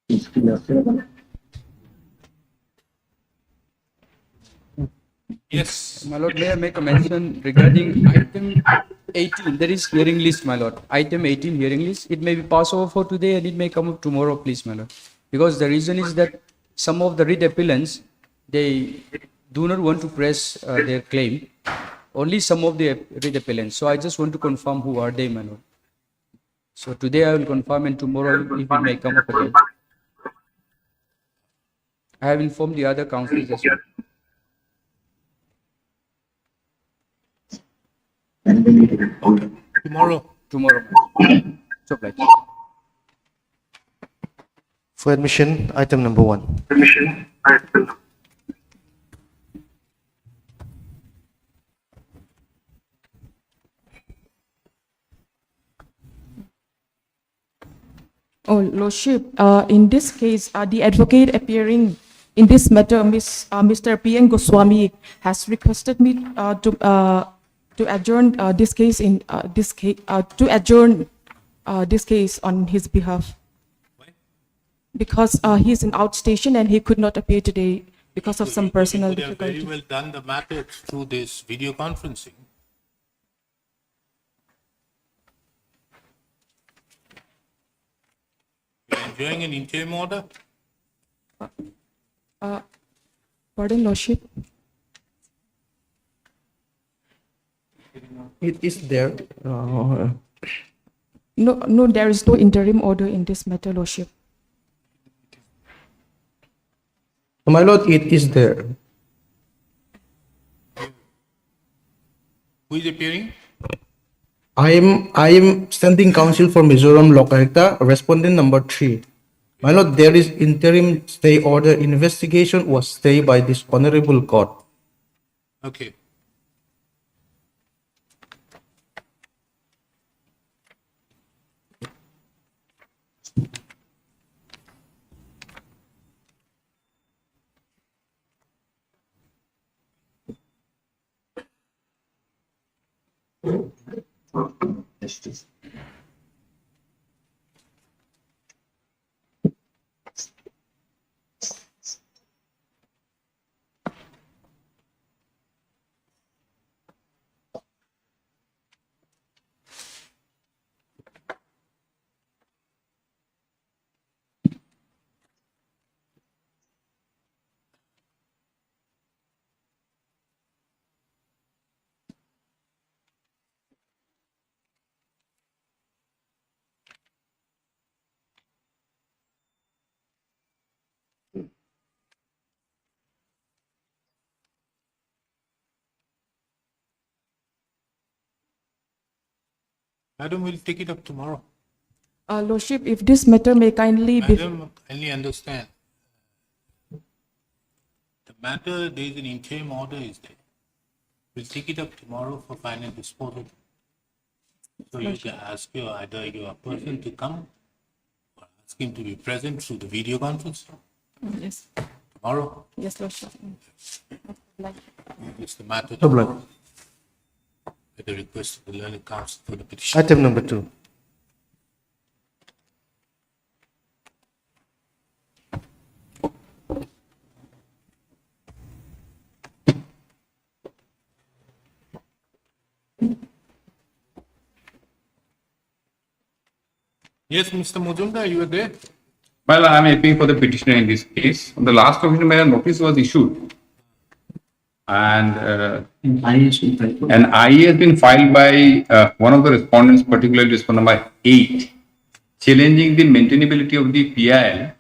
Yes, my lord, may I make a mention regarding item 18? There is hearing list, my lord. Item 18, hearing list. It may be passed over for today and it may come up tomorrow, please, my lord. Because the reason is that some of the writ appellants, they do not want to press their claim. Only some of the writ appellants. So I just want to confirm who are they, my lord. So today I will confirm and tomorrow if it may come up again. I have informed the other councillors as well. Tomorrow. Tomorrow. So, right. For admission, item number 1. Oh, Lordship, in this case, the advocate appearing in this matter, Mr. P.N. Goswami, has requested me to adjourn this case this case on his behalf. Why? Because he's in outstation and he could not appear today because of some personal You could have very difficulty. well done the matter through this video conferencing. You're enjoying an interim order? Pardon, Lordship? It is there. No, there is no interim order in this matter, Lordship. My lord, it is there. Who is appearing? I am standing counsel for Mizoram Lokaयुkta, respondent number 3. My lord, there is interim stay order. Investigation was stayed by this honorable court. Okay. Madam, we'll take it up tomorrow. Lordship, if this matter may kindly be... Madam, kindly understand. The matter, there is an interim order is there. We'll take it up tomorrow for final disposal. So you can ask either your person to come or ask him to be present through the video conference Yes, tomorrow. yes, Lordship. It's the matter No blood. tomorrow. At the request of the learned counsel for the petition. Item number 2. Yes, Mr. Mujumdar, you were there? Well, I am appealing for the petitioner in this case. On the last occasion where a notice was issued, and an IE has been filed by one of the respondents, particularly respondent number 8, challenging the maintainability of the PIL,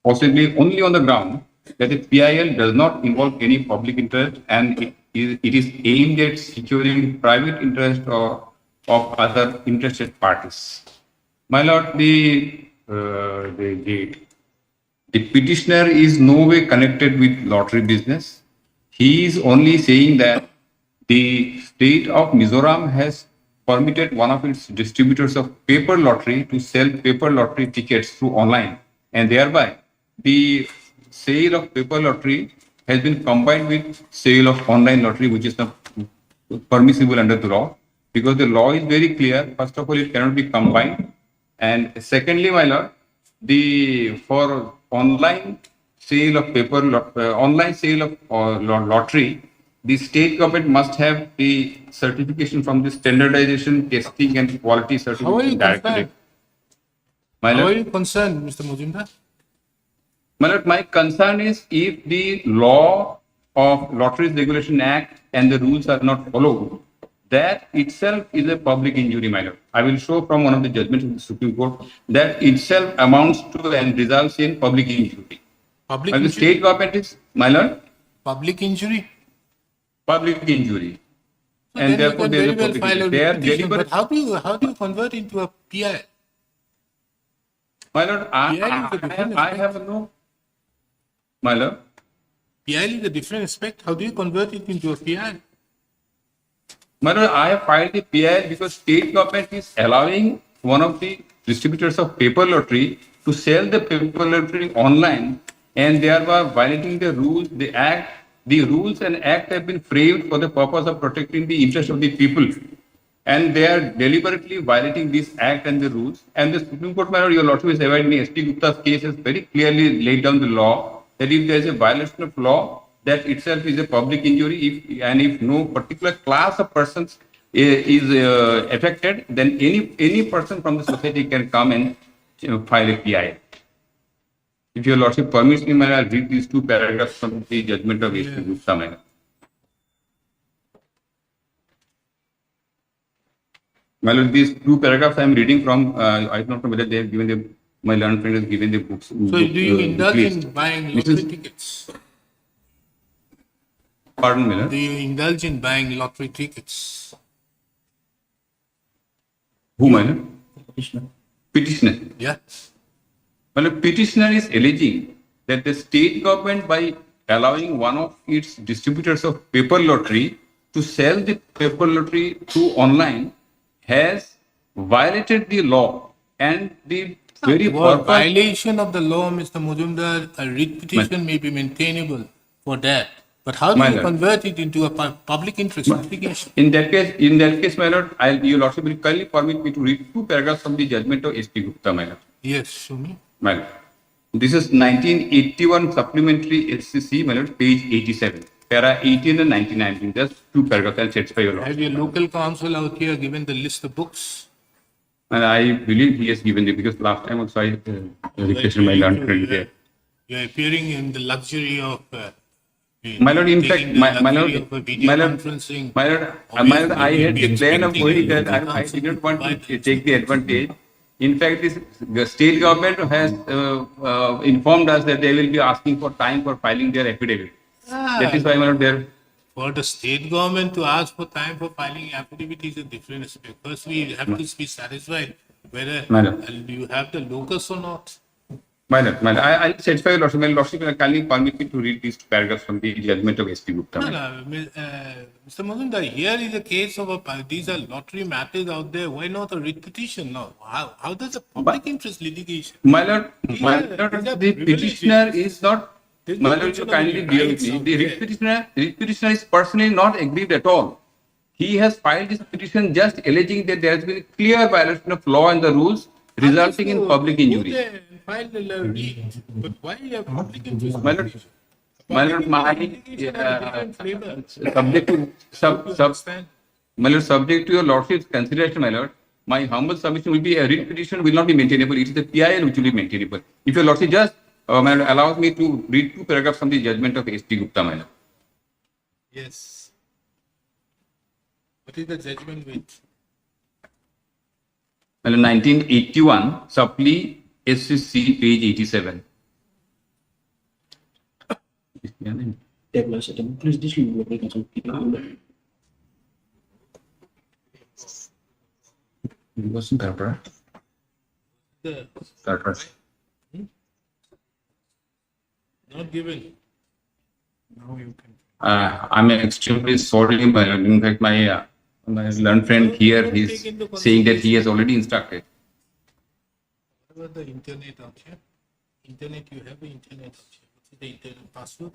possibly only on the ground that the PIL does not involve any public interest and it is aimed at securing private interest of other interested parties. My lord, the petitioner is no way connected with lottery business. He is only saying that the state of Mizoram has permitted one of its distributors of paper lottery to sell paper lottery tickets through online, and thereby the sale of paper lottery has been combined with sale of online lottery, which is not permissible under the law, because the law is very clear. First of all, it cannot be combined. And secondly, my lord, the for online sale of online sale of lottery, the state government must have the certification from the standardization, testing, and quality How are you certification directorate. concerned? My How are lord, you concerned, Mr. Mujumdar? my lord, my concern is if the law of Lotteries Regulation Act and the rules are not followed, that itself is a public injury, my lord. I will show from one of the judgments of the Supreme Court that itself amounts to and results in public injury. Public While the injury? state government is, my lord, Public injury? public injury. So And then you therefore can there is very a well public file injury. a They are petition. deliberate. But how do you convert into a PI? My lord, PI is a different I aspect. have no, my lord. PI is a different aspect. How do you convert it into a PI? Madam, I have filed the PI because state government is allowing one of the distributors of paper lottery to sell the paper lottery online, and thereby violating the rules, the act. The rules and act have been framed for the purpose of protecting the interest of the people, and they are deliberately violating this act and the rules. And the Supreme Court, my lord, your lordship is aware, in S.P. Gupta's case has very clearly laid down the law that if there is a violation of law, that itself is a public injury. If no particular class of persons is affected, then any person from the society can come and file a PI. If your lordship permits me, my lord, I'll read these two paragraphs from the judgment of S.P. Gupta, my lord. My lord, these two paragraphs I am reading from, I don't know whether they have given the, my learned friend has given the books. So do you indulge list. in buying This lottery is- tickets? Pardon me, lord. Do you indulge in buying lottery tickets? Who, my lord? Petitioner. Yeah. Well, a petitioner is alleging that the state government, by allowing one of its distributors of paper lottery to sell the paper lottery through online, has violated the law and the very For purpose. violation of the law, Mr. Mujumdar, a writ petition may be maintainable for that. But how do My you lord. convert it into a public interest litigation? In that case, my lord, your lordship will kindly permit me to read two paragraphs from the judgment of S.P. Gupta, my lord. Yes, show me. My lord. This is 1981 supplementary SCC, my lord, page 87, para 18 and 1919. Just two paragraphs, I'll satisfy your lordship. Have your local counsel out here given the list of books? And I believe he has given it because last time also I requested my learned friend there. You are appearing in the luxury of My lord, in fact, taking the my luxury lord, of a video my lord, conferencing. my lord, I had the plan of going that I did not want to take the advantage. In fact, the state government has informed us that they will be asking for time for filing their affidavit. That is why, my lord, there. For the state government to ask for time for filing affidavit is a different aspect. First, we have to be satisfied whether Madam. you have the locus or not. My lord, I'll satisfy your lordship. My lordship will kindly permit me to read these two paragraphs from the judgment of S.P. Gupta. No, Mr. Mazumdar, here is a case of these are lottery matters out there. Why not a writ petition now? How does a public interest litigation? My lord, These are the privileged petitioner issues. is not. There's My no lord, you mention of kindly any deal with rights me. out The there. writ petitioner is personally not aggrieved at all. He has filed this petition just alleging that there has been a clear violation of law and the rules, resulting in public injury. Go there and file the writ. But why a public interest My lord, litigation? my lord, Public interest litigation has a different flavor. subject to Understand? my lord, subject to your lordship's consideration, my lord, my humble submission will be a writ petition will not be maintainable. It is the PIL which will be maintainable. If your lordship just my lord, allows me to read two paragraphs from the judgment of S.P. Gupta, my lord. Yes. What is the judgment with? My lord, 1981, supply SCC, page 87. The, not given. I'm extremely sorry, my lord. In fact, my learned friend here is saying that he has already instructed. What about the internet out here? Internet, you have the internet out here. What is the internet password?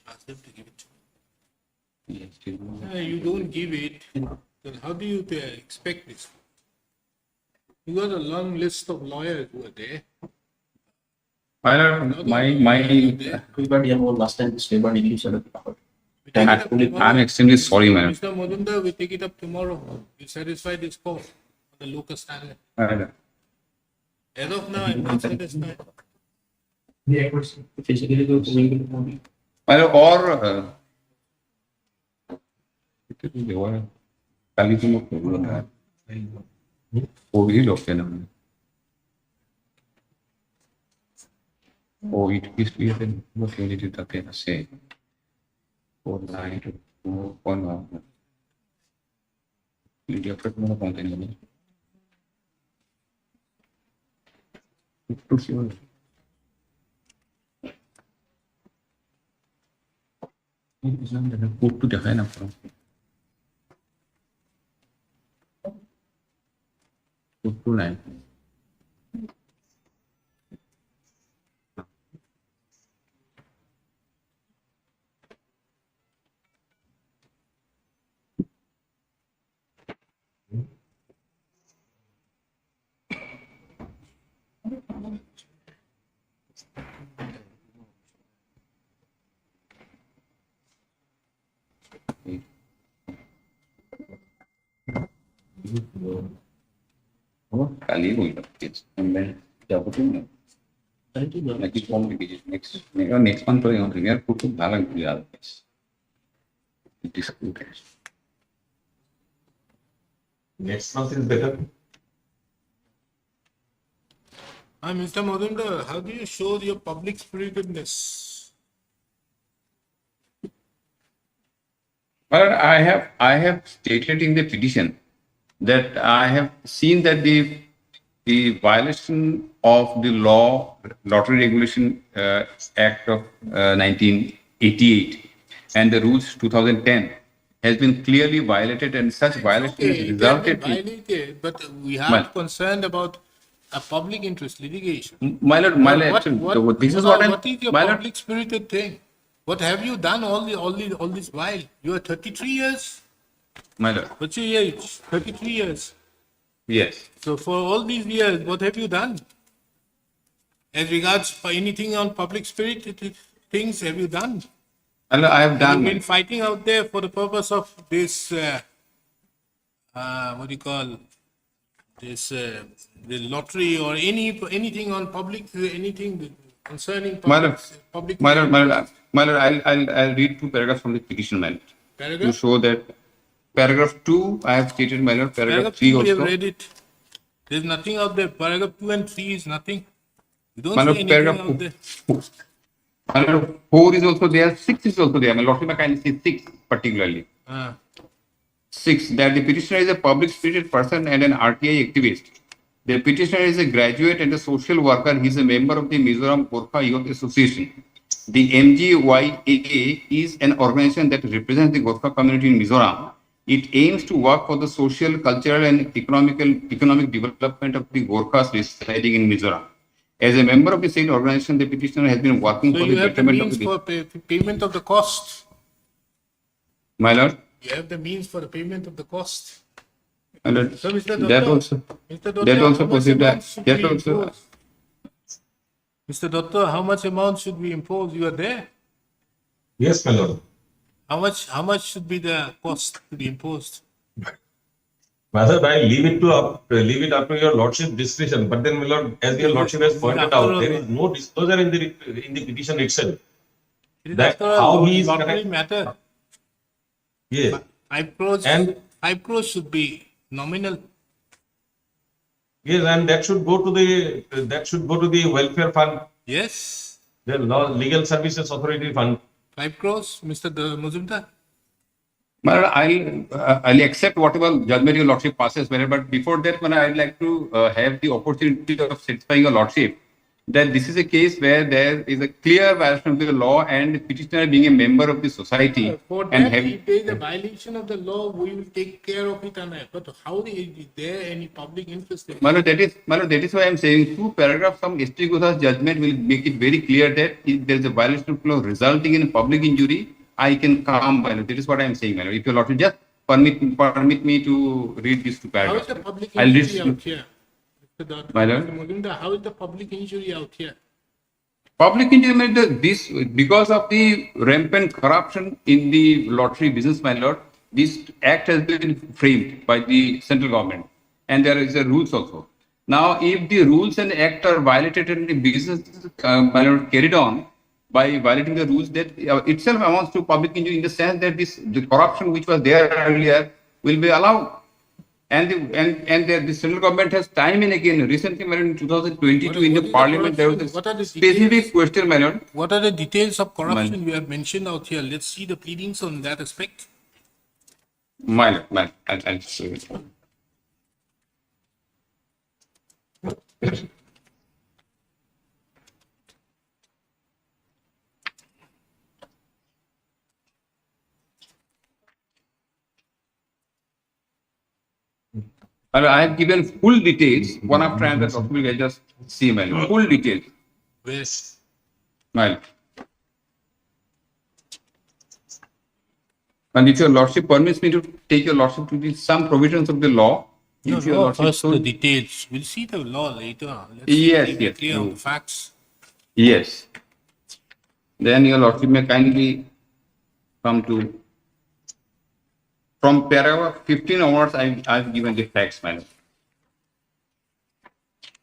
Ask them to give it to you. You don't give it, then how do you expect this? You got a long list of lawyers who are there. My lord, my Everybody about last time this paper issue said about. We take it up actually, tomorrow. I'm extremely sorry, my lord. Mr. Majumdar, we take it up tomorrow. You satisfied this court on the locus standard. My lord. As of now, I'm not satisfied. Physically going to the morning. My lord, or कल तुम वो भी लोग थे ना o it is clear what you did that can say or nine to one Lydia Fred more content to see put to define up from put to nine kali ini kids and then dapat ini next form dikit next month yang dengar kutu balang dia guys discuss Next month is better. Mr. Majumdar, how do you show your public spiritedness? Well, I have stated in the petition that I have seen that the violation of the Lottery Regulation Act of 1988 and the rules 2010 has been clearly violated, and such violation has Okay, resulted they have been violated, but we are Well- concerned about a public interest litigation. my lord, actually, this is what I'm, what is your my lord, public spirited thing? What have you done all this while? You are 33 years. my lord, What's your age? 33 years. yes. So for all these years, what have you done? As regards for anything on public spirited things, have you done? I have Have done you been fighting out there for the purpose of this, what do you call, this, the lottery or anything on public, anything concerning my lord, public? my lord, I'll read two paragraphs from the petition, my lord, to Paragraph? show that paragraph 2 I have stated, my lord, paragraph 3 2, we have also. read it. There's nothing out there. Paragraph 2 and 3 is nothing. You don't My say lord, anything paragraph out there. 4 is also there, 6 is also there. My lord, I can say 6 particularly. Ah. 6, that the petitioner is a public spirited person and an RTI activist. The petitioner is a graduate and a social worker. He is a member of the Mizoram Gorkha Youth Association. The MGYAA is an organization that represents the Gorkha community in Mizoram. It aims to work for the social, cultural, and economic development of the Gorkhas residing in Mizoram. As a member of the same organization, the petitioner has been working So for you the have the betterment of means the. for payment of the cost. My lord, You have the means for the payment of the cost. my lord, So, Mr. that Doctor, also. Mr. Doctor, That also how much possible. amount should That we also. impose? Mr. Doctor, how much amount should we impose? You are there. Yes, my lord. How much should be the cost to be imposed? Rather, I leave it up to your lordship discretion. But then, my lord, as your lordship has pointed After out, all, there is no disclosure in the petition itself. It is That after all how he is lottery connect- matter. Yes. 5 crores. And- 5 crores should be nominal. Yes, and that should go to the welfare fund, Yes. the legal services authority fund. 5 crores, Mr. Majumdar. My lord, I'll accept whatever judgment your lordship passes, but before that, I'd like to have the opportunity of satisfying your lordship that this is a case where there is a clear violation of the law and the petitioner being a member of the society For and that, have. if there is a violation of the law, we will take care of it. But how is there any public interest in it? My lord, that is why I'm saying 2 paragraphs from S.T. Gotha's judgment will make it very clear that if there is a violation of law resulting in public injury, I can come, my lord. That is what I'm saying, my lord. If your lordship just permit me to read these 2 How is paragraphs. the public I'll read. interest out here? So Dr. My lord. Mr. Majumdar, how is the public injury out here? Public injury, this because of the rampant corruption in the lottery business, my lord. This act has been framed by the central government, and there is a rules also. Now, if the rules and act are violated and the business my lord, carried on by violating the rules, that itself amounts to public injury in the sense that the corruption which was there earlier will be allowed. And the central government has time and again, recently, my lord, in 2022, in the What is parliament, there was corruption? a What are the specific details? question, my lord. What are the details of corruption you have mentioned out here? Let's see the pleadings on that aspect. My lord, I'll say it. I have given full details, one after another document, I just see, my lord, full details, Where? my lord. And if your lordship permits me to take your lordship to some provisions of the law, No, if your no, lordship first so- the details. We'll see the law later. Let's see, Yes, be yes, clear on true. the facts. Yes. Then your lordship may kindly come to, from paragraph 15 onwards, I've given the facts, my lord.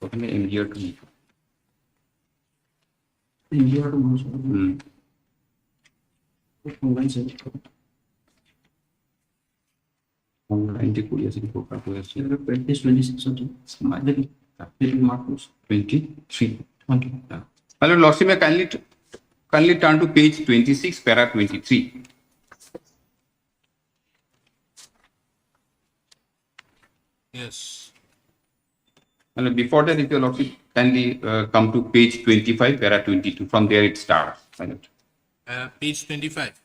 Okay, I'm here to meet. India to most of Hmm. the mobiles. Online the Korea City Poker Korea City. 26 something. Very Marcos. 23. Okay. Yeah. My lord, lordship may kindly turn to page 26, para 23. Yes. And before that, if your lordship kindly come to page 25, para 22. From there it starts. My lord. Page 25.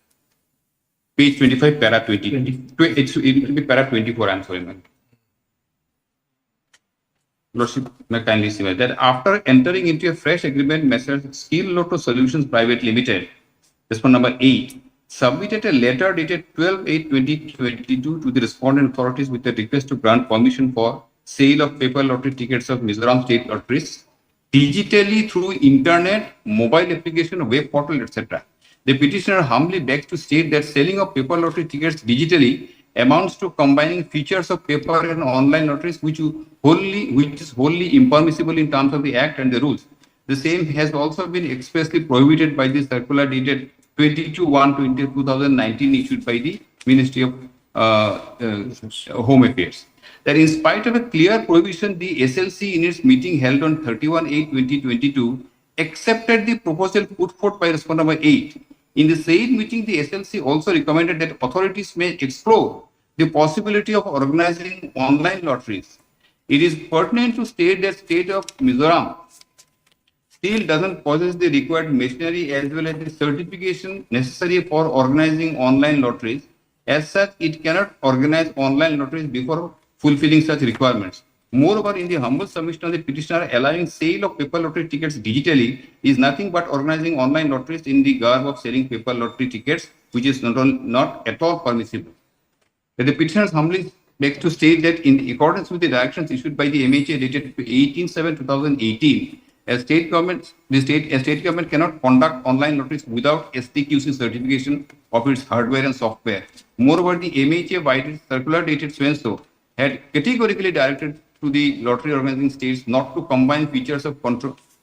Page 25, para 20. It will be para 24, I'm sorry, man. Lordship may kindly see that after entering into a fresh agreement, Messrs. Skill Lotto Solutions Private Limited, respond number 8, submitted a letter dated 12/8/2022 to the respondent authorities with a request to grant permission for sale of paper lottery tickets of Mizoram State Lotteries digitally through internet, mobile application, web portal, etc. The petitioner humbly begs to state that selling of paper lottery tickets digitally amounts to combining features of paper and online lotteries, which is wholly impermissible in terms of the Act and the rules. The same has also been expressly prohibited by the circular dated 22/1/2019 issued by the Ministry of Home Affairs. That in spite of a clear prohibition, the SLC in its meeting held on 31/8/2022 accepted the proposal put forth by respondent number 8. In the same meeting, the SLC also recommended that authorities may explore the possibility of organizing online lotteries. It is pertinent to state that state of Mizoram still doesn't possess the required machinery as well as the certification necessary for organizing online lotteries. As such, it cannot organize online lotteries before fulfilling such requirements. Moreover, in the humble submission of the petitioner, allowing sale of paper lottery tickets digitally is nothing but organizing online lotteries in the garb of selling paper lottery tickets, which is not at all permissible. The petitioners humbly begs to state that in accordance with the directions issued by the MHA dated 18/7/2018, a state government cannot conduct online lotteries without STQC certification of its hardware and software. Moreover, the MHA, by its circular dated so had categorically directed to the lottery organizing states not to combine features of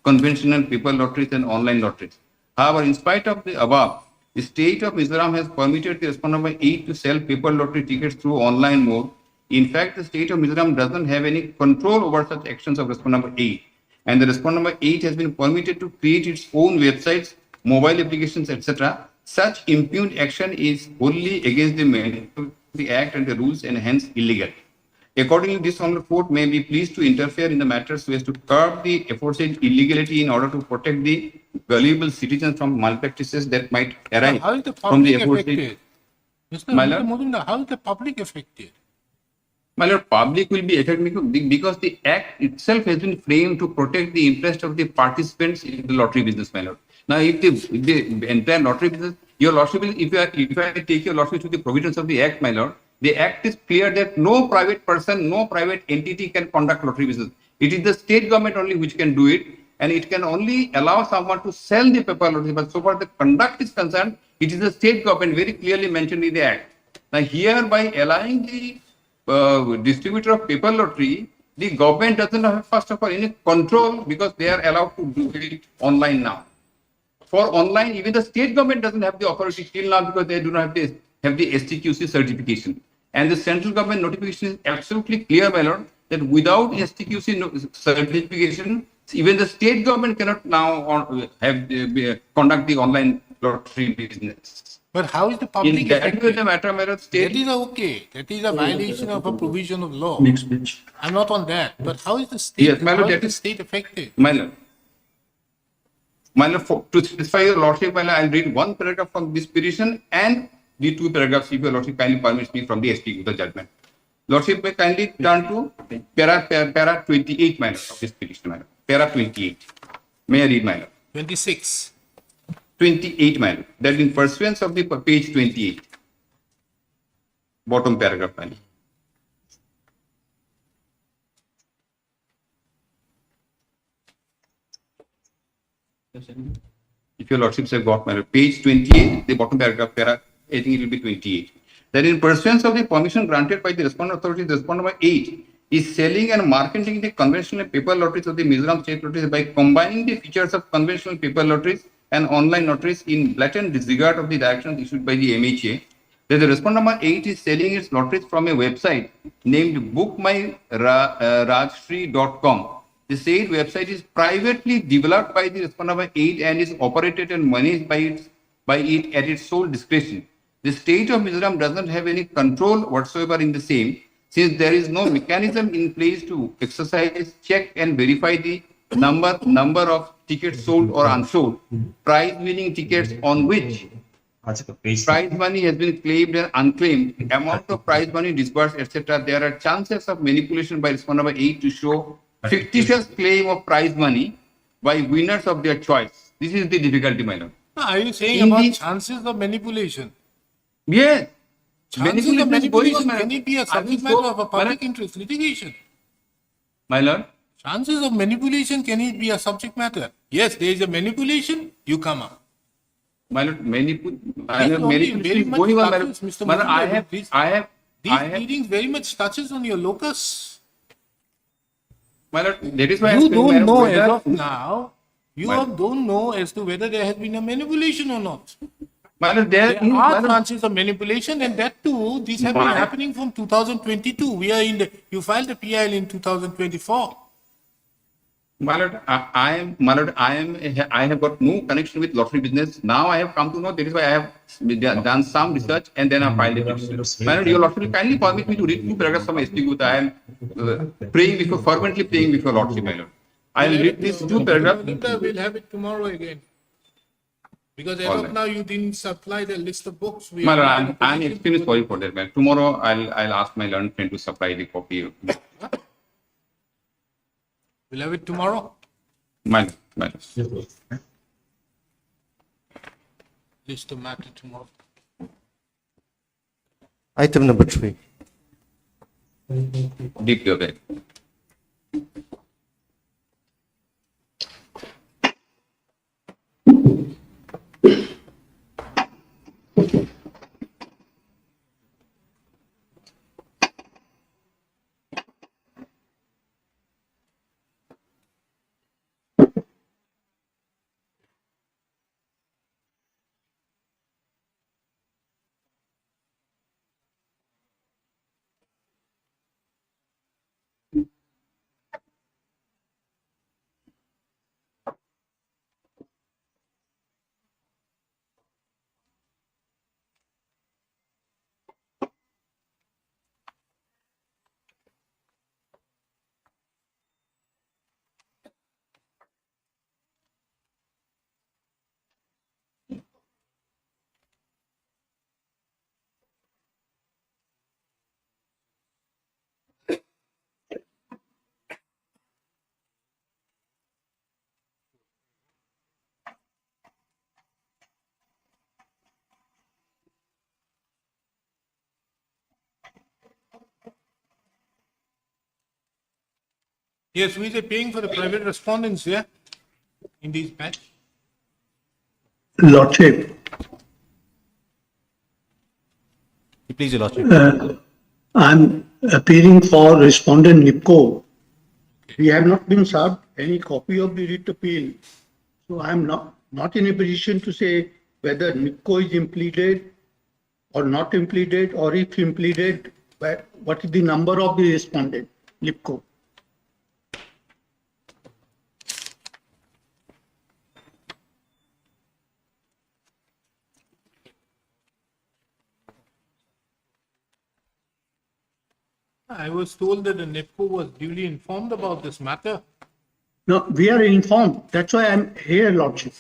conventional paper lotteries and online lotteries. However, in spite of the above, the state of Mizoram has permitted the respondent number 8 to sell paper lottery tickets through online mode. In fact, the state of Mizoram doesn't have any control over such actions of respondent number 8. And the respondent number 8 has been permitted to create its own websites, mobile applications, etc. Such impugned action is wholly against the mandate of the Act and the rules and hence illegal. Accordingly, this honorable court may be pleased to interfere in the matter so as to curb the aforesaid illegality in order to protect the gullible citizens from malpractices that might arise How is the from the public aforesaid. affected? Mr. My Mr. lord? Majumdar, how is the public affected? My lord, public will be affected because the Act itself has been framed to protect the interest of the participants in the lottery business, my lord. Now, if the entire lottery business, your lordship will, if I take your lordship to the provisions of the Act, my lord, the Act is clear that no private person, no private entity can conduct lottery business. It is the state government only which can do it, and it can only allow someone to sell the paper lottery. But so far the conduct is concerned, it is the state government very clearly mentioned in the act. Now here by allowing the distributor of paper lottery, the government doesn't have first of all any control because they are allowed to do it online now. For online, even the state government doesn't have the authority till now because they do not have the STQC certification. And the central government notification is absolutely clear, my lord, that without STQC certification, even the state government cannot now conduct the online lottery business. But how is the public In that way, affected? the matter, my lord, state. That is okay. That is a violation of a provision of law. Next page. I'm not on that. But how is the state? Yes, my lord, how is that the is- state affected? My lord, to satisfy your lordship, my lord, I'll read one paragraph from this petition and the two paragraphs, if your lordship kindly permits me, from the SPQ, the judgment. Lordship may kindly turn to para 28, my lord, of this petition, my lord. Para 28. May I read, my lord? 26. 28, my lord. That in pursuance of the page 28. Bottom paragraph, my lord. If your lordships have got my page 28, the bottom paragraph, I think it will be 28. That in pursuance of the permission granted by the respondent authority, the respondent number 8 is selling and marketing the conventional paper lotteries of the Mizoram state lotteries by combining the features of conventional paper lotteries and online lotteries in blatant disregard of the directions issued by the MHA. That the respondent number 8 is selling its lotteries from a website named bookmyrajshri.com. The said website is privately developed by the respondent number 8 and is operated and managed by it at its sole discretion. The state of Mizoram does not have any control whatsoever in the same, since there is no mechanism in place to exercise, check, and verify the number of tickets sold or unsold, prize-winning tickets on which prize money has been claimed and unclaimed, amount of prize money disbursed, etc. There are chances of manipulation by respondent number 8 to show fictitious claim of prize money by winners of their choice. This is the difficulty, my lord. Now, are you saying In about the- chances of manipulation? Yes. Chances of is going manipulation, on, can it be a I subject think matter so, of a public interest litigation? my lord. Chances of manipulation, can it be a subject matter? Yes, there is a manipulation, you come up. My lord, This is only manipulation very is much going on, my lord. touches, Mr. My lord, Muzumdar, These These pleadings very much touches on your locus. my lord, that is why I You asked you, my don't lord, know whether- as of now, you My- don't know as to whether there has been a manipulation or not. My lord, there There is, my are lord, chances of manipulation, and that too, these have been My- happening from 2022. We are in the, you filed the PIL in 2024. My lord, I have got no connection with lottery business. Now I have come to know. That is why I have done some research and then I filed a petition. My lord, your lordship will kindly permit me to read two paragraphs from SPQ that I am fervently praying before lordship, my lord. I will read these two paragraphs. We'll have it tomorrow again. Because as All of right. now, you didn't supply the list of books. We My are lord, not in a I'm position extremely to- sorry for that, man. Tomorrow I'll ask my learned friend to supply the copy. We'll have it tomorrow. My lord. List of matter tomorrow. Item number 3. Deep your bag. Yes, we are paying for the private respondents, yeah, in these batch. Lordship, Please, Your Lordship. I'm appealing for respondent NIPCO. We have not been served any copy of the writ appeal. So I'm not in a position to say whether NIPCO is impleaded or not impleaded, or if impleaded, what is the number of the respondent, NIPCO. I was told that the NEPCO was duly informed about this matter. No, we are informed. That's why I'm here, Lordship.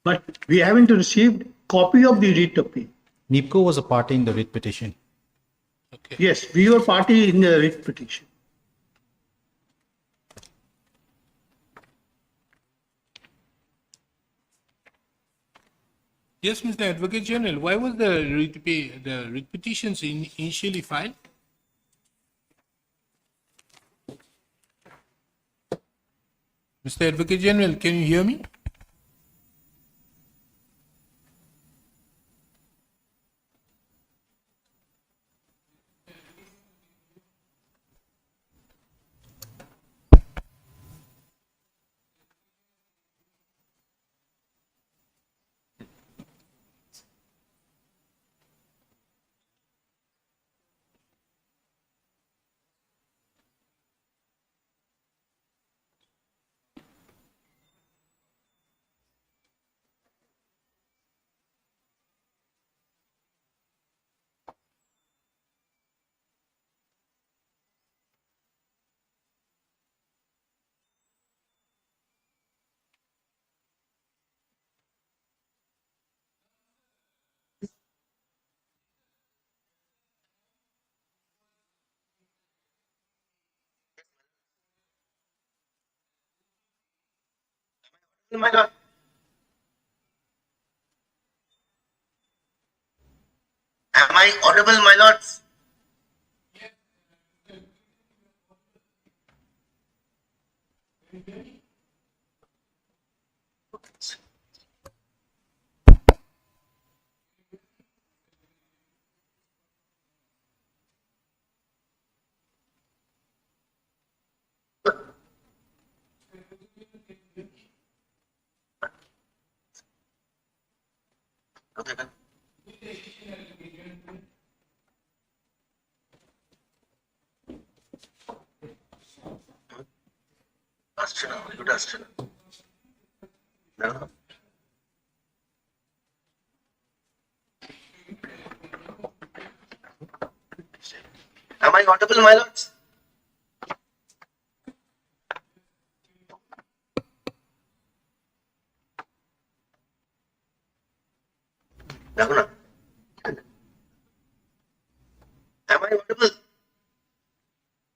But we haven't received copy of the writ appeal. NIPCO was a party in the writ petition. Okay. Yes, we were party in the writ petition. Yes, Mr. Advocate General, why was the writ petitions initially filed? Mr. Advocate General, can you hear me? My lord. Am I audible, my lords? Okay. Good afternoon. No. Am I audible, my lords? Raghunath. Am I audible?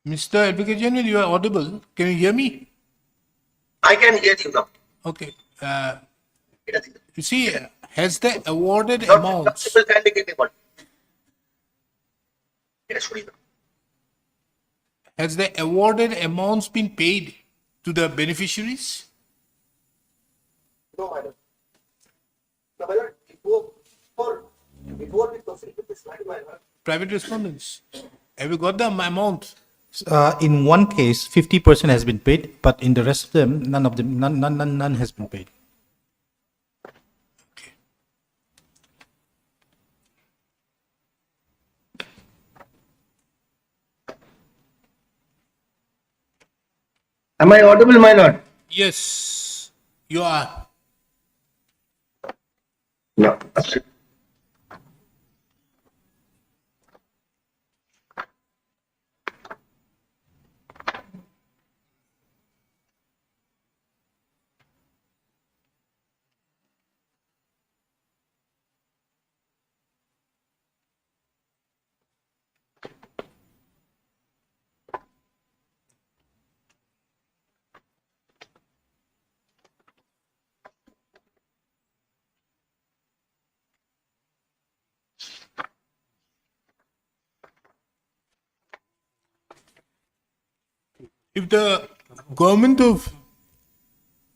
Mr. Advocate General, you are audible. Can you hear me? I can hear you now. Okay. You see, has the awarded Lordship, amounts, will kindly give me one. Yes, please. has the awarded amounts been paid to the beneficiaries? No, my lord. No, my lord. Before we proceed with this matter, my lord. Private respondents, have you got the amount? In one case, 50% has been paid, but in the rest of them, none has been paid. Okay. Am I audible, my lord? Yes, you are. No. If the government of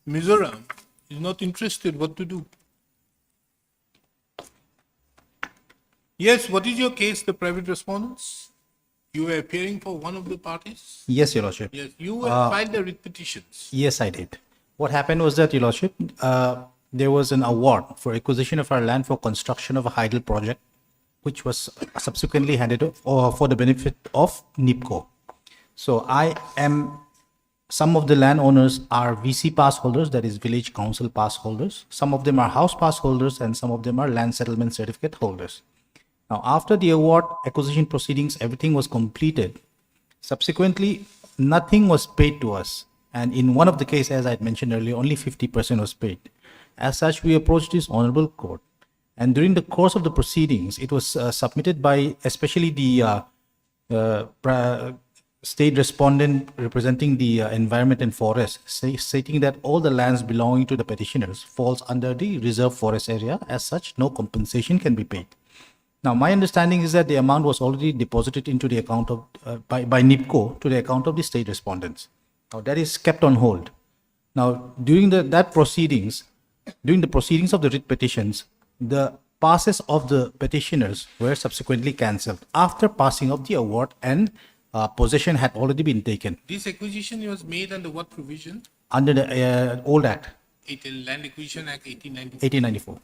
Mizoram is not interested, what to do? Yes, what is your case, the private respondents? You were appearing for one of the parties? Yes, Your Lordship. Yes, you were filed the writ petitions. Yes, I did. What happened was that, Your Lordship, there was an award for acquisition of our land for construction of a hydel project, which was subsequently handed over for the benefit of NIPCO. So some of the landowners are VC pass holders, that is village council pass holders. Some of them are house pass holders and some of them are land settlement certificate holders. Now, after the award acquisition proceedings, everything was completed. Subsequently, nothing was paid to us. And in one of the cases, as I had mentioned earlier, only 50% was paid. As such, we approached this honorable court. And during the course of the proceedings, it was submitted by especially the state respondent representing the environment and forest, stating that all the lands belonging to the petitioners falls under the reserve forest area. As such, no compensation can be paid. Now, my understanding is that the amount was already deposited into the account of by NIPCO to the account of the state respondents. Now, that is kept on hold. Now, during the proceedings of the writ petitions, the passes of the petitioners were subsequently cancelled after passing of the award and possession had already been taken This acquisition was made under what provision? under the old Act, Land Acquisition Act 1894. 1894.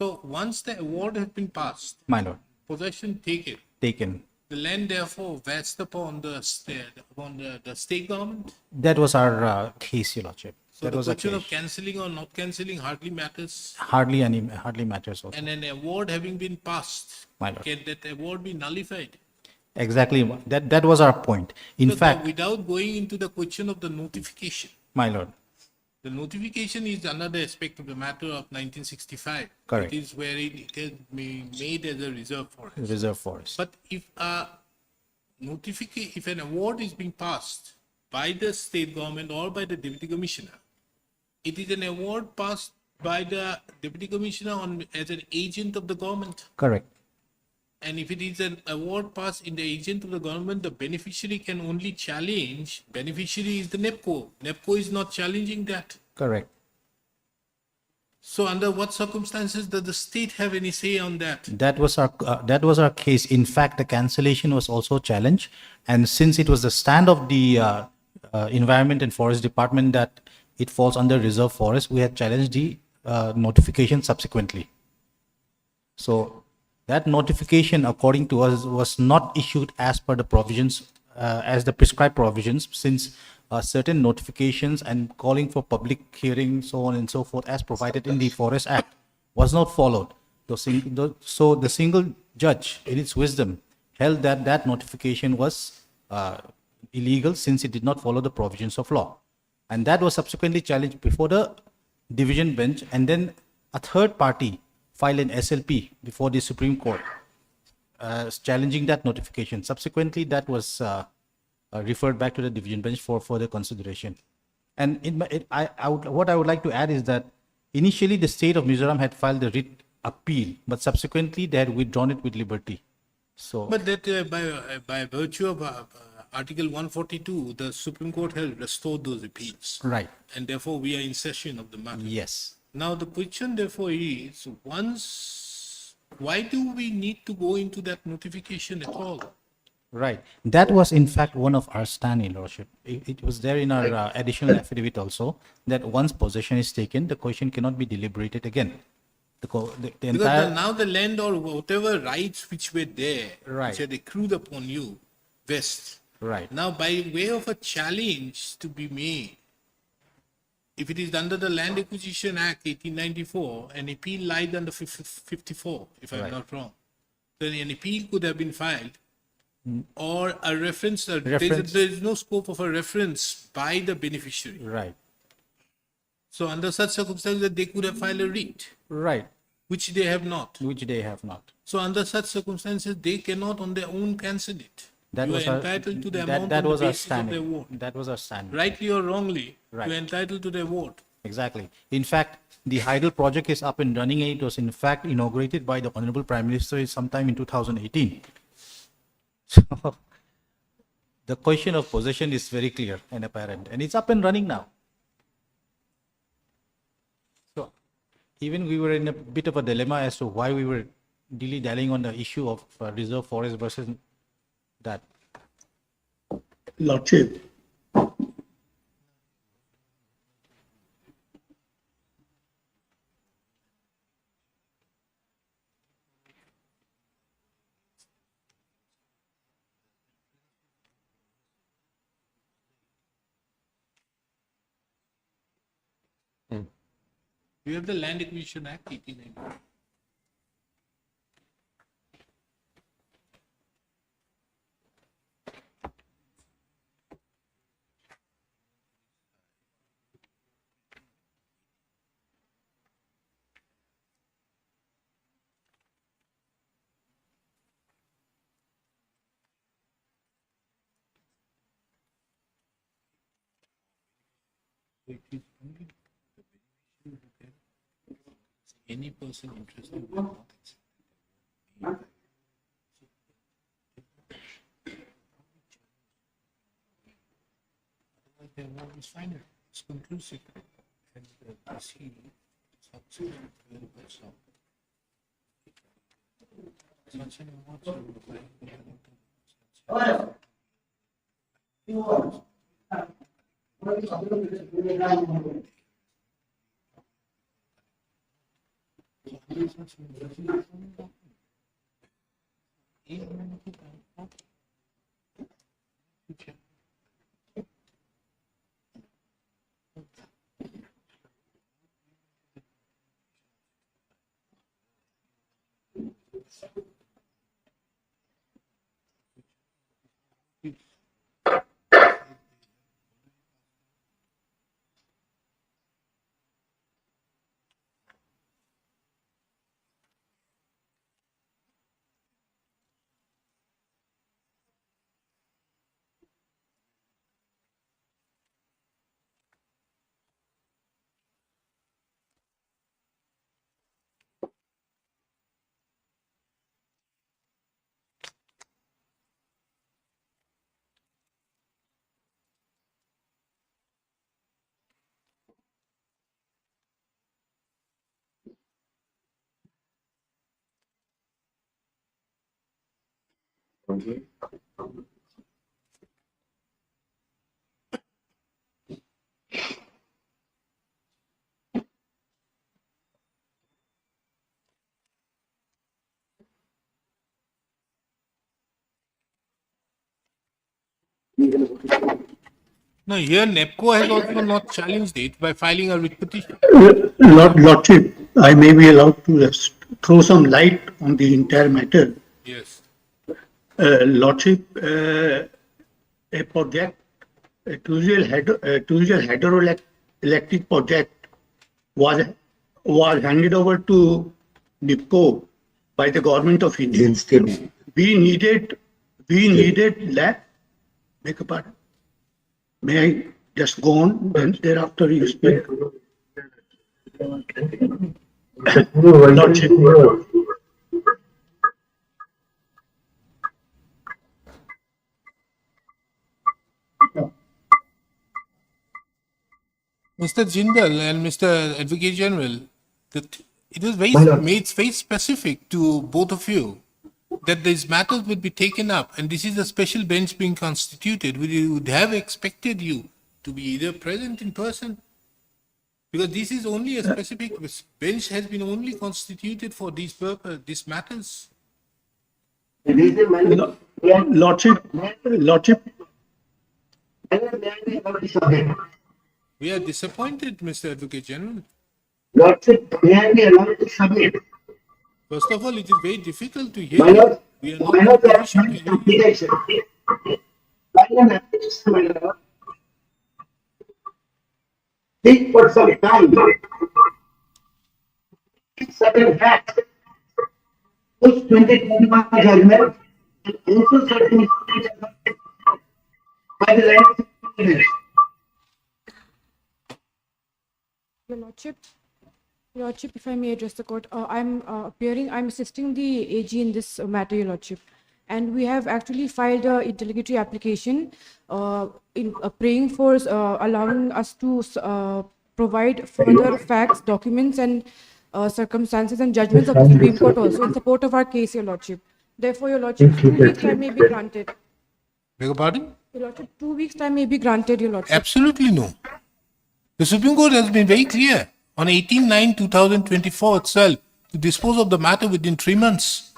So once the award has been passed, My lord, possession taken, taken. the land therefore vests upon the state government. That was our case, Your Lordship. So That the was our question of case. cancelling or not cancelling hardly matters. Hardly matters also. And an award having been passed, My lord. can that award be nullified? Exactly. That was our point. In So fact, without going into the question of the notification, my lord, the notification is another aspect of the matter of 1965. Correct. It is wherein it has been made as a reserve forest. reserve forest. But if if an award is being passed by the state government or by the deputy commissioner, it is an award passed by the deputy commissioner as an agent of the government. Correct. And if it is an award passed in the agent of the government, the beneficiary can only challenge. Beneficiary is the NEPCO. NEPCO is not challenging that. Correct. So under what circumstances does the state have any say on that? That was our case. In fact, the cancellation was also challenged, and since it was the stand of the Environment and Forest Department that it falls under reserve forest, we had challenged the notification subsequently. So that notification, according to us, was not issued as per the provisions, as the prescribed provisions, since certain notifications and calling for public hearing, so on and so forth, as provided in the Forest Act, was not followed. So the single judge, in its wisdom, held that that notification was illegal since it did not follow the provisions of law. And that was subsequently challenged before the division bench, and then a third party filed an SLP before the Supreme Court challenging that notification. Subsequently, that was referred back to the division bench for further consideration. And what I would like to add is that initially the state of Mizoram had filed the writ appeal, but subsequently they had withdrawn it with liberty. So, But that by virtue of Article 142, the Supreme Court has restored those appeals. right, And therefore, we are in session of the matter. yes. Now, the question therefore is, why do we need to go into that notification at all? Right. That was, in fact, one of our stand, Your Lordship. It was there in our additional affidavit also, that once possession is taken, the question cannot be deliberated again. The Because entire, now the land or whatever rights which were there, Right. which had accrued upon you, vest. right, Now, by way of a challenge to be made, if it is under the Land Acquisition Act 1894, an appeal lies under 54, if I'm Right. not wrong, then an appeal could have been filed, or a reference. Reference. There is no scope of a reference by the beneficiary. right, So, under such circumstances, they could have filed a writ, right, which they have not. which they have not. So, under such circumstances, they cannot on their own cancel it. That You was are our, entitled to the that, amount that on was the our basis of the award. standing. That was our standing. Rightly or wrongly, Right. you are entitled to the award. Exactly. In fact, the Hydel project is up and running. It was in fact inaugurated by the Honorable Prime Minister sometime in 2018. So the question of possession is very clear and apparent, and it's up and running now. So even we were in a bit of a dilemma as to why we were dilly-dallying on the issue of reserve forest versus that. Lordship, We have the Land Acquisition Act 1890. So it is only the beneficiary who can, any person interested will not accept. Otherwise, their work is final, it's conclusive, and the sea succeeds very well. So, such an award No, here NEPCO has also not challenged it by filing a writ petition. Lordship, I may be allowed to just throw some light on the entire matter. Yes. Lordship, a project, a crucial hydroelectric project was handed over to NIPCO by the government of India. We needed land. Beg your pardon. May I just go on? Then thereafter you speak. Lordship. Mr. Jindal and Mr. Advocate General, that it was made very specific to both of you that these matters would be taken up, and this is a special bench being constituted. We would have expected you to be either present in person, because this is only a specific bench has been only constituted for these purpose, these matters. Lordship, We are disappointed, Mr. Advocate General. Lordship, may I be allowed to submit? First of all, it is very difficult to hear My you. lord, We are not in a position to hear you. Final application, my lord. Speak for some time. Certain facts. Post 2021 judgment and also certain by the land. Your Lordship, if I may address the court, I'm assisting the AG in this matter, Your Lordship. and we have actually filed a interlocutory application in praying for allowing us to provide further facts, documents, and circumstances and judgments of the Supreme Court also in support of our case, Your Lordship. Therefore, Your Lordship, 2 weeks time may be granted. Beg your pardon? Your Lordship, 2 weeks time may be granted, Your Lordship. Absolutely no. The Supreme Court has been very clear on 18/9/2024 itself to dispose of the matter within 3 months.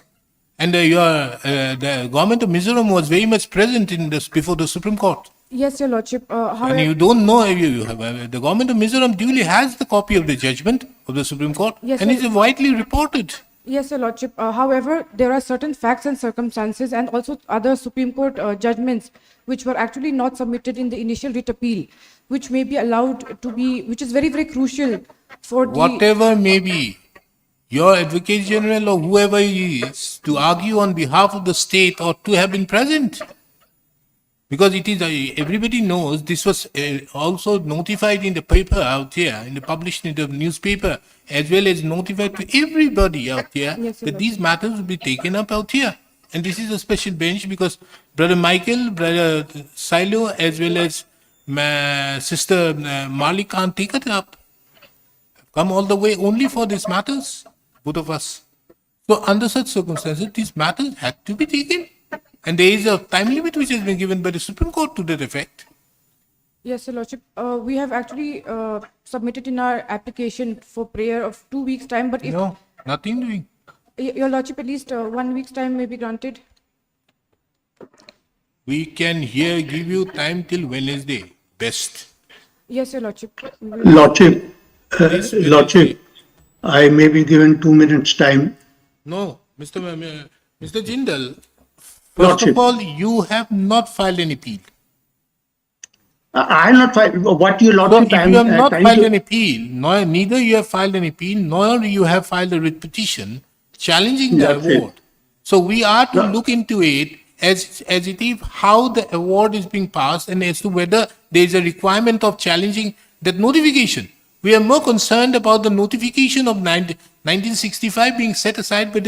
And the government of Mizoram was very much present in this before the Supreme Court. Yes, Your Lordship. And However, you don't know, you have, the government of Mizoram duly has the copy of the judgment of the Supreme Court, Yes, and sir. it's widely reported. yes, Your Lordship. However, there are certain facts and circumstances and also other Supreme Court judgments which were actually not submitted in the initial writ appeal, which may be allowed to be, which is very, very crucial for the... Whatever may be, your Advocate General or whoever he is to argue on behalf of the state ought to have been present. Because it is, everybody knows this was also notified in the paper out here, published in the newspaper, as well as notified to everybody out here Yes, that Your these matters will be taken up out here. And this is a special bench because Brother Michael, Brother Silo, as well as Sister Marley can't take it up. Come all the way only for these matters, both of us. So under such circumstances, these matters had to be taken. And there is a time limit which has been given by the Supreme Court to that effect. Yes, Your Lordship. We have actually submitted in our application for prayer of 2 weeks time, but if No, nothing doing. Your Lordship, at least 1 week's time may be granted. We can here give you time till Wednesday, best. Yes, Your Lordship. We will- Lordship, Please, Lordship, I may be given 2 minutes time. No, Mr. Jindal, first Lordship. of all, you have not filed an appeal. I am not, what your So Lordship, if I am you have not trying filed to- an appeal, neither you have filed an appeal, nor you have filed a writ petition challenging the That's it. award. So we are to Yeah. look into it as it is how the award is being passed and as to whether there is a requirement of challenging that notification. We are more concerned about the notification of 1965 being set aside by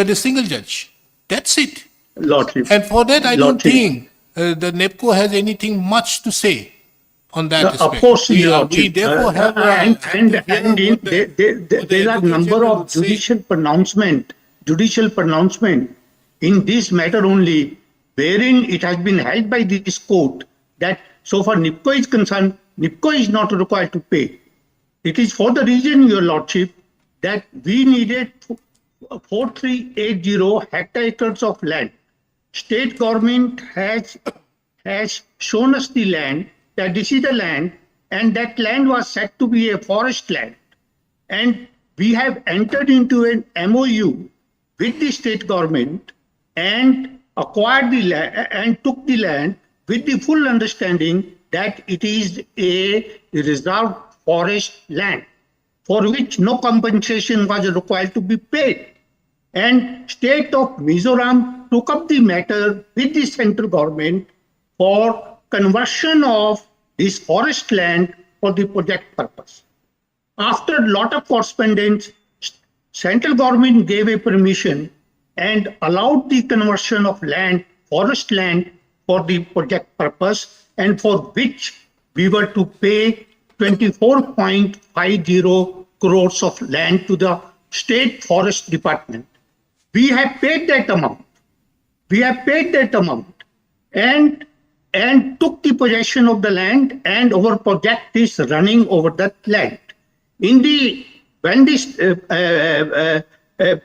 the single judge. That's it. Lordship. And for that, I don't Lordship. think the NEPCO has anything much to say on that aspect. Of course, we Lordship. therefore have and what there are number General of would say. judicial pronouncement in this matter only, wherein it has been held by this court that so far NIPCO is concerned, NIPCO is not required to pay. It is for the reason, Your Lordship, that we needed 4380 hectares of land. State government has shown us the land, that this is the land, and that land was said to be a forest land. And we have entered into an MOU with the state government and acquired the land and took the land with the full understanding that it is a reserved forest land for which no compensation was required to be paid. And state of Mizoram took up the matter with the central government for conversion of this forest land for the project purpose. After a lot of correspondence, central government gave a permission and allowed the conversion of land, forest land, for the project purpose, and for which we were to pay 24.50 crores of land to the State Forest Department. We have paid that amount. And took the possession of the land, and our project is running over that land. When this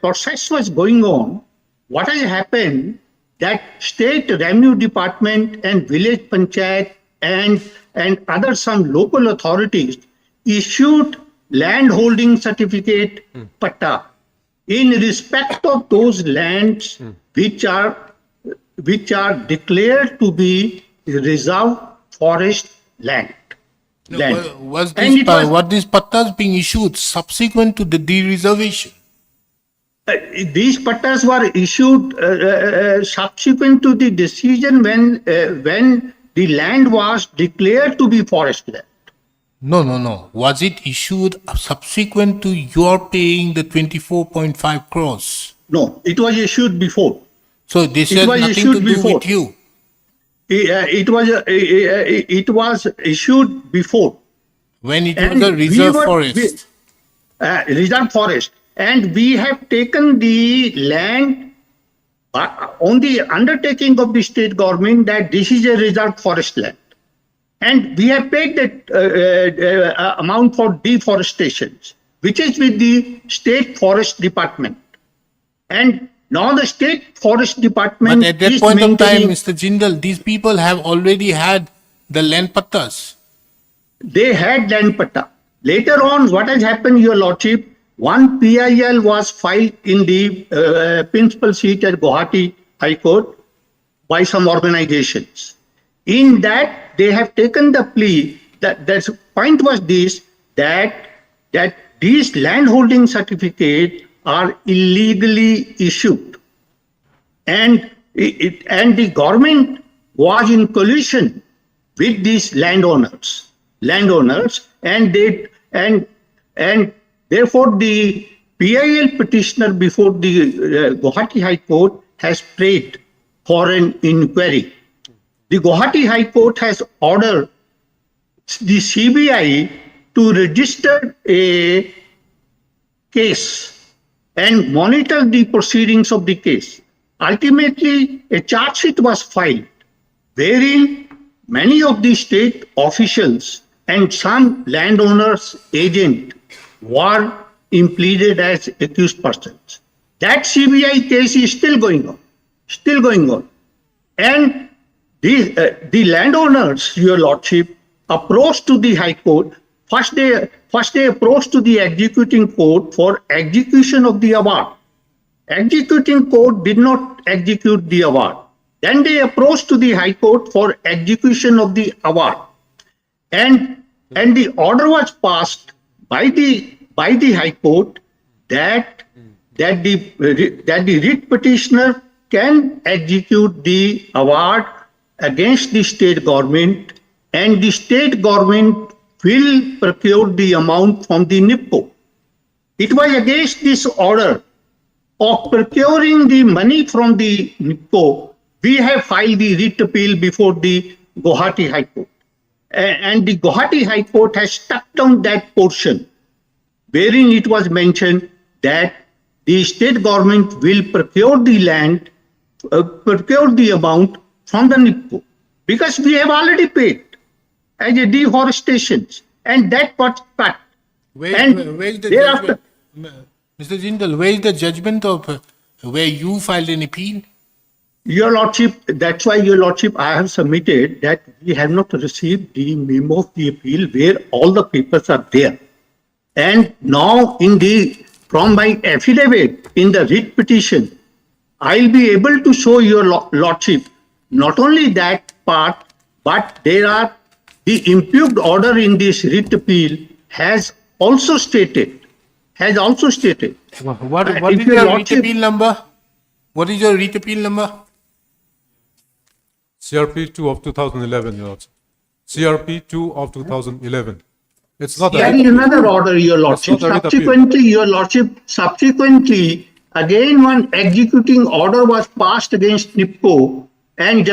process was going on, what has happened that State Revenue Department and Village Panchayat and other some local authorities issued land holding certificate patta in respect of those lands which are declared to be reserved forest land. Was And it was- what these pattas being issued subsequent to the de-reservation? These pattas were issued subsequent to the decision when the land was declared to be forest land. No. Was it issued subsequent to your paying the 24.5 crores? No, it was issued before. So this It has was nothing issued to do before. with you. It was issued before. When it And was a we reserve were- forest. Reserve forest. And we have taken the land on the undertaking of the state government that this is a reserve forest land. And we have paid that amount for deforestation, which is with the state forest department. And now the state forest department But at that is point of time, maintaining, Mr. Jindal, these people have already had the land pattas. they had land patta. Later on, what has happened, Your Lordship, one PIL was filed in the principal seat at Guwahati High Court by some organizations. In that, they have taken the plea that the point was this, that these landholding certificates are illegally issued. And the government was in collusion with these landowners, and therefore the PIL petitioner before the Guwahati High Court has prayed for an inquiry. The Guwahati High Court has ordered the CBI to register a case and monitor the proceedings of the case. Ultimately, a charge sheet was filed wherein many of the state officials and some landowners' agents were impleaded as accused persons. That CBI case is still going on. And the landowners, Your Lordship, approached to the High Court. First they approached to the executing court for execution of the award. Executing court did not execute the award. Then they approached to the High Court for execution of the award. And the order was passed by the High Court that the writ petitioner can execute the award against the state government, and the state government will procure the amount from the NIPCO. It was against this order of procuring the money from the NIPCO, we have filed the writ appeal before the Guwahati High Court. And the Guwahati High Court has struck down that portion wherein it was mentioned that the state government will procure the land, procure the amount from the NIPCO, because we have already paid as a deforestation, and that got cut. Where is the thereafter, judgment? Mr. Jindal, where is the judgment of where you filed an appeal? Your Lordship, that's why, Your Lordship, I have submitted that we have not received the memo of the appeal where all the papers are there. And now from my affidavit in the writ petition, I'll be able to show Your Lordship not only that part, but there are the impugned order in this writ appeal has also stated. What is If your Your writ Lordship- appeal number? What is your writ appeal number? CRP2 of 2011, Your Lordship. CRP2 of 2011. It's not There is another order, Your Lordship. not a writ appeal. Subsequently, Your Lordship, again one executing order was passed against NIPCO, and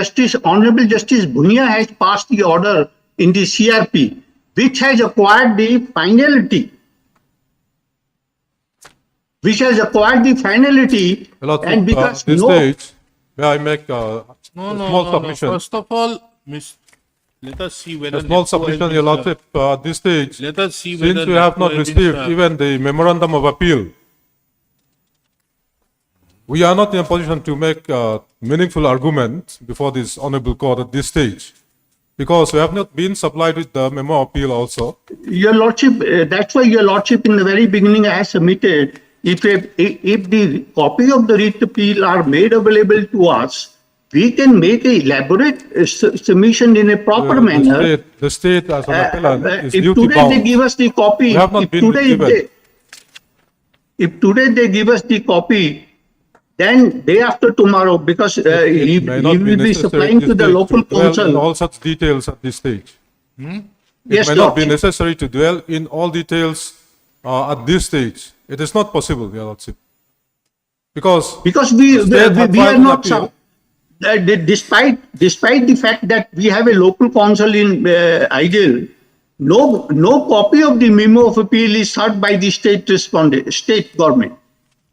Honorable Justice Bhunia has passed the order in the CRP, which has acquired the finality. Your Lordship, And because this no, stage, may I make a small submission? First of all, let us see whether A small NIPCO has submission, been Your served. Lordship, at this stage, Let us see whether since we have NIPCO not has been received served. even the memorandum of appeal, we are not in a position to make a meaningful argument before this honorable court at this stage, because we have not been supplied with the memo of appeal also. Your Lordship, that's why, Your Lordship, in the very beginning I submitted, if the copy of the writ appeal are made available to us, we can make a elaborate submission in a proper manner. The state as an appellant is If duty today they bound. give us the copy, We have not been given. if today they give us the copy, then day after tomorrow, because he May not will be necessary supplying at to this the stage local dwell in council. all such details at this stage. It Yes, may not be Lordship. necessary to dwell in all details at this stage. It is not possible, Your Lordship. Because Because the state had we are filed an not, appeal. despite the fact that we have a local council in Ideal, no copy of the memo of appeal is sought by the state government.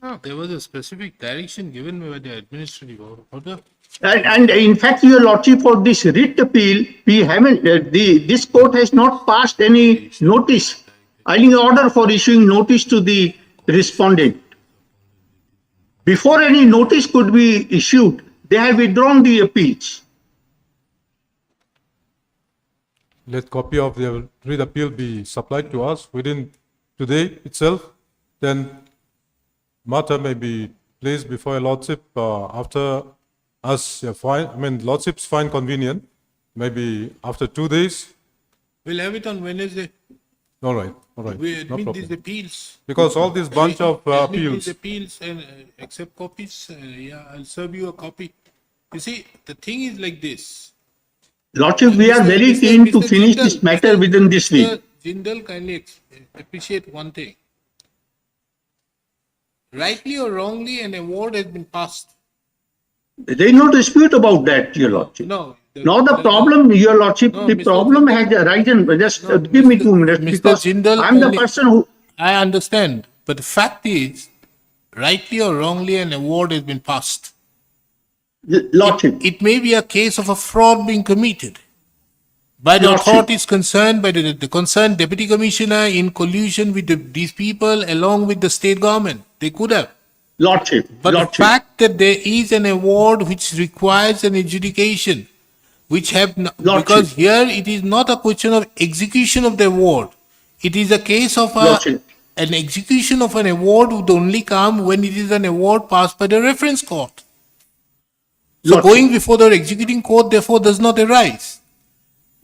No, there was a specific direction given by the administrative order. And in fact, your lordship, for this writ appeal, we haven't, this court has not passed any notice, any order for issuing notice to the respondent. Before any notice could be issued, they have withdrawn the appeals. Let copy of the writ appeal be supplied to us within today itself. Then matter may be placed before a lordship after us lordships find convenient, maybe after 2 days. We'll have it on Wednesday. All right, We no admit these problem. appeals. Because all this bunch of Admit appeals, these appeals and accept copies. Yeah, I'll serve you a copy. You see, the thing is like this. Lordship, we are very keen to finish this matter within this week. Mr. Jindal, kindly appreciate one thing. Rightly or wrongly, an award has been passed. There is no dispute about that, your lordship. No. Now the problem, your lordship, No, the Mr. problem has arisen. Just give me 2 minutes, Mr. because Jindal, I'm the kindly- person who. I understand, but the fact is, rightly or wrongly, an award has been passed. Lordship, It may be a case of a fraud being committed by the Lordship. authorities concerned, by the concerned deputy commissioner in collusion with these people along with the state government. They could have. lordship, But lordship. the fact that there is an award which requires an adjudication, which have no, Lordship. because here it is not a question of execution of the award. It is a case of Lordship. an execution of an award would only come when it is an award passed by the reference court. So Lordship. going before the executing court therefore does not arise.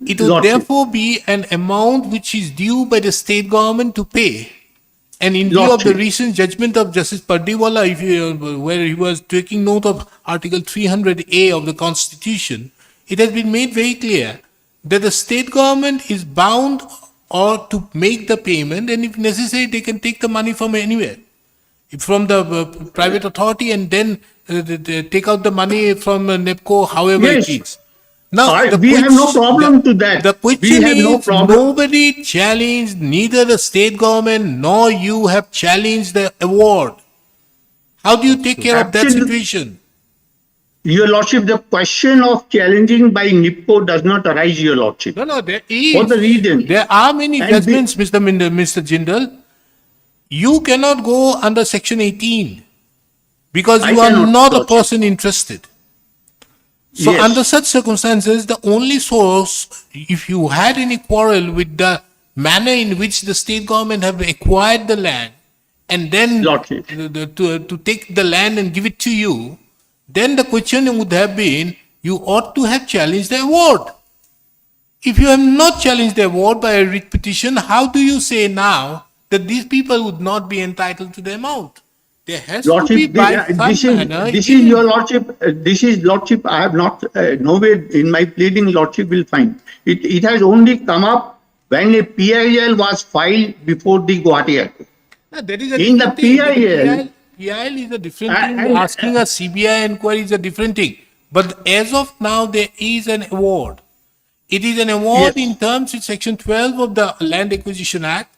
It would Lordship. therefore be an amount which is due by the state government to pay. And in view of the Lordship. recent judgment of Justice Pardiwala, where he was taking note of Article 300A of the Constitution, it has been made very clear that the state government is bound or to make the payment, and if necessary, they can take the money from anywhere, from the private authority, and then they take out the money from NEPCO, however Yes. it is. Now, We have no problem to that. The We question have no is, problem. nobody challenged, neither the state government nor you have challenged the award. How do you take care of that Absolutely. situation? Your lordship, the question of challenging by NIPCO does not arise, your lordship. No, there is. For the reason. There are many And judgments, Mr. Jindal. You cannot go under Section 18 because I you are cannot, not a lordship. person interested. So Yes. under such circumstances, the only source, if you had any quarrel with the manner in which the state government have acquired the land, and then Lordship. to take the land and give it to you, then the question would have been, you ought to have challenged the award. If you have not challenged the award by a writ petition, how do you say now that these people would not be entitled to the amount? There has to be Lordship, by some this manner. is your lordship. This is lordship. I have not nowhere in my pleading. Lordship will find it has only come up when a PIL was filed before the Guwahati High Court. No, that is a In the different thing. PIL, PIL is a different And- thing. Asking a CBI inquiry is a different thing. But as of now, there is an award. It is an award Yes. in terms with Section 12 of the Land Acquisition Act,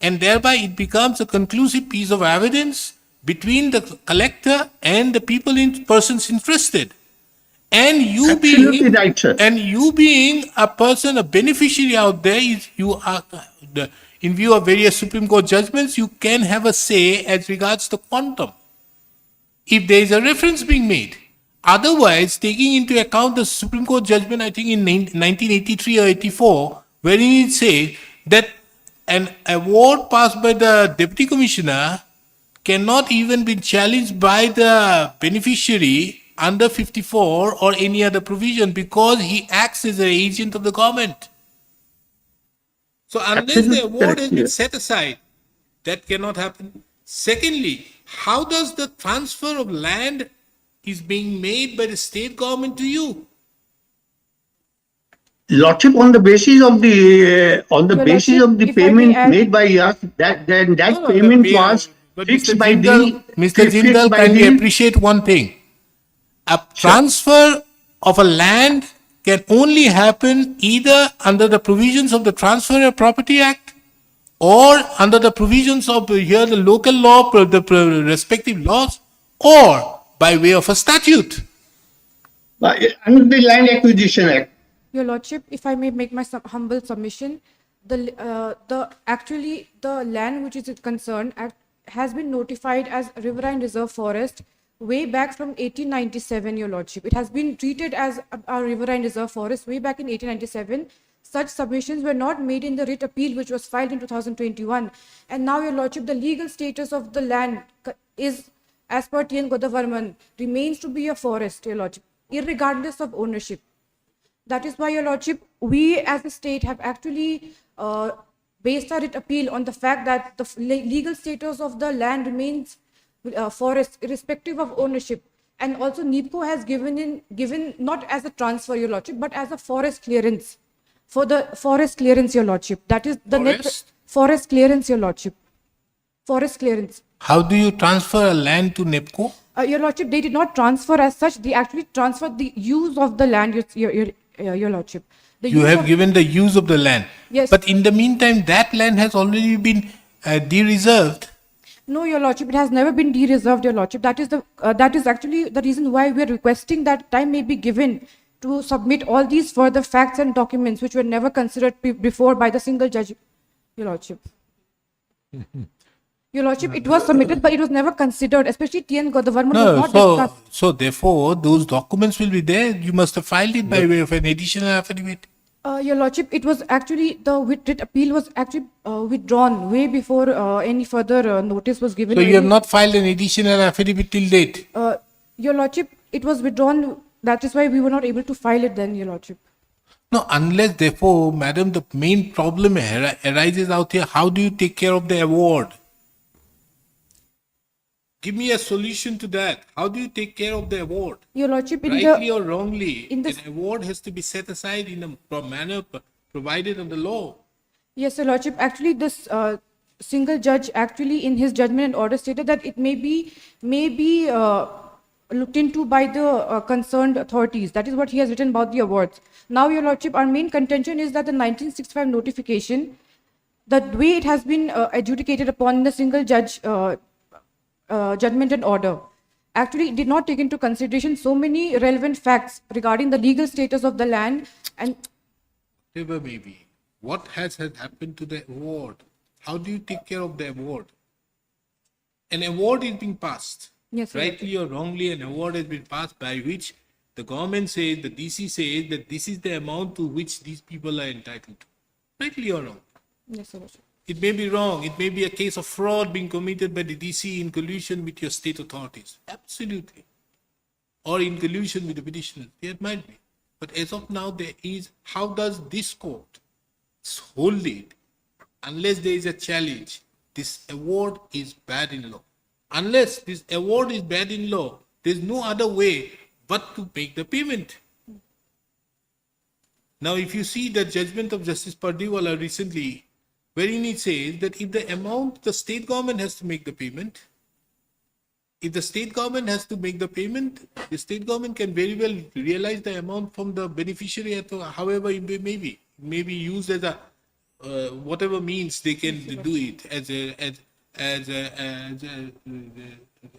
and thereby it becomes a conclusive piece of evidence between the collector and the persons interested. And you Absolutely being right, sir. and you being a person, a beneficiary out there, you are in view of various Supreme Court judgments, you can have a say as regards the quantum, if there is a reference being made. Otherwise, taking into account the Supreme Court judgment, I think in 1983 or 84, wherein it says that an award passed by the Deputy Commissioner cannot even be challenged by the beneficiary under 54 or any other provision because he acts as an agent of the government. So unless the Absolutely award correct, has been yes. set aside, that cannot happen. Secondly, how does the transfer of land is being made by the state government to you? Lordship, on the basis of the Your basis Lordship, of the if I may payment add- made by us, that No, the payment pay- was But fixed Mr. by Jindal, the- Mr. fixed Jindal, by kindly the- appreciate one thing. A transfer of a land can only happen either under the provisions of the Transfer of Property Act or under the provisions of here the local law, respective laws, or by way of a statute. Under the Land Acquisition Act. Your Lordship, if I may make my humble submission, the land which is concerned has been notified as riverine reserve forest way back from 1897, Your Lordship. It has been treated as a riverine reserve forest way back in 1897. Such submissions were not made in the writ appeal which was filed in 2021. And now, Your Lordship, the legal status of the land is, as per T.N. Godavarman, remains to be a forest, Your Lordship, irregardless of ownership. That is why, Your Lordship, we as a state have actually based our writ appeal on the fact that the legal status of the land remains forest, irrespective of ownership. And also, NIPCO has given not as a transfer, Your Lordship, but as a forest clearance. For the forest clearance, Your Lordship. That is the Forest? forest clearance, Your Lordship. Forest clearance. How do you transfer a land to NEPCO? Your Lordship, they did not transfer as such. They actually transferred the use of the land, Your Lordship. The You use have of- given the use of the land. Yes. But in the meantime, that land has already been de-reserved. No, Your Lordship, it has never been de-reserved, Your Lordship. That is actually the reason why we are requesting that time may be given to submit all these further facts and documents which were never considered before by the single judge, Your Lordship. Your Lordship, it was submitted, but it was never considered, especially T.N. Godavarman was No, not discussed. so therefore, those documents will be there. You must have filed it by way of an additional affidavit. Your Lordship, it was actually, the writ appeal was actually withdrawn way before any further notice was given. So you have not filed an additional affidavit till date. Your Lordship, it was withdrawn. That is why we were not able to file it then, Your Lordship. No, unless therefore, madam, the main problem arises out here. How do you take care of the award? Give me a solution to that. How do you take care of the award? Your Lordship, in Rightly the or wrongly, in the- an award has to be set aside in a manner provided under law. yes, Your Lordship, actually this single judge actually in his judgment and order stated that it may be looked into by the concerned authorities. That is what he has written about the awards. Now, Your Lordship, our main contention is that the 1965 notification, the way it has been adjudicated upon the single judge judgment and order, actually did not take into consideration so many relevant facts regarding the legal status of the land and Whatever may be. What has happened to the award? How do you take care of the award? An award is being passed. Yes, Your Rightly or wrongly, an award has been passed by which the government says, the DC says that this is the amount to which these people are entitled to. Rightly or wrong? yes, Your Lordship. It may be wrong. It may be a case of fraud being committed by the DC in collusion with your state authorities. Absolutely. Or in collusion with the petitioner. There might be. But as of now, there is, how does this court hold it unless there is a challenge? This award is bad in law. Unless this award is bad in law, there is no other way but to make the payment. Now, if you see the judgment of Justice Pardiwala recently, wherein it says that if the amount the state government has to make the payment, if the state government has to make the payment, the state government can very well realize the amount from the beneficiary, however it may be. It may be used as a whatever means they can do it as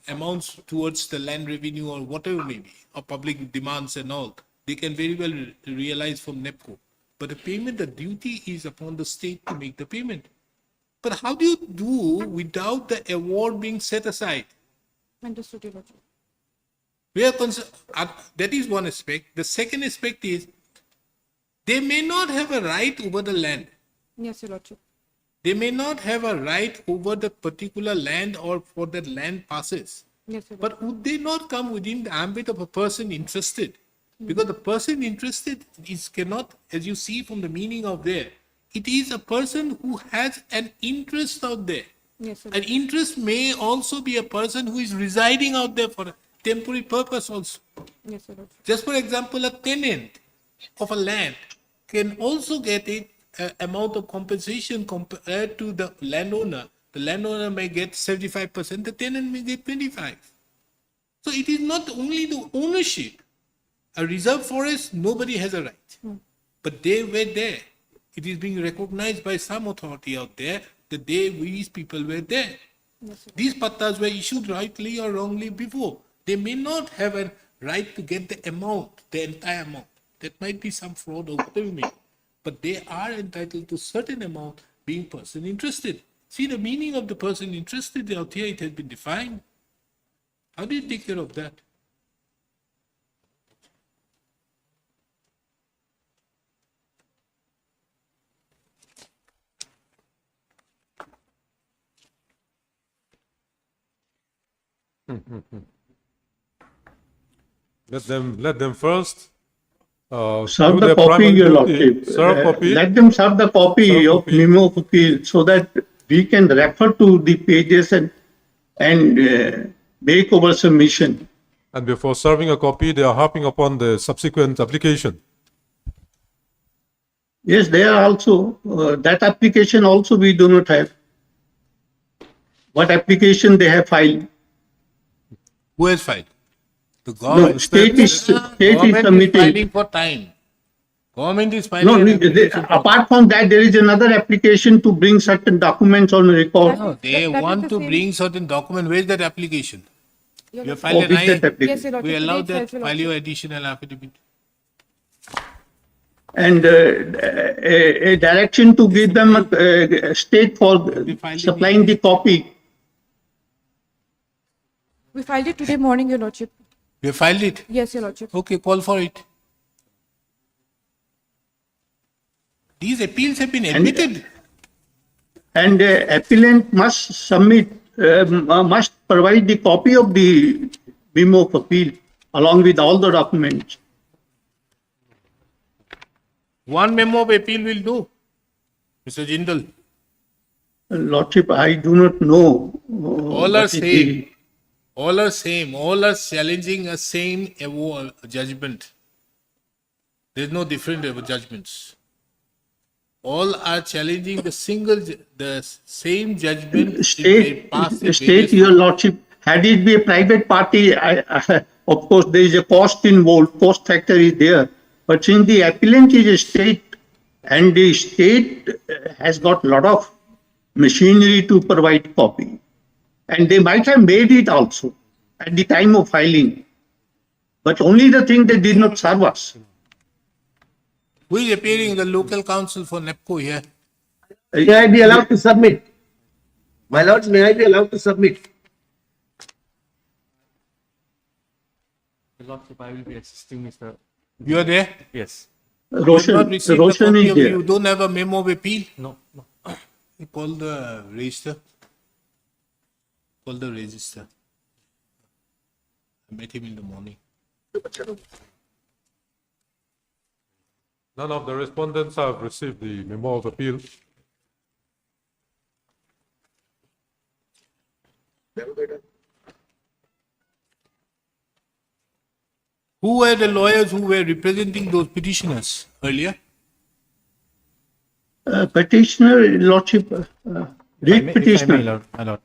amounts towards the land revenue or whatever may be, or public demands and all. They can very well realize from NEPCO. But the payment, the duty is upon the state to make the payment. But how do you do without the award being set aside? Understood, Your Lordship. We are concerned. That is one aspect. The second aspect is they may not have a right over the land. Yes, Your Lordship. They may not have a right over the particular land or for that land passes. Yes, Your Lordship. But would they not come within the ambit of a person interested? Because the person interested cannot, as you see from the meaning of there, it is a person who has an interest out there. Yes, Your An Lordship. interest may also be a person who is residing out there for a temporary purpose also. Yes, Your Lordship. Just for example, a tenant of a land can also get a amount of compensation compared to the landowner the landowner may get 75%, the tenant may get 25. So it is not only the ownership. A reserve forest, nobody has a right. But they were there. It is being recognized by some authority out there that these people were there. These pattas were issued rightly or wrongly before. They may not have a right to get the amount, the entire amount. That might be some fraud or whatever it may be. But they are entitled to certain amount being person interested. See the meaning of the person interested out here, it has been defined. How do you take care of that? Let them first. Serve do the their copy, primary your duty, lordship. serve copy. Let them serve the copy Serve of copy. memo of appeal so that we can refer to the pages and make our submission. And before serving a copy, they are harping upon the subsequent application. Yes, they are also, that application also we do not have. What application they have filed? Who has filed? The No, government. state is Government is submitting. filing for time. Government is filing No, an application for apart from that, there is another application to bring certain documents on record. No, they That is want the to same- bring certain document. Where is that application? Your You have lordship. filed With that an I. application. Yes, your lordship. We allow Today that, itself, your file your lordship. additional affidavit. And a direction to give them a state for supplying the copy. We filed it today morning, your lordship. You have filed it? Yes, your lordship. Okay, call for it. These appeals have been admitted. And appellant must submit, must provide the copy of the memo of appeal along with all the documents. One memo of appeal will do. Mr. Jindal. Lordship, I do not know. All are same. All are same. All are challenging a same judgment. There is no different judgments. All are challenging the same judgment. in State, passive state, various- your lordship, had it be a private party, of course, there is a cost involved, cost factor is there. But since the appellant is a state and the state has got lot of machinery to provide copy, and they might have made it also at the time of filing. But only the thing they did not serve us. Who is appearing the local council for NEPCO here? May I be allowed to submit? My lords, may I be allowed to submit? Lordship, I will be assisting Mr. You are there? Yes. You have Roshan, not received Roshan the copy is of, there. you don't have a memo of appeal? No, no. You call the register. Call the register. I met him in the morning. None of the respondents have received the memo of appeal. Who were the lawyers who were representing those petitioners earlier? Petitioner, lordship, read If I may, petitioner. Lord, my lord.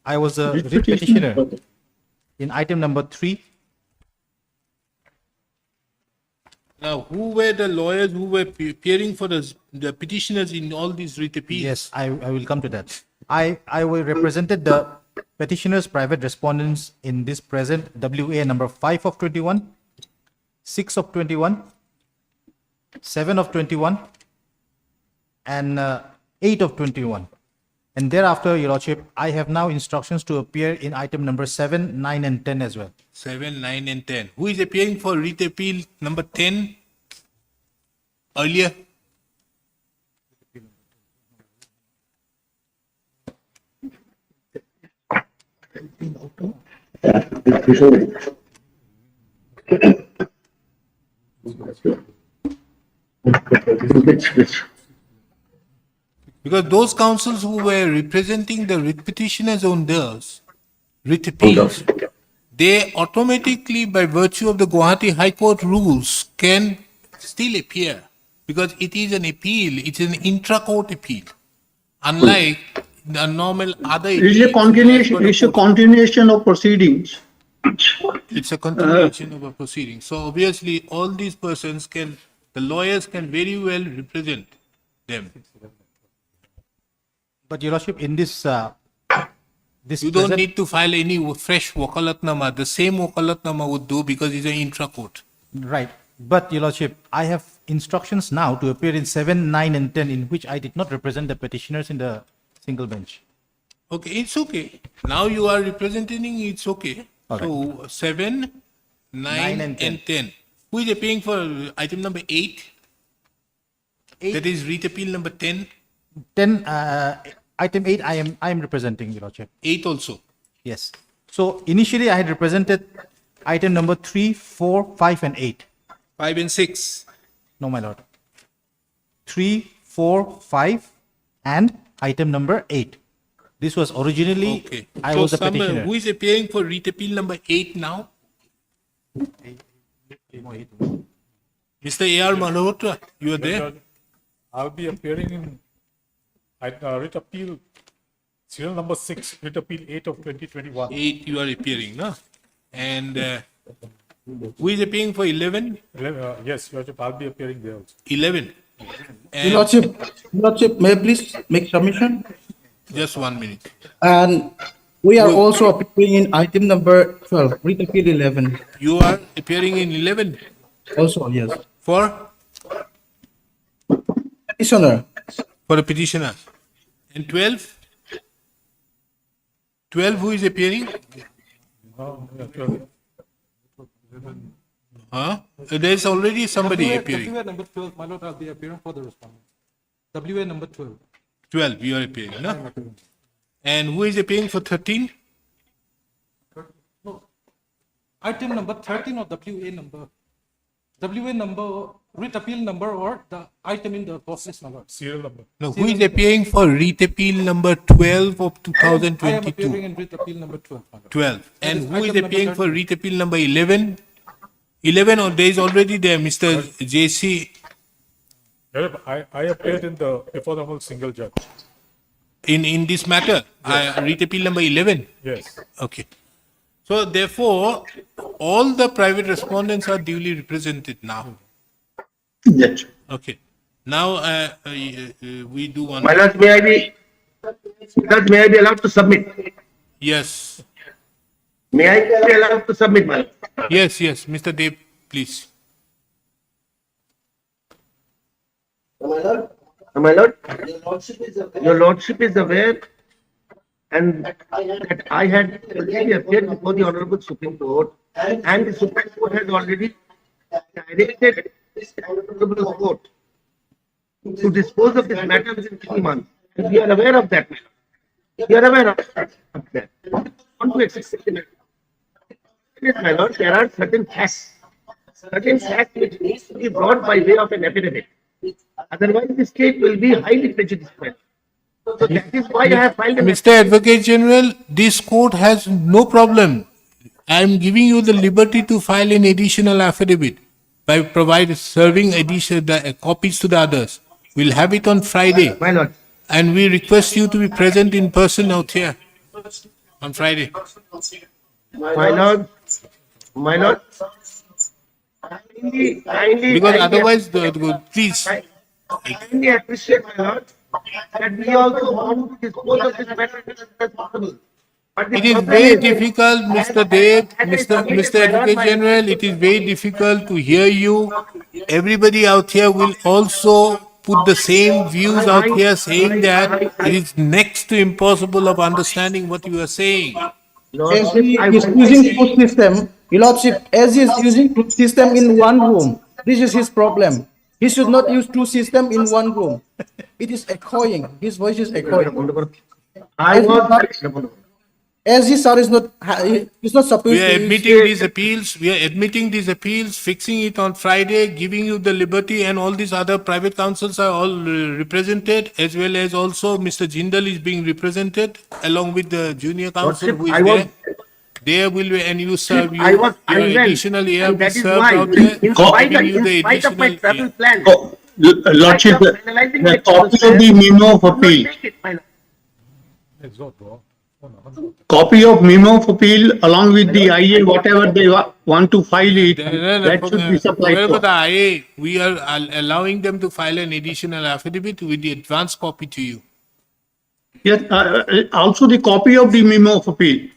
I was a Read writ petitioner. petitioner in item number 3. Now, who were the lawyers who were appearing for the petitioners in all these writ appeals? Yes, I will come to that. I will represented the petitioners' private respondents in this present WA number 5 of 21, 6 of 21, 7 of 21, and 8 of 21. And thereafter, Your Lordship, I have now instructions to appear in item number 7, 9, and 10 as well. 7, 9, and 10. Who is appearing for writ appeal number 10 earlier? Because those councils who were representing the writ petitioners on theirs, writ appeals, they automatically, by virtue of the Guwahati High Court rules, can still appear because it is an appeal, it's an intra-court appeal. Unlike the normal other It is a appeals as per continuation, the it's a court. continuation of proceedings. It's a continuation of a proceeding. So obviously, all these persons can, the lawyers can very well represent them. But Your Lordship, in this, this You don't present- need to file any fresh wakalatnama. The same wakalatnama would do because it's an intra-court. Right. But Your Lordship, I have instructions now to appear in 7, 9 and 10 in which I did not represent the petitioners in the single bench. Okay, it's okay. Now you are representing, it's okay. All right. So 7, 9 and and 10. Who is appearing for item number 8? That is writ appeal number 10. 10, item 8, I am representing, Your Lordship. 8 also. Yes. So initially I had represented item number 3, 4, 5 and 8. 5 and 6. No, my lord. 3, 4, 5 and item number 8. This was originally, Okay. I So was a somebody petitioner. who is appearing for writ appeal number 8 now? Mr. A.R. Malhotra, you are there? I'll be appearing in writ appeal serial number 6, writ appeal 8 of 2021. 8 you are appearing, no? And who is appearing for 11? Yes, Your Lordship, I'll be appearing there also. 11. Your Lordship, may I please make submission? Just 1 minute. And we are also appearing in item number 12, writ appeal 11. You are appearing in 11 Also, yes. for Petitioner, the petitioner. And 12? 12 who is appearing? Huh? There is already somebody appearing. WA number 12, my lord, I'll be appearing for the respondent. WA number 12. 12 you are appearing, no? And who is appearing for 13? No. Item number 13 or WA number? WA number, writ appeal number or the item in the process number? Serial number. No, who is appearing for writ appeal number 12 of I am appearing 2022? in writ appeal number 12. my lord. 12. That And is who is item number appearing for 13. writ appeal number 11? 11 or there is already there, Mr. JC. I appeared in the before the whole single judge. In this matter, writ appeal number 11. Yes. Okay. So therefore, all the private respondents are duly represented now. Yes. Okay. Now we do one. My lord, may I be allowed to submit? Yes. May I be allowed to submit, my lord? Yes, Mr. Dev, please. My lord, your lordship is aware and that I had already appeared before the Honorable Supreme Court and the Supreme Court has already directed this Honorable Court to dispose of this matter within 3 months. And we are aware of that matter. We are aware of that. Want to accept the matter. Yes, my lord, there are certain facts which needs to be brought by way of an affidavit. Otherwise, the state will be highly prejudicial. So that is why I have filed a Mr. Advocate General, this court has no problem. I am giving you the liberty to file an additional affidavit by serving additional copies to the others. We'll have it on Friday. My lord. And we request you to be present in person out here on Friday. My lord, kindly, Because otherwise, please. kindly appreciate, my lord, that we also want to dispose of this matter as soon as possible. But the It is problem very difficult, Mr. Dev, Mr. Advocate General, it is very difficult to hear you. Everybody out here will also put the same views out here saying that it is next to impossible of understanding what you are saying. as he is using truth system, Your Lordship, as he is using truth system in one room, this is his problem. He should not use truth system in one room. It is echoing. His voice is echoing. As his sir is not, is not supposed We to are use- admitting these appeals, fixing it on Friday, giving you the liberty, and all these other private counsels are all represented, as well as also Mr. Jindal is being represented along with the junior counsel who is I was- there. There will be, and you serve, I was your present, additional AR and will that is serve why, out there, in spite giving you the of my travel additional. plan, Lordship, the the copy of the memo of appeal, take it, my lord. Copy of memo of appeal along with the IA, whatever they want to file it, that should be supplied Forget to about the us. IA. We are allowing them to file an additional affidavit with the advance copy to you. Yes, also the copy of the memo of appeal.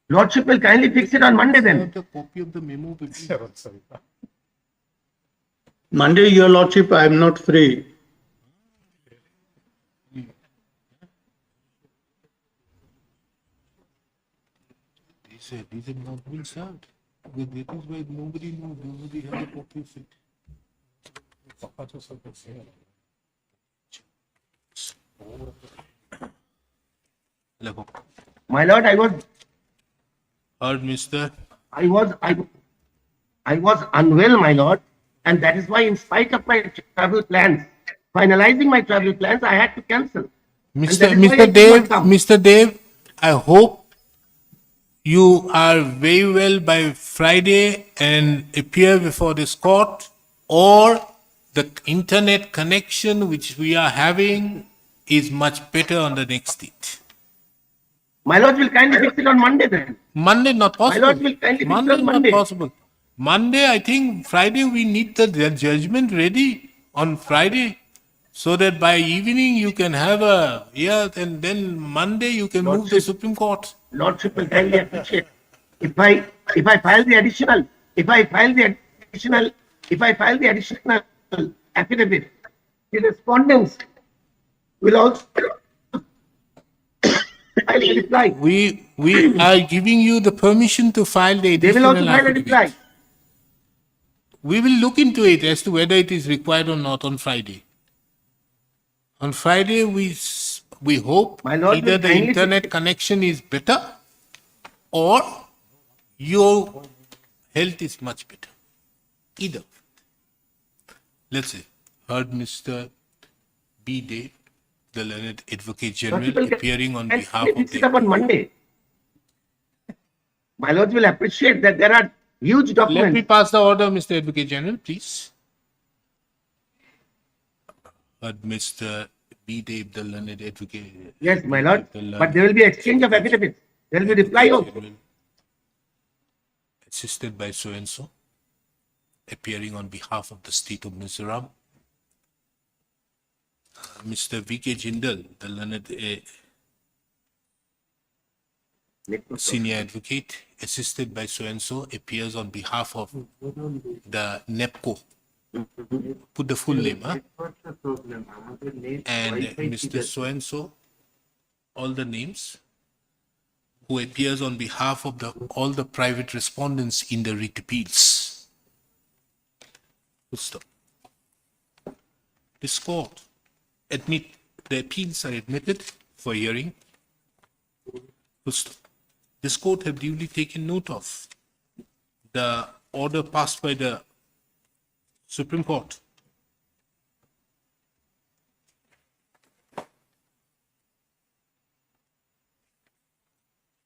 Lordship will kindly fix it on Monday then. The copy of the memo. of appeal. Monday, your lordship, I am not free. These have not been served. That is why nobody knows, nobody has a copy of it. Hello. My lord, Heard, mister. I was unwell, my lord, and that is why, in spite of my travel plans, finalizing my travel plans, I had to cancel. And that is why I Mr. could Dave, not come. Mr. Dave, I hope you are very well by Friday and appear before this court, or the internet connection which we are having is much better on the next date. My lord will kindly fix it on Monday then. Monday not My possible. lord will kindly fix it Monday on not Monday. possible. Monday, I think Friday we need the judgment ready on Friday, so that by evening you can have a and then Monday you can move the Lordship. Supreme Court. Lordship will kindly appreciate. If I file the additional, if I file the additional affidavit, the respondents will also file a reply. We are giving you the permission to file the They will also additional file a reply. affidavit. We will look into it as to whether it is required or not on Friday. On Friday, we hope My lord either will the kindly internet connection is better or your health is much better. Either. Let's say, heard Mr. B. Dave, the learned Advocate General, Lordship will appearing on kindly behalf of fix it the. up on Monday. My lord will appreciate that there are huge Let me documents. pass the order, Mr. Advocate General, please. Heard Mr. B. Dave, the learned Advocate. Yes, my lord. The learned But there will be exchange of affidavits. There will be reply Advocate also. General, assisted by so and so, appearing on behalf of the state of Mizoram. Mr. V.K. Jindal, the learned senior advocate, assisted by so and so, appears on behalf of the NEPCO. Put the full name, huh? And Mr. so and so, all the names, who appears on behalf of all the private respondents in the writ appeals. Full stop. This court the appeals are admitted for hearing. Full stop. This court have duly taken note of the order passed by the Supreme Court.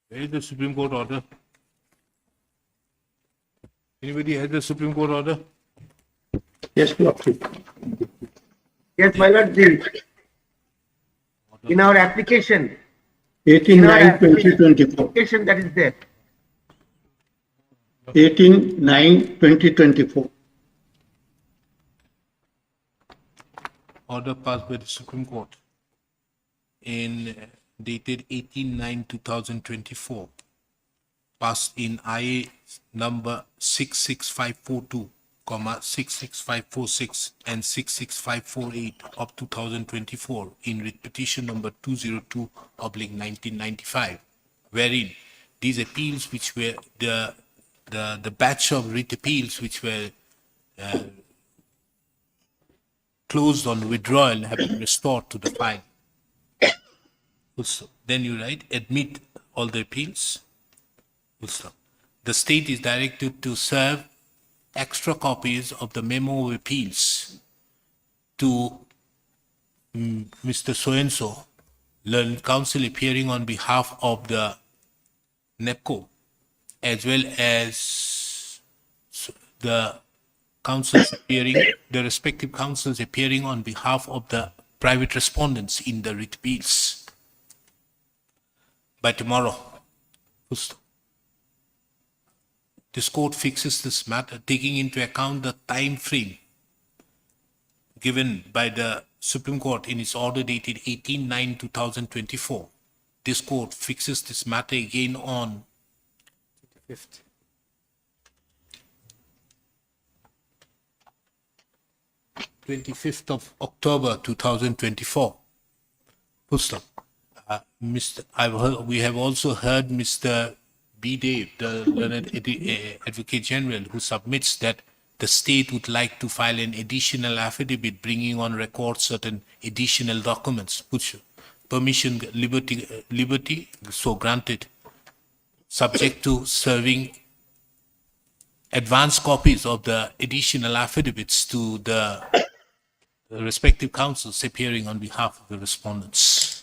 Where is the Supreme Court order? Anybody has the Supreme Court order? Yes, lordship. Yes, my lord. In our application, 18/9/2024. application that is there. 18/9/2024. Order passed by the Supreme Court dated 18/9/2024, passed in IA number 66542, 66546 and 66548 of 2024 in writ petition number 202/1995, wherein these appeals which were the batch of writ appeals which were closed on withdrawal have been restored to the file. Then you write, admit all the appeals. The state is directed to serve extra copies of the memo of appeals to Mr. So-and-so, learned counsel appearing on behalf of the NEPCO, as well as the counsels appearing, the respective counsels appearing on behalf of the private respondents in the writ appeals by tomorrow. This court fixes this matter, taking into account the time frame given by the Supreme Court in its order dated 18/9/2024. This court fixes this matter again on 5th. 25th of October 2024. Full stop. We have also heard Mr. B. Dave, the learned Advocate General, who submits that the state would like to file an additional affidavit bringing on record certain additional documents. Permission, liberty, so granted, subject to serving advance copies of the additional affidavits to the respective counsels appearing on behalf of the respondents.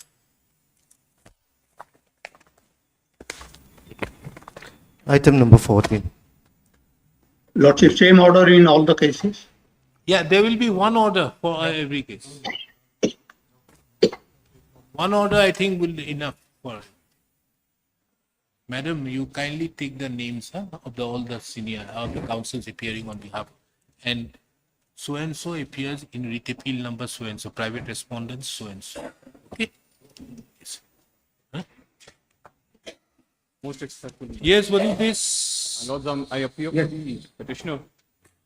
Item number 14. Lordship, same order in all the cases? Yeah, there will be one order for every case. One order, I think, will be enough for it. Madam, you kindly take the names of all the senior of the counsels appearing on behalf, and so appears in writ appeal number so and so, private respondents so and so. Okay. Yes. Most respectful. Yes, what is this? My lords, I appear for the petitioner,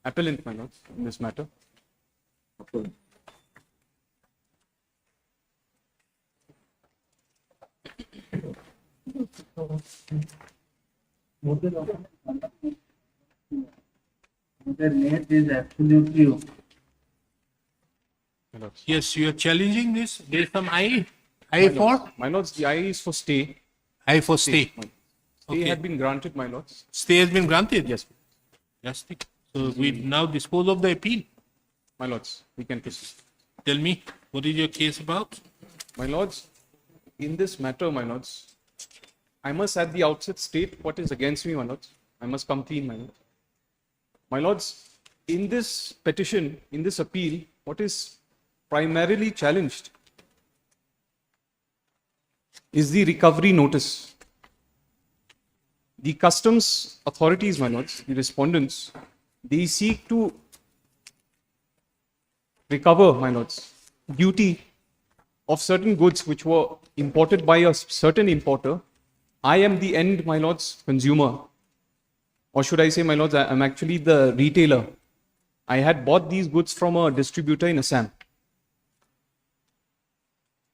appellant, my lords, in this matter. The net is absolutely okay. My lords. Yes, you are challenging this. There is some I for? My lords, the I is for stay. I for stay. Stay Okay. had been granted, my lords. Stay has been granted? Yes, Fantastic. So we now dispose of the appeal. my lords, we can proceed. Tell me, what is your case about? My lords, in this matter, my lords, I must at the outset state what is against me, my lords. I must come clean, my lords. My lords, in this petition, in this appeal, what is primarily challenged is the recovery notice. The customs authorities, my lords, the respondents, they seek to recover, my lords, duty of certain goods which were imported by a certain importer. I am the end, my lords, consumer. Or should I say, my lords, I am actually the retailer. I had bought these goods from a distributor in Assam.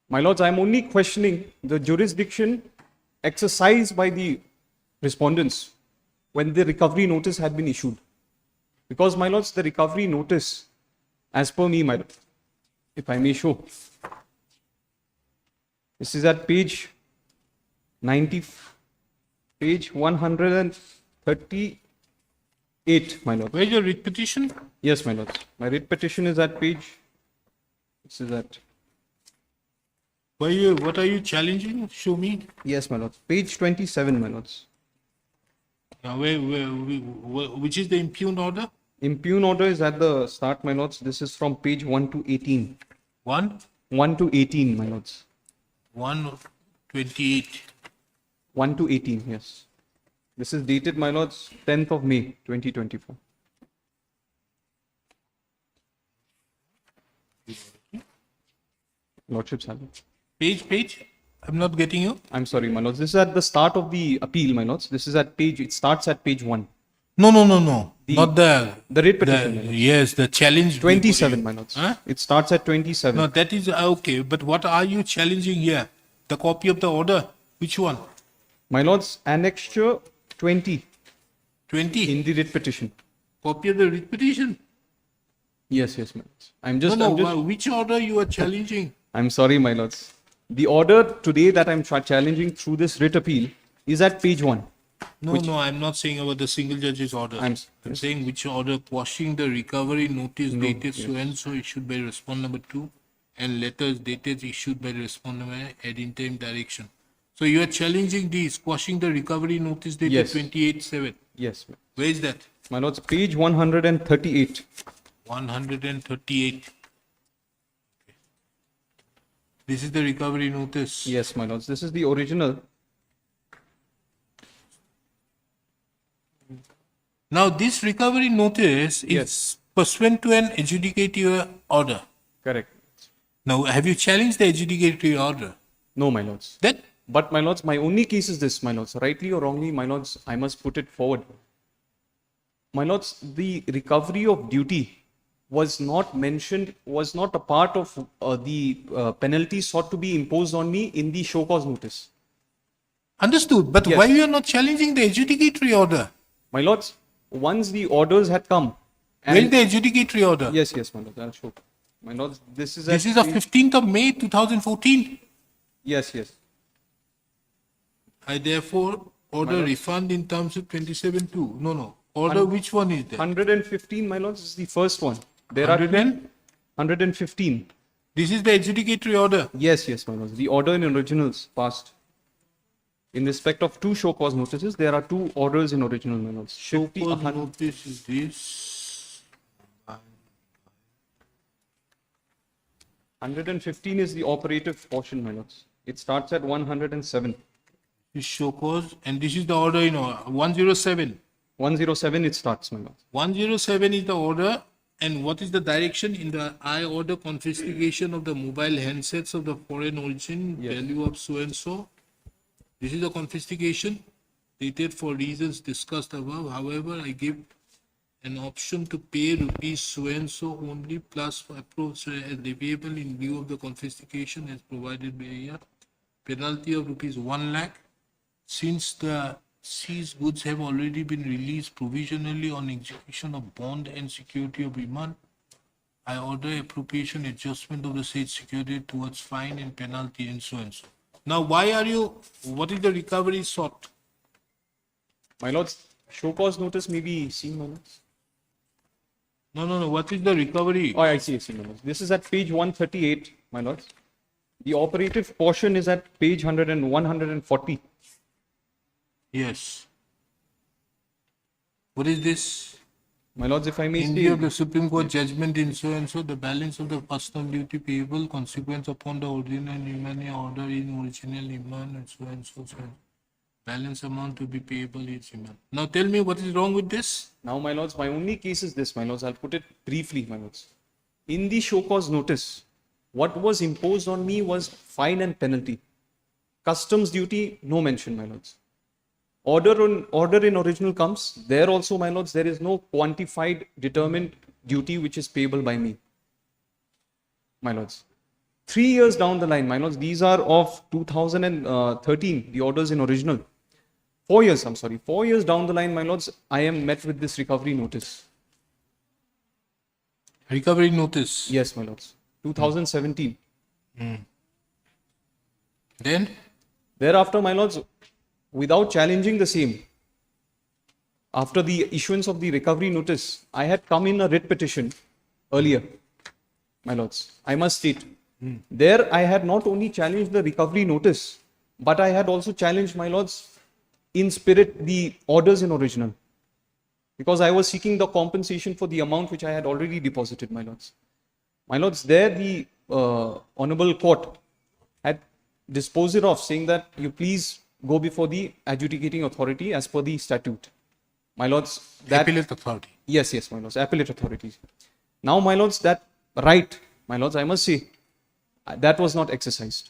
My lords, I am only questioning the jurisdiction exercised by the respondents when the recovery notice had been issued. Because, my lords, the recovery notice, as per me, my lord, if I may show, this is at page 90, page 138, my lord. Where is your writ petition? Yes, my lords. My writ petition is at page, this is at, What are you challenging? Show me. yes, my lords, page 27, my lords. Now, which is the impugned order? Impugn order is at the start, my lords. This is from page 1 to 18. 1, 1 to 18, my lords. 128. 1 to 18, yes. This is dated, my lords, 10th of May, 2024. Lordships have it. Page? I'm not getting you. I'm sorry, my lords. This is at the start of the appeal, my lords. This is at page, it starts at page 1. No. The- Not the. The writ petition, my lords. Yes, the challenge. 27, my lords. Huh? It starts at 27. No, that is okay. But what are you challenging here? The copy of the order? Which one? My lords, annexure 20 20? in the writ petition. Copy of the writ petition? Yes, my lords. I'm just, Which order you are challenging? I'm sorry, my lords. The order today that I'm challenging through this writ appeal is at page 1. No, I'm not saying about the single judge's order. I'm saying which order quashing the recovery notice dated so and so issued by respondent number 2 and letters dated issued by the respondent number at interim direction. So you are challenging these, quashing the recovery notice dated Yes. 28/7. Yes, Where is that? My lords, page 138. 138. Okay. This is the recovery notice. Yes, my lords, this is the original. Now, this recovery notice is Yes. pursuant to an adjudicatory order. Correct. Now, have you challenged the adjudicatory order? No, my lords. Then, But, my lords, my only case is this, my lords. Rightly or wrongly, my lords, I must put it forward. My lords, the recovery of duty was not mentioned, was not a part of the penalty sought to be imposed on me in the show cause notice. understood. But Yes. why you are not challenging the adjudicatory order? My lords, once the orders had come. Where is the adjudicatory order? Yes, yes, my lords, I'll show. My lords, this is This at is of page- 15th of May 2014. Yes, yes. I therefore order lords. refund in terms of 27.2. No. Order which one is that? 115, my lords, is the first one. There are 100 and? 115. This is the adjudicatory order. Yes, yes, my lords. The order in originals passed. In respect of two show cause notices, there are two orders in original, my lords. Show 50, cause 100 notice is this. 115 is the operative portion, my lords. It starts at 107. This show cause, and this is the order, 107. 107 it starts, my lords. 107 is the order, and what is the direction in the I order confiscation of the mobile handsets of the foreign origin, Yes. value of so and so. This is the confiscation dated for reasons discussed above. However, I give an option to pay rupees so and so only plus approach as leviable in lieu of the confiscation as provided by here. Penalty of rupees 1 lakh. Since the seized goods have already been released provisionally on execution of bond and security of remand, I order appropriation adjustment of the said security towards fine and penalty and so and so. Now, what is the recovery sought? My lords, show cause notice may be seen, my lords. No. What is the recovery? Oh, I see, my lords. This is at page 138, my lords. The operative portion is at page 100 and 140. Yes. What is this? My lords, if I may In say, view of the Supreme Court judgment in so and so, the balance of the custom duty payable consequence upon the ordinary remand order in original remand and so and so. Balance amount to be payable is remand. Now tell me what is wrong with this? now, my lords, my only case is this, my lords. I'll put it briefly, my lords. In the show cause notice, what was imposed on me was fine and penalty. Customs duty, no mention, my lords. Order in original comes. There also, my lords, there is no quantified determined duty which is payable by me. My lords. 3 years down the line, my lords, these are of 2013, the orders in original. 4 years, 4 years down the line, my lords, I am met with this recovery notice. Recovery notice. Yes, my lords. 2017. Then Thereafter, my lords, without challenging the same, after the issuance of the recovery notice, I had come in a writ petition earlier, my lords. I must state. There, I had not only challenged the recovery notice, but I had also challenged, my lords, in spirit, the orders in original. Because I was seeking the compensation for the amount which I had already deposited, my lords. My lords, there the Honorable Court had disposed it off, saying that you please go before the adjudicating authority as per the statute. My lords, that... appellate authority. Yes, my lords, appellate authorities. Now, my lords, that right, my lords, I must say, that was not exercised.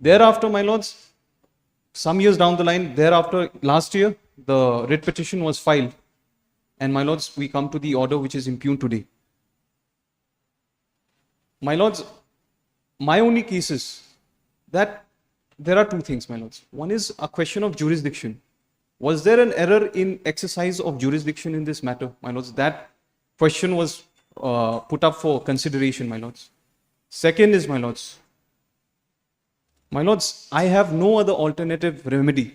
Thereafter, my lords, some years down the line, thereafter, last year, the writ petition was filed. And my lords, we come to the order which is impugned today. My lords, my only case is that there are two things, my lords. One is a question of jurisdiction. Was there an error in exercise of jurisdiction in this matter, my lords? That question was put up for consideration, my lords. Second is, my lords, I have no other alternative remedy.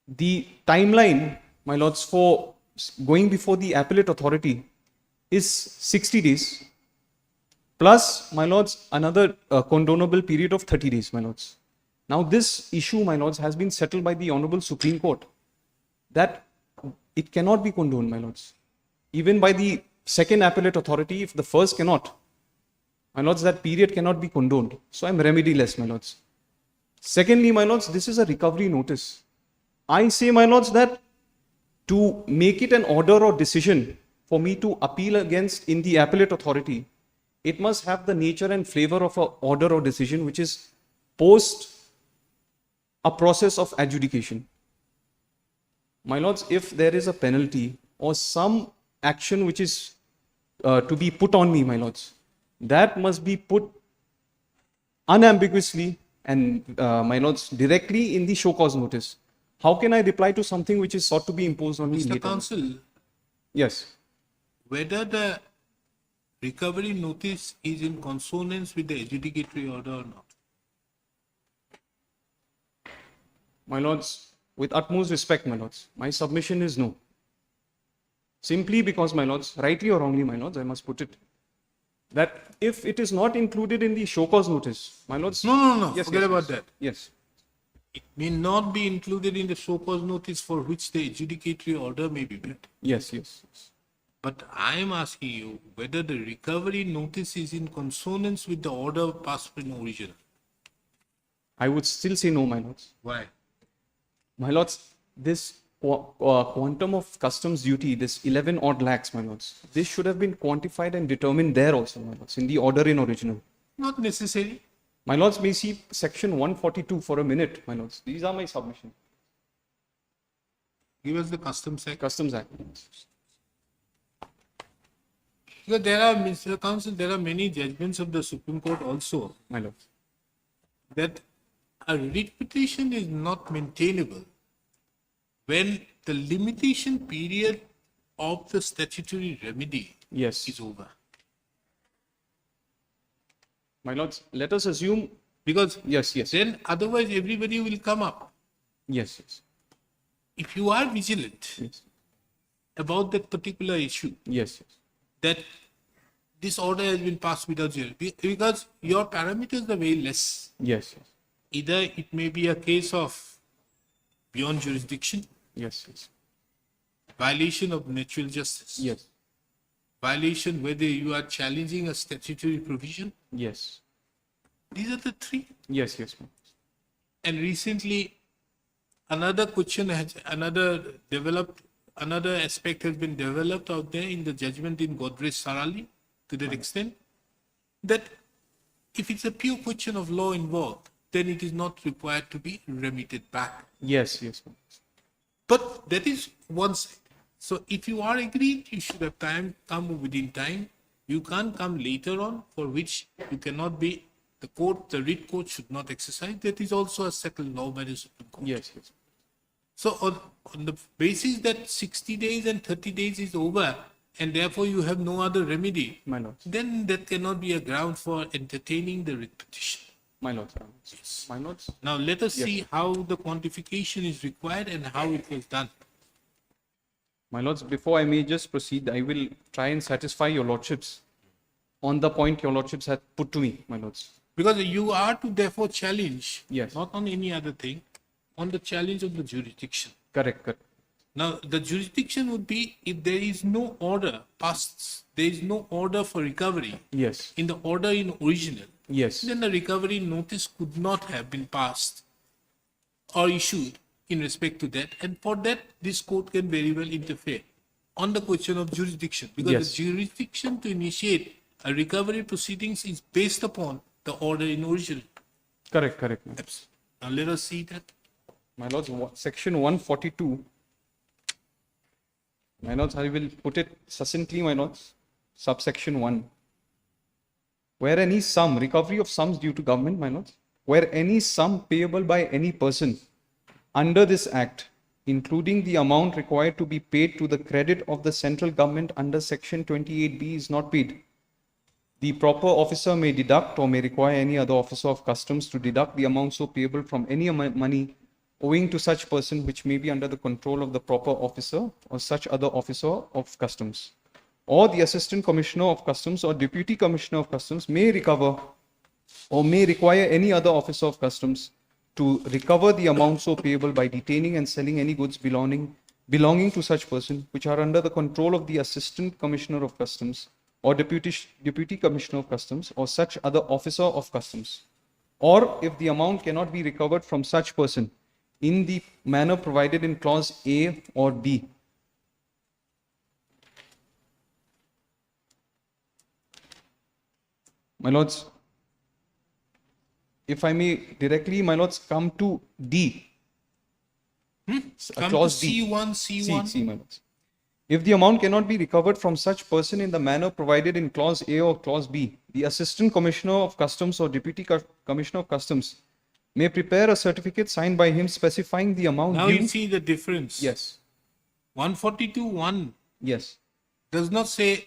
The timeline, my lords, for going before the appellate authority is 60 days, plus, my lords, another condonable period of 30 days, my lords. Now, this issue, my lords, has been settled by the Honorable Supreme Court. that it cannot be condoned, my lords. Even by the second appellate authority, if the first cannot, my lords, that period cannot be condoned. So I'm remediless, my lords. Secondly, my lords, this is a recovery notice. I say, my lords, that to make it an order or decision for me to appeal against in the appellate authority, it must have the nature and flavor of an order or decision which is post a process of adjudication. My lords, if there is a penalty or some action which is to be put on me, my lords, that must be put unambiguously and, my lords, directly in the show cause notice. How can I reply to something which is sought to be imposed on me Mr. later? Counsel, Yes. whether the recovery notice is in consonance with the adjudicatory order or not. My lords, with utmost respect, my lords, my submission is no. Simply because, my lords, rightly or wrongly, my lords, I must put it, that if it is not included in the show cause notice, my lords. No, Yes, forget yes, about yes. that. Yes. It may not be included in the show cause notice for which the adjudicatory order may be met. Yes, yes, yes. But I am asking you whether the recovery notice is in consonance with the order passed in original. I would still say no, my lords. Why? My lords, this quantum of customs duty, this 11 odd lakhs, my lords, this should have been quantified and determined there also, my lords, in the order in original. Not necessary. My lords may see section 142 for a minute, my lords. These are my submissions. Give us the Customs Act. Customs Act. Because there are, Mr. Counsel, there are many judgments of the Supreme Court also My lords. that a writ petition is not maintainable when the limitation period of the statutory remedy Yes. is over. My lords, let us assume. Because Yes, yes. then otherwise everybody will come up. Yes, yes. If you are vigilant Yes, about that particular issue, yes, yes. that this order has been passed without zero, because your parameters are very less. Yes, yes. Either it may be a case of beyond jurisdiction, Yes, yes. violation of natural justice, Yes, violation whether you are challenging a statutory provision. yes. These are the three. Yes, yes, ma'am. And recently, another aspect has been developed out there in the judgment in Godrej Sarali to that extent that if it's a pure question of law involved, then it is not required to be remitted back. Yes, yes, ma'am. But that is one side. So if you are agreed, you should have come within time. You can't come later on, for which you cannot be, the writ court should not exercise. That is also a settled law by the Supreme Court. Yes, yes. So on the basis that 60 days and 30 days is over, and therefore you have no other remedy, My lords. then that cannot be a ground for entertaining the writ petition. My lords. My lords. My lords. Now let us Yes, see how the quantification is required and how it was done. My lords, before I may just proceed, I will try and satisfy your lordships on the point your lordships had put to me, my lords. Because you are to therefore challenge, Yes. not on any other thing, on the challenge of the jurisdiction. Correct, correct. Now, the jurisdiction would be if there is no order passed, there is no order for recovery Yes, in the order in original, yes, then the recovery notice could not have been passed or issued in respect to that. And for that, this court can very well interfere on the question of jurisdiction, because Yes. the jurisdiction to initiate a recovery proceedings is based upon the order in original. correct, correct. My lords. Now, let us see that. My lords, section 142. My lords, I will put it succinctly, my lords. Subsection 1. Where any sum, recovery of sums due to government, my lords, where any sum payable by any person under this act, including the amount required to be paid to the credit of the central government under section 28B is not paid, the proper officer may deduct or may require any other officer of customs to deduct the amount so payable from any money owing to such person which may be under the control of the proper officer or such other officer of customs, or the assistant commissioner of customs or deputy commissioner of customs may recover or may require any other officer of customs to recover the amount so payable by detaining and selling any goods belonging belonging to such person, which are under the control of the Assistant Commissioner of Customs or Deputy Commissioner of Customs or such other officer of Customs, or if the amount cannot be recovered from such person in the manner provided in clause A or B. My lords, if I may directly, my lords, come to D. Come to Clause D. C1, C1. C, my lords. If the amount cannot be recovered from such person in the manner provided in clause A or clause B, the Assistant Commissioner of Customs or Deputy Commissioner of Customs may prepare a certificate signed by him specifying the amount Now due. you see the difference. Yes. 142.1 Yes, does not say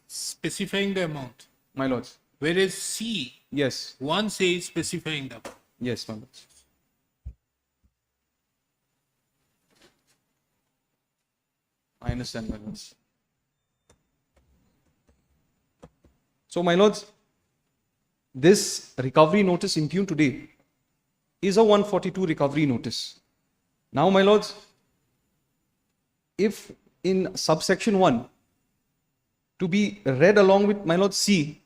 specifying the amount, my lords. whereas C, Yes, 1 says specifying the amount. yes, my lords. I understand, my lords. So, my lords, this recovery notice impugned today is a 142 recovery notice. Now, my lords, if in subsection 1 to be read along with my lords C,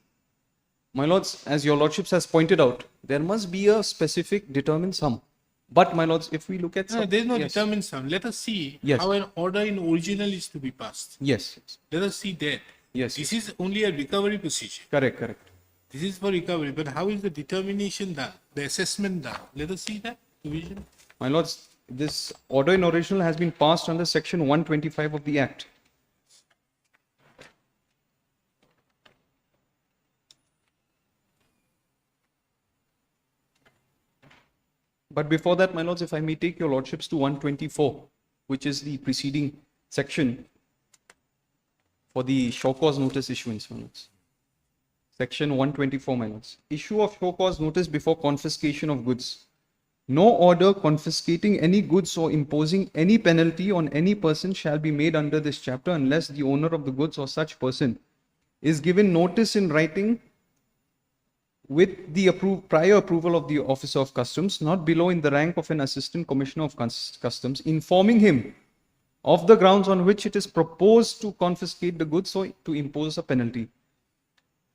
my lords, as your lordships has pointed out, there must be a specific determined sum. But my lords, if we look at No, there is no yes. determined sum. Let us see Yes. how an order in original is to be passed. Yes, yes, Let us see that. yes, This is only a recovery procedure. correct, correct. This is for recovery. But how is the determination done? The assessment done? Let us see that division. My lords, this order in original has been passed under section 125 of the Act. But before that, my lords, if I may take your lordships to 124, which is the preceding section for the show cause notice issuance, my lords. Section 124, my lords. Issue of show cause notice before confiscation of goods. No order confiscating any goods or imposing any penalty on any person shall be made under this chapter unless the owner of the goods or such person is given notice in writing with the prior approval of the officer of customs, not below in the rank of an assistant commissioner of customs, informing him of the grounds on which it is proposed to confiscate the goods or to impose a penalty.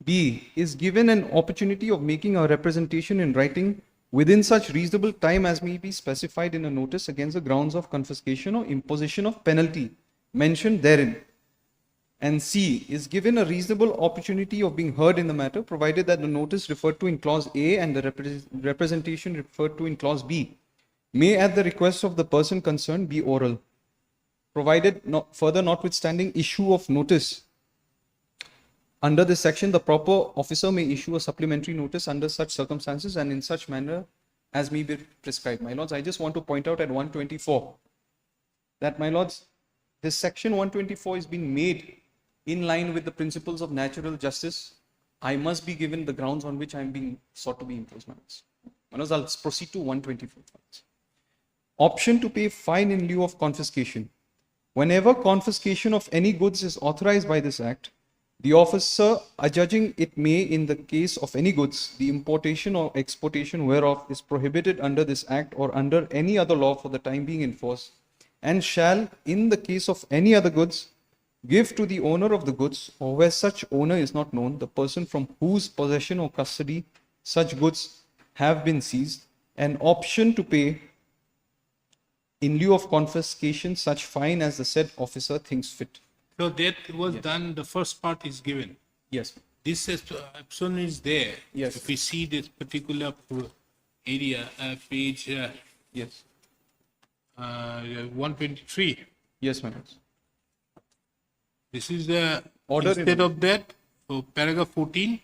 B, is given an opportunity of making a representation in writing within such reasonable time as may be specified in a notice against the grounds of confiscation or imposition of penalty mentioned therein. And C, is given a reasonable opportunity of being heard in the matter, provided that the notice referred to in clause A and the representation referred to in clause B may, at the request of the person concerned, be oral. Provided further, notwithstanding issue of notice under this section, the proper officer may issue a supplementary notice under such circumstances and in such manner as may be prescribed. My lords, I just want to point out at 124 that, my lords, this section 124 is being made in line with the principles of natural justice. I must be given the grounds on which I am being sought to be imposed, my lords. My lords, I'll proceed to 124. Option to pay fine in lieu of confiscation. Whenever confiscation of any goods is authorized by this act, the officer adjudging it may, in the case of any goods, the importation or exportation whereof is prohibited under this act or under any other law for the time being in force, and shall, in the case of any other goods, give to the owner of the goods, or where such owner is not known, the person from whose possession or custody such goods have been seized, an option to pay in lieu of confiscation such fine as the said officer thinks fit. So that was done, the first part is given. Yes. This option is there. Yes. If we see this particular area, page Yes. 123, Yes, my lords. this is the, Order in- instead of that, so paragraph 14,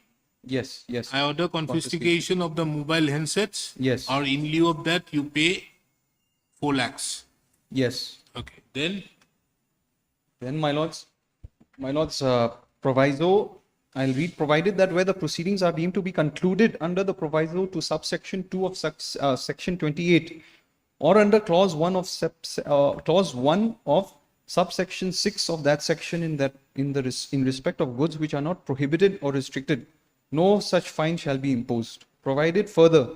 Yes, yes. I order confiscation of the mobile handsets. Yes. Or in lieu of that, you pay 4 lakhs. Yes. Okay, then Then, my lords, proviso, I'll read, provided that where the proceedings are deemed to be concluded under the proviso to subsection 2 of section 28, or under clause 1 of subsection 6 of that section in respect of goods which are not prohibited or restricted, no such fine shall be imposed. Provided further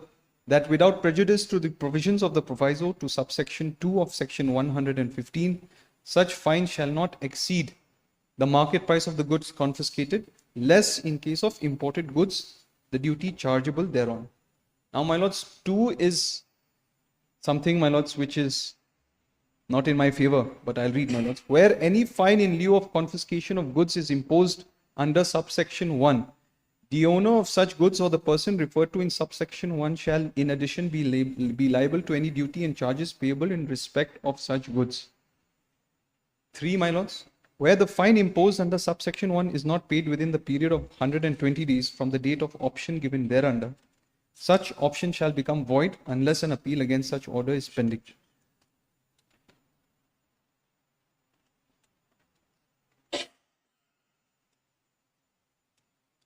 that without prejudice to the provisions of the proviso to subsection 2 of section 115, such fine shall not exceed the market price of the goods confiscated, less in case of imported goods, the duty chargeable thereon. Now, my lords, 2 is something, my lords, which is not in my favor, but I'll read, my lords. Where any fine in lieu of confiscation of goods is imposed under subsection 1, the owner of such goods or the person referred to in subsection 1 shall in addition be liable to any duty and charges payable in respect of such goods. 3, my lords. Where the fine imposed under subsection 1 is not paid within the period of 120 days from the date of option given thereunder, such option shall become void unless an appeal against such order is pending.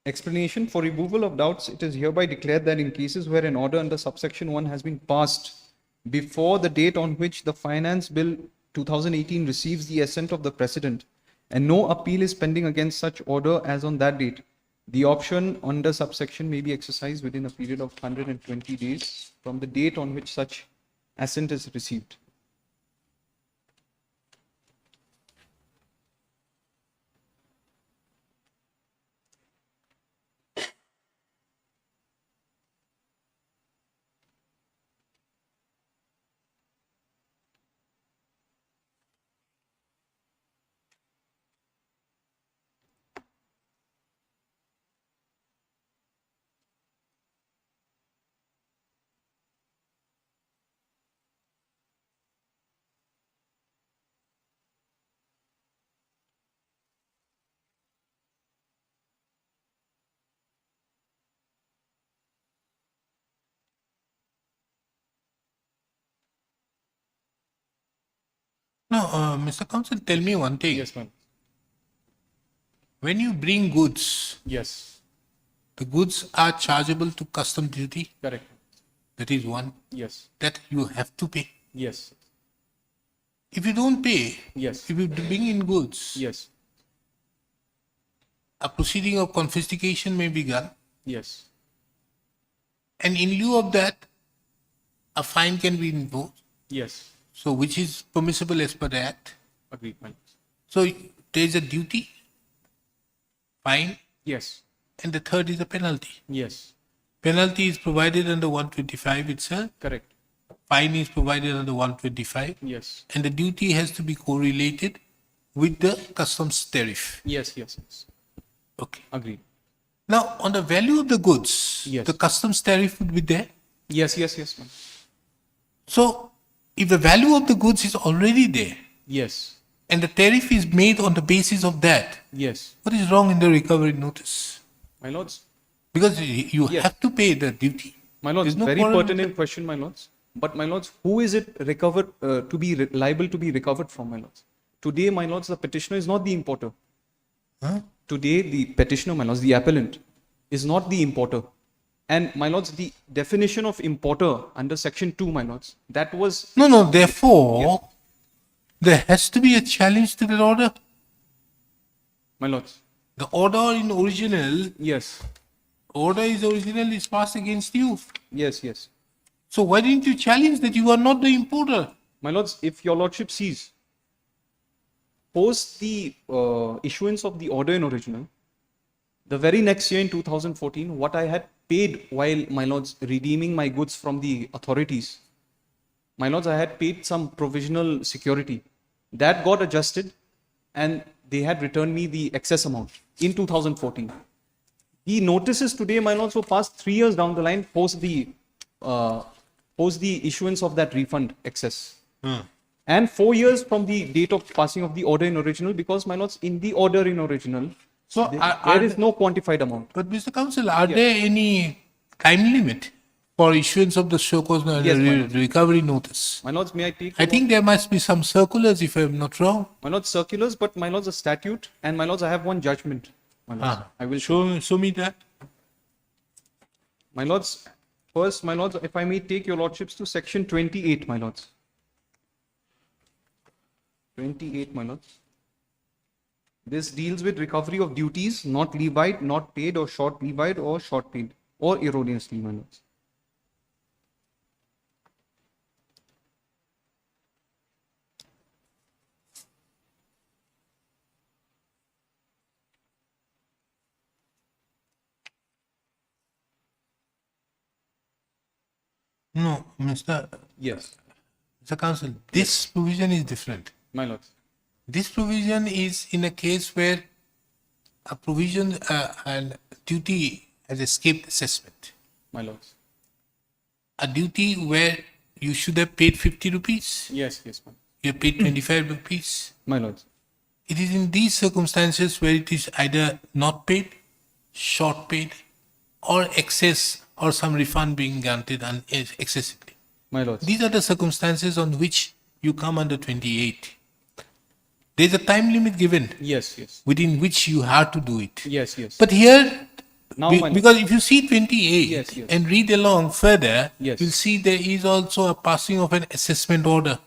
Explanation: for removal of doubts, it is hereby declared that in cases where an order under subsection 1 has been passed before the date on which the Finance Bill 2018 receives the assent of the President, and no appeal is pending against such order as on that date, the option under subsection may be exercised within a period of 120 days from the date on which such assent is received. Now, Mr. Counsel, tell me one thing. Yes, ma'am. When you bring goods, Yes. the goods are chargeable to custom duty. Correct. That is one. Yes. That you have to pay. Yes. If you don't pay, Yes. if you bring in goods, Yes. a proceeding of confiscation may be done. Yes. And in lieu of that, a fine can be imposed. Yes. So, which is permissible as per the Act. Agreed, ma'am. So, there is a duty, fine, Yes. and the third is a penalty. Yes. Penalty is provided under 125 itself. Correct. Fine is provided under 125. Yes. And the duty has to be correlated with the customs tariff. Yes. Yes. Yes. Okay. Agreed. Now, on the value of the goods, Yes. the customs tariff would be there. Yes. Yes. Yes, ma'am. So, if the value of the goods is already there Yes. and the tariff is made on the basis of that, Yes. what is wrong in the recovery notice? My lords. Because you Yes. have to pay the duty. My lords, There's no very quarrel with pertinent question, my lords. But my lords, who is it recovered to be liable to be recovered from, my lords? Today, my lords, the petitioner is not the importer. Huh? Today, the petitioner, my lords, the appellant, is not the importer. And my lords, the definition of importer under section 2, my lords, that was No, therefore, there has to be a challenge to that order. my lords. The order in original, Yes. order is original is passed against you. Yes. Yes. So why didn't you challenge that you are not the importer? My lords, if your lordship sees, post the issuance of the order in original, the very next year in 2014, what I had paid while, my lords, redeeming my goods from the authorities, my lords, I had paid some provisional security. That got adjusted and they had returned me the excess amount in 2014. The notices today, my lords, were passed 3 years down the line post the issuance of that refund excess. And 4 years from the date of passing of the order in original, because, my lords, in the order in original, So there is no quantified amount. But Mr. Counsel, are there any time limit for issuance of the so-called Yes, my lord. recovery notice? My lords, may I take? I think there must be some circulars, if I'm not wrong. My lords, circulars, but my lords, a statute, and my lords, I have one judgment. My lords, I will Show me that. My lords, first, my lords, if I may take your lordships to section 28, my lords. 28, my lords. This deals with recovery of duties not levied, not paid, or short levied, or short paid, or erroneously, my lords. No, Mr. Yes, Mr. Counsel, this provision is different. my lords. This provision is in a case where a provision and duty has escaped assessment. My lords. A duty where you should have paid 50 rupees, Yes, my, you have paid 25 rupees. my lords. It is in these circumstances where it is either not paid, short paid, or excess or some refund being granted excessively. My lords. These are the circumstances on which you come under 28. There is a time limit given Yes, within which you have to do it. yes. But here, Now, my lord. because if you see 28 Yes, yes. and read along further, Yes. you'll see there is also a passing of an assessment order.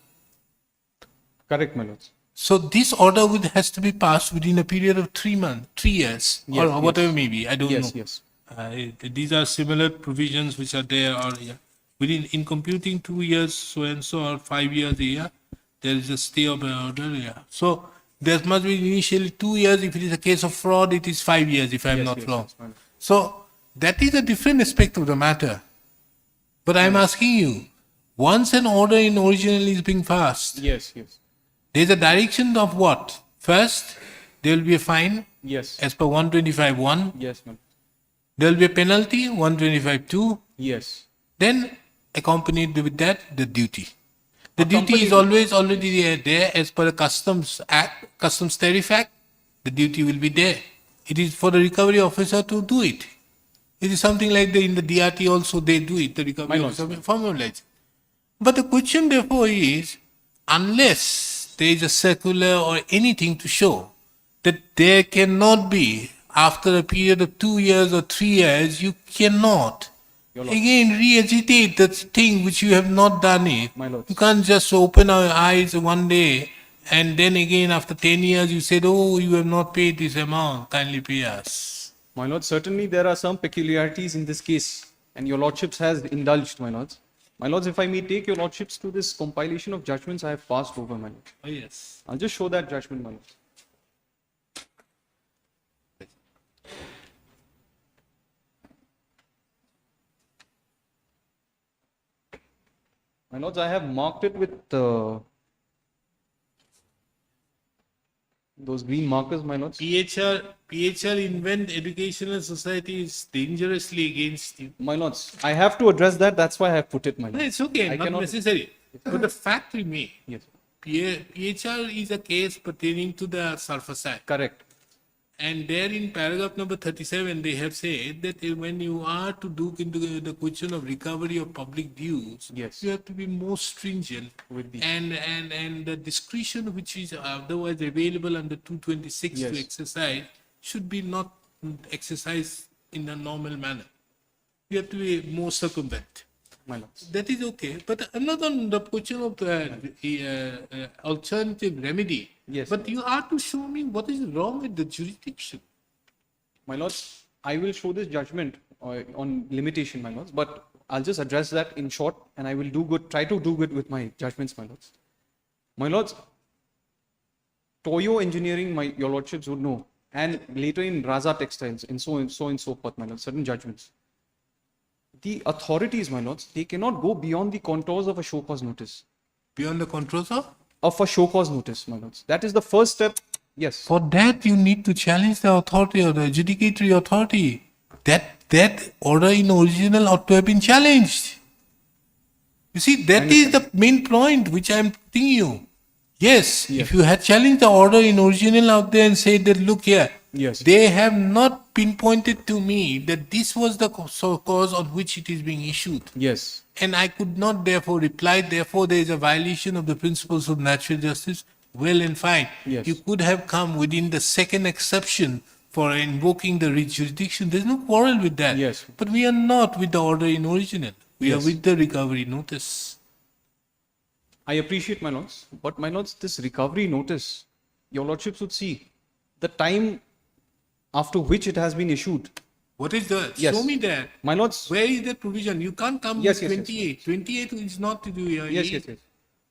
Correct, my lords. So this order has to be passed within a period of 3 months, 3 years, Yes, or yes. whatever may be. I don't Yes, know. yes. These are similar provisions which are there, or within in computing 2 years, so and so, or 5 years a year, there is a stay of an order. Yeah. So there must be initially 2 years. If it is a case of fraud, it is 5 years. If I am Yes, not yes, wrong. yes, my lord. So that is a different aspect of the matter. But I am asking you, once an order in original is being passed, Yes, yes. there is a direction of what? First, there will be a fine Yes. as per 125.1. Yes, my lord. There will be a penalty 125.2. Yes. Then accompanied with that, the duty. The duty is Accompanied- always already there as per the Customs Act, Customs Tariff Act. The duty will be there. It is for the recovery officer to do it. It is something like in the DRT also they do it. The recovery My officer lord. will formalize. But the question therefore is, unless there is a circular or anything to show that there cannot be, after a period of 2 years or 3 years, you cannot Your lord. again re-agitate that thing which you have not done it. My lords. You can't just open our eyes one day and then again after 10 years you said, oh, you have not paid this amount, kindly pay us. My lord, certainly there are some peculiarities in this case, and your lordships has indulged, my lords. My lords, if I may take your lordships to this compilation of judgments I have passed over, my lord. Oh, yes. I'll just show that judgment, my lords. My lords, I have marked it with those green markers, my lords. PHR Invent Educational Society is dangerously against you. My lords, I have to address that. That's why I have put it, my No, lord. it's okay, I not cannot- necessary. But the fact remains, Yes, PHR is a case pertaining to the Surface Act. correct. And there in paragraph number 37, they have said that when you are to look into the question of recovery of public dues, Yes. you have to be more stringent With the- and the discretion which is otherwise available under 226 to Yes. exercise should be not exercised in a normal manner. You have to be more circumvent. My lords. That is okay, but I'm not on the question of alternative remedy. Yes. But you are to show me what is wrong with the jurisdiction. My lords, I will show this judgment on limitation, my lords, but I'll just address that in short, and I will try to do good with my judgments, my lords. My lords, Toyo Engineering, your lordships would know, and later in Raza Textiles, and so and so forth, my lords, certain judgments. The authorities, my lords, they cannot go beyond the contours of a show cause notice. Beyond the controls of? Of a show cause notice, my lords. That is the first step. Yes. For that, you need to challenge the authority or the adjudicatory authority. That order in original ought to have been challenged. You see, that is the main point which I am telling you. Yes, if you had challenged the order in original out there and said that, look here, Yes. they have not pinpointed to me that this was the cause on which it is being issued. Yes. And I could not therefore reply, therefore there is a violation of the principles of natural justice. Well and fine. Yes. You could have come within the second exception for invoking the jurisdiction. There's no quarrel with that. Yes. But we are not with the order in original. We are Yes. with the recovery notice. I appreciate, my lords, but my lords, this recovery notice, your lordships would see the time after which it has been issued. What is the? Yes. Show me that. My lords, Where is the provision? You can't come Yes, with yes, yes. 28. 28 is not to do here. yes.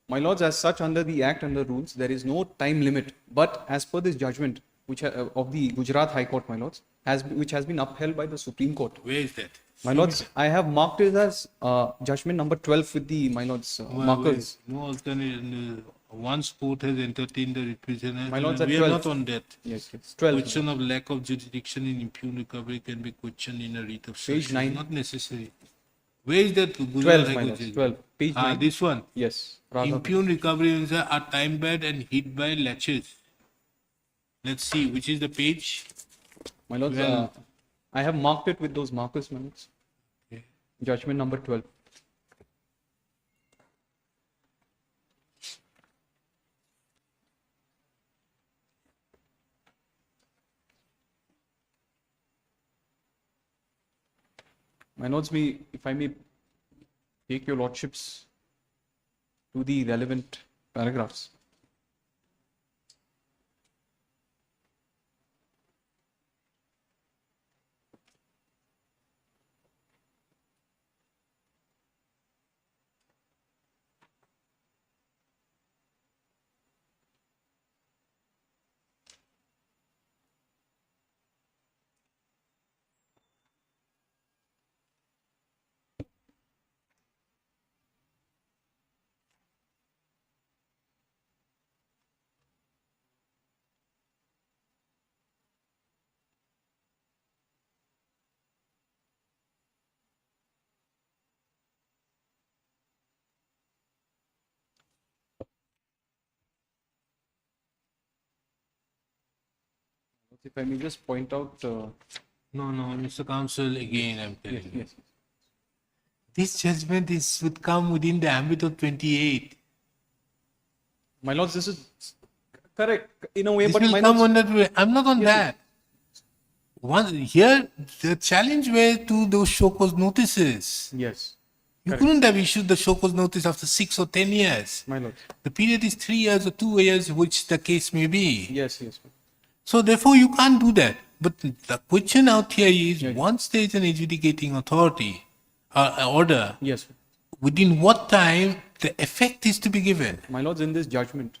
My lords, as such, under the Act and the rules, there is no time limit. But as per this judgment, which of the Gujarat High Court, my lords, which has been upheld by the Supreme Court. Where is that? My lords, I have marked it as judgment number 12 with the, my lords, markers. No alternate. Once court has entertained the representation, My lords, at we are 12. not on that. Yes, yes. 12. Question of lack of jurisdiction in impugn recovery can be questioned in a writ of Page cert. 9. Not necessary. Where is that? 12, my lords, 12. Page 9. This one. Yes. Radha. Impugn recovery are time bound and hid by latches. Let's see, which is the page? My lords, Well- I have marked it with those markers, my lords. Okay. Judgment number 12. My lords, if I may take your lordships to the relevant paragraphs. If I may just point out. No, Mr. Counsel, again I'm telling Yes, you. yes. This judgment would come within the ambit of 28. My lords, this is correct in a way, This but will my come lords, on that way. I'm not on Yes, that. Here, the challenge were to those show cause notices. yes, You correct. couldn't have issued the show cause notice after 6 or 10 years. my lords. The period is 3 years or 2 years, which the case may be. Yes, yes. So therefore, you can't do that. But the question out here is, Yeah. once there is an adjudicating authority, order, Yes, within what time the effect is to be given? my lords, in this judgment,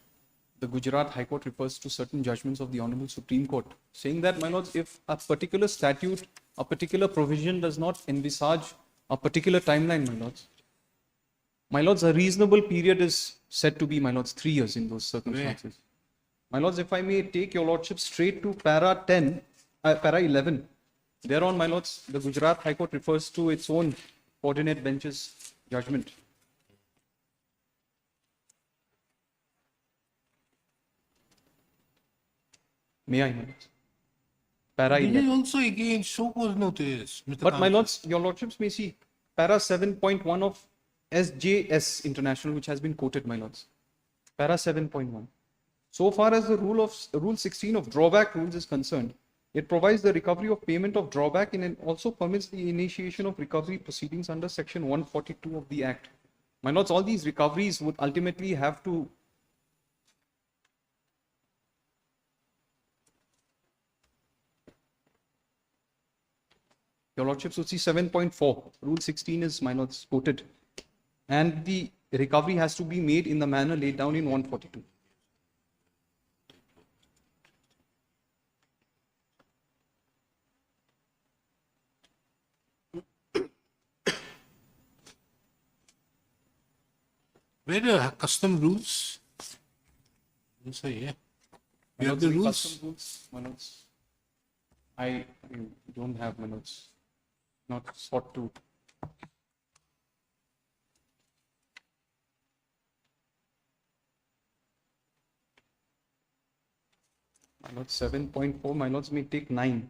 the Gujarat High Court refers to certain judgments of the Honorable Supreme Court, saying that, my lords, if a particular statute, a particular provision does not envisage a particular timeline, my lords, a reasonable period is said to be, my lords, 3 years in those circumstances. My lords, if I may take your lordship straight to para 11. Thereon, my lords, the Gujarat High Court refers to its own coordinate bench's judgment. May I, my lords? Para This 11. is also again show cause notice, Mr. But my Counsel. lords, your lordships may see para 7.1 of SJS International, which has been quoted, my lords. Para 7.1. So far as the rule 16 of drawback rules is concerned, it provides the recovery of payment of drawback and also permits the initiation of recovery proceedings under section 142 of the Act. My lords, all these recoveries would ultimately have to Your lordships would see 7.4. Rule 16 is, my lords, quoted. And the recovery has to be made in the manner laid down in 142. Where are custom rules? So, yeah. We have the rules. Custom rules, my lords. I don't have, my lords. Not sought to. My lords, 7.4, my lords may take 9.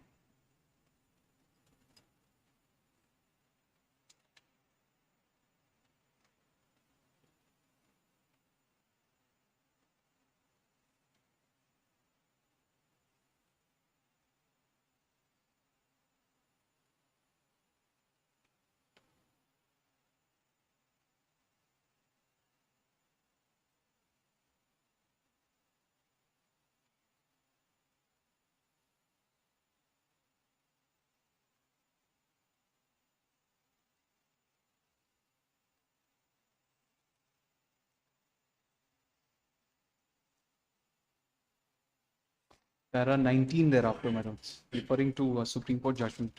para 19 thereafter, my lords, referring to a Supreme Court judgment.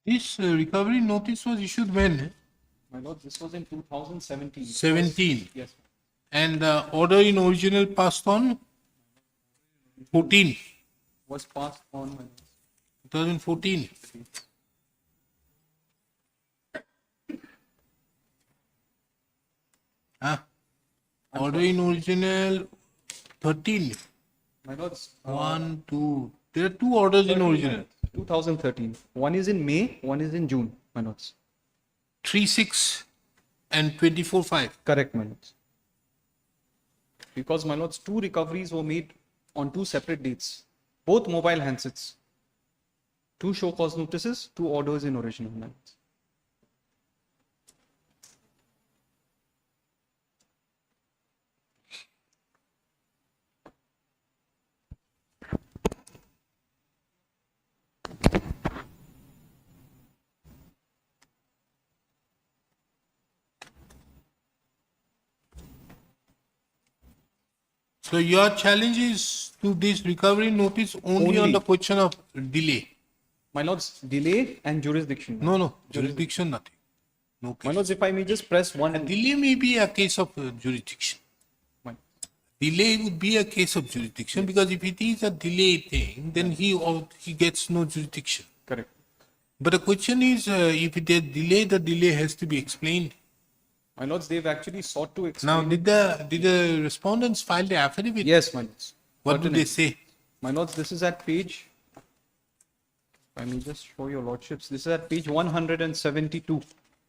This recovery notice was issued when? My lords, this was in 2017. 17. Yes. And the order in original passed on 14, Was passed on, my lords. 2014. Ah, order in original 13. My lords, 1, 2. There are two orders in 13, my original. lords, 2013. One is in May, one is in June, my lords. 3, 6 and 24, 5. Correct, my lords. Because, my lords, two recoveries were made on two separate dates, both mobile handsets. Two show cause notices, two orders in original, my lords. So your challenge is to this recovery notice only on Only. the question of delay. My lords, delay and jurisdiction. my No, lords. no, jurisdiction nothing. No My case. lords, if I may just press one. A delay may be a case of jurisdiction. My- Delay would be a case of jurisdiction because if it is a delay thing, then he gets no jurisdiction. Correct. But the question is, if it is delay, the delay has to be explained. My lords, they've actually sought to Now, explain. did the respondents file the affidavit? Yes, my lords. What do they Pertinent. say? My lords, this is at page. I may just show your lordships. This is at page 172,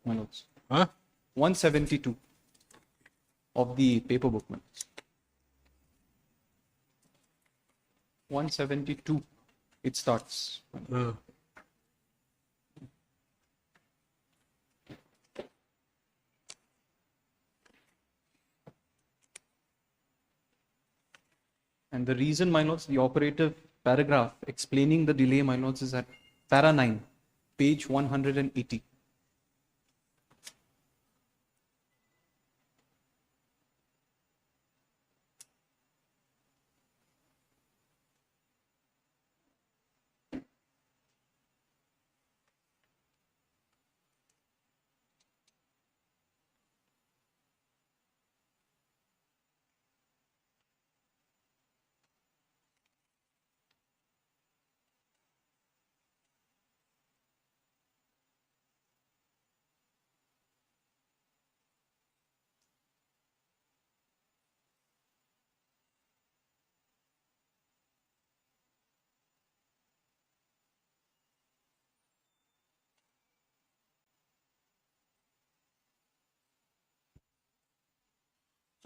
my lords. Huh? 172 of the paper book, my lords. 172. It starts. my lords. And the reason, my lords, the operative paragraph explaining the delay, my lords, is at para 9, page 180.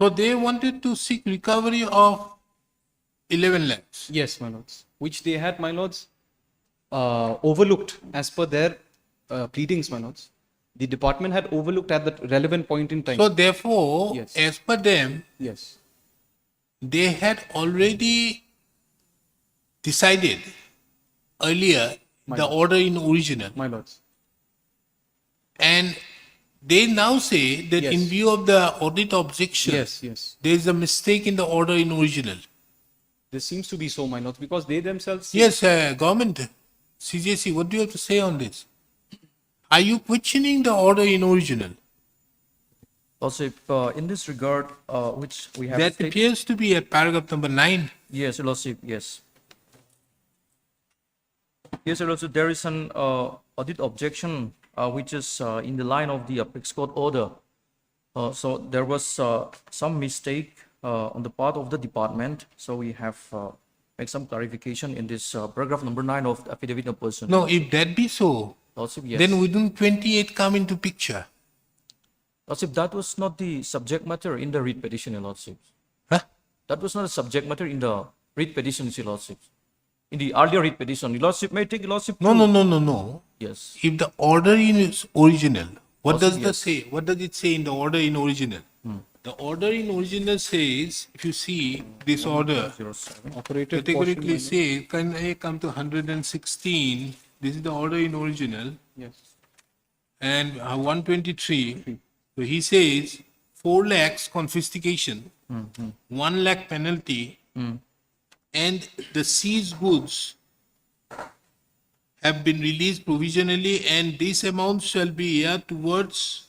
So they wanted to seek recovery of 11 lakhs. Yes, my lords. Which they had, my lords, overlooked as per their pleadings, my lords. The department had overlooked at that relevant point in time. So therefore, Yes. as per them, Yes. they had already decided earlier My the lords. order in original. My lords. And they now say that Yes. in view of the audit objection, Yes, yes. there is a mistake in the order in original. This seems to be so, my lords, because they themselves. Yes, government, CJC, what do you have to say on this? Are you questioning the order in original? Also, in this regard, which we have That stated- appears to be at paragraph number 9. Yes, Lordship, yes. Yes, Lordship, there is an audit objection which is in the line of the Apex Court order. So there was some mistake on the part of the department. So we have make some clarification in this paragraph number 9 of the affidavit of person. No, if that be so, Lordship, yes. then wouldn't 28 come into picture? Lordship, that was not the subject matter in the writ petition, Your Lordship. Huh? That was not a subject matter in the writ petition, Your Lordship. In the earlier writ petition, Your Lordship may take Your Lordship. No, to- no, no, no, no. Yes. If the order in its original, what Also, does the yes. say? What does it say in the order in original? The order in original says, if you see this order, Operated categorically say, can I come to 116? This is the order in original. Yes. And 123. So he says 4 lakhs confiscation, 1 lakh penalty, and the seized goods have been released provisionally, and this amount shall be here towards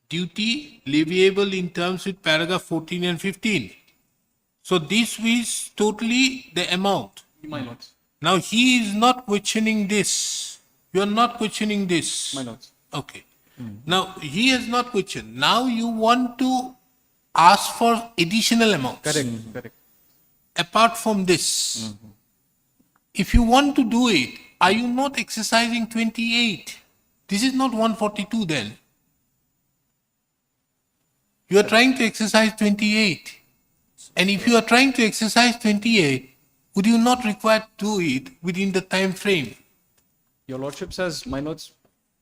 duty leviable in terms with paragraph 14 and 15. So this is totally the amount. My lords. Now he is not questioning this. You are not questioning this. My lords. Okay. Now he has not questioned. Now you want to ask for additional amounts. Correct. Correct. Apart from this. If you want to do it, are you not exercising 28? This is not 142 then. You are trying to exercise 28. And if you are trying to exercise 28, would you not require to do it within the time frame? Your lordships has, my lords,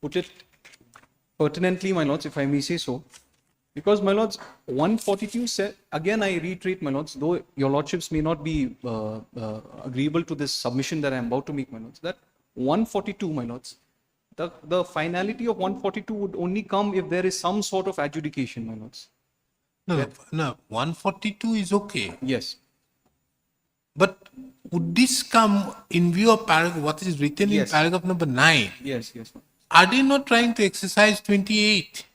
put it pertinently, my lords, if I may say so. Because, my lords, 142 said, again I reiterate, my lords, though your lordships may not be agreeable to this submission that I am about to make, my lords, that 142, my lords, the finality of 142 would only come if there is some sort of adjudication, my lords. No, no, 142 is okay. Yes. But would this come in view of what is written in Yes. paragraph number 9? Yes, yes. Are they not trying to exercise 28?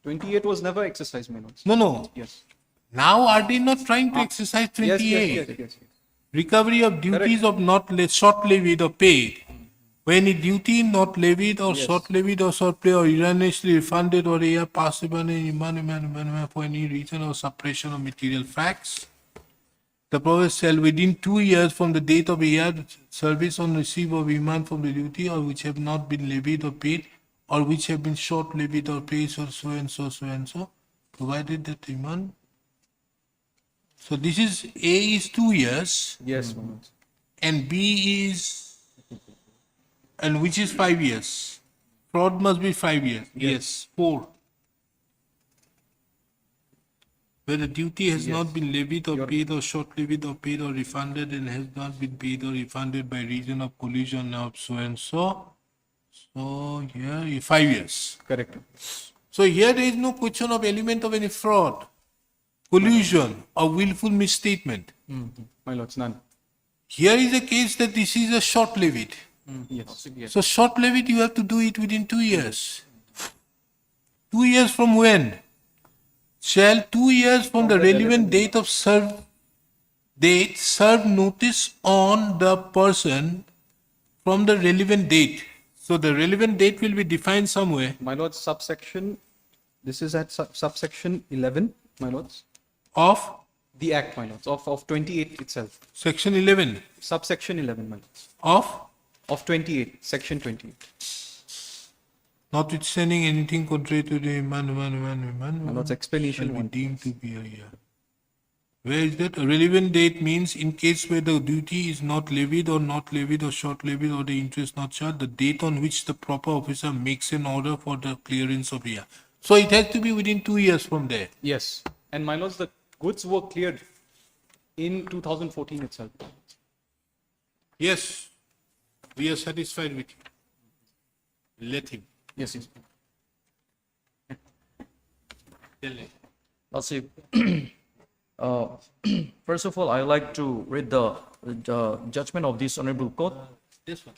28 was never exercised, my lords. No, no. Yes. Now are they not trying to exercise 28? Yes, yes, yes. Recovery of duties of not short levied or paid. When a duty not levied or short levied or short play or erroneously refunded or a possible for any reason or suppression of material facts, the province shall within 2 years from the date of a year service on receive of remand from the duty or which have not been levied or paid or which have been short levied or paid so and so, provided that remand. So this is A is 2 years Yes, my lords. and B is, and which is 5 years. Fraud must be 5 years. Yes, 4. Where the duty has not been levied or paid or short levied or paid or refunded and has not been paid or refunded by reason of collision of so and so. So here 5 years. Correct. So here there is no question of element of any fraud, collusion or willful misstatement. My lords, none. Here is a case that this is a short levied. Yes. So short levied you have to do it within 2 years. 2 years from when? Shall 2 years from the relevant date of serve notice on the person from the relevant date. So the relevant date will be defined somewhere. My lords, subsection, this is at subsection 11, my lords. Of The act, my lords, of 28 itself. section 11 Subsection 11, my lords. of Of 28, section 28. Notwithstanding anything contrary to the My Lord's explanation shall be one. deemed to be a year. Where is that? A relevant date means in case where the duty is not levied or short levied or the interest not charged, the date on which the proper officer makes an order for the clearance of the year. So it has to be within 2 years from there. Yes. And my Lords, the goods were cleared in 2014 itself. Yes, we are satisfied with you. Let him. Yes, yes. Tell him. Lordship, first of all, I like to read the judgment of this honorable court. This one.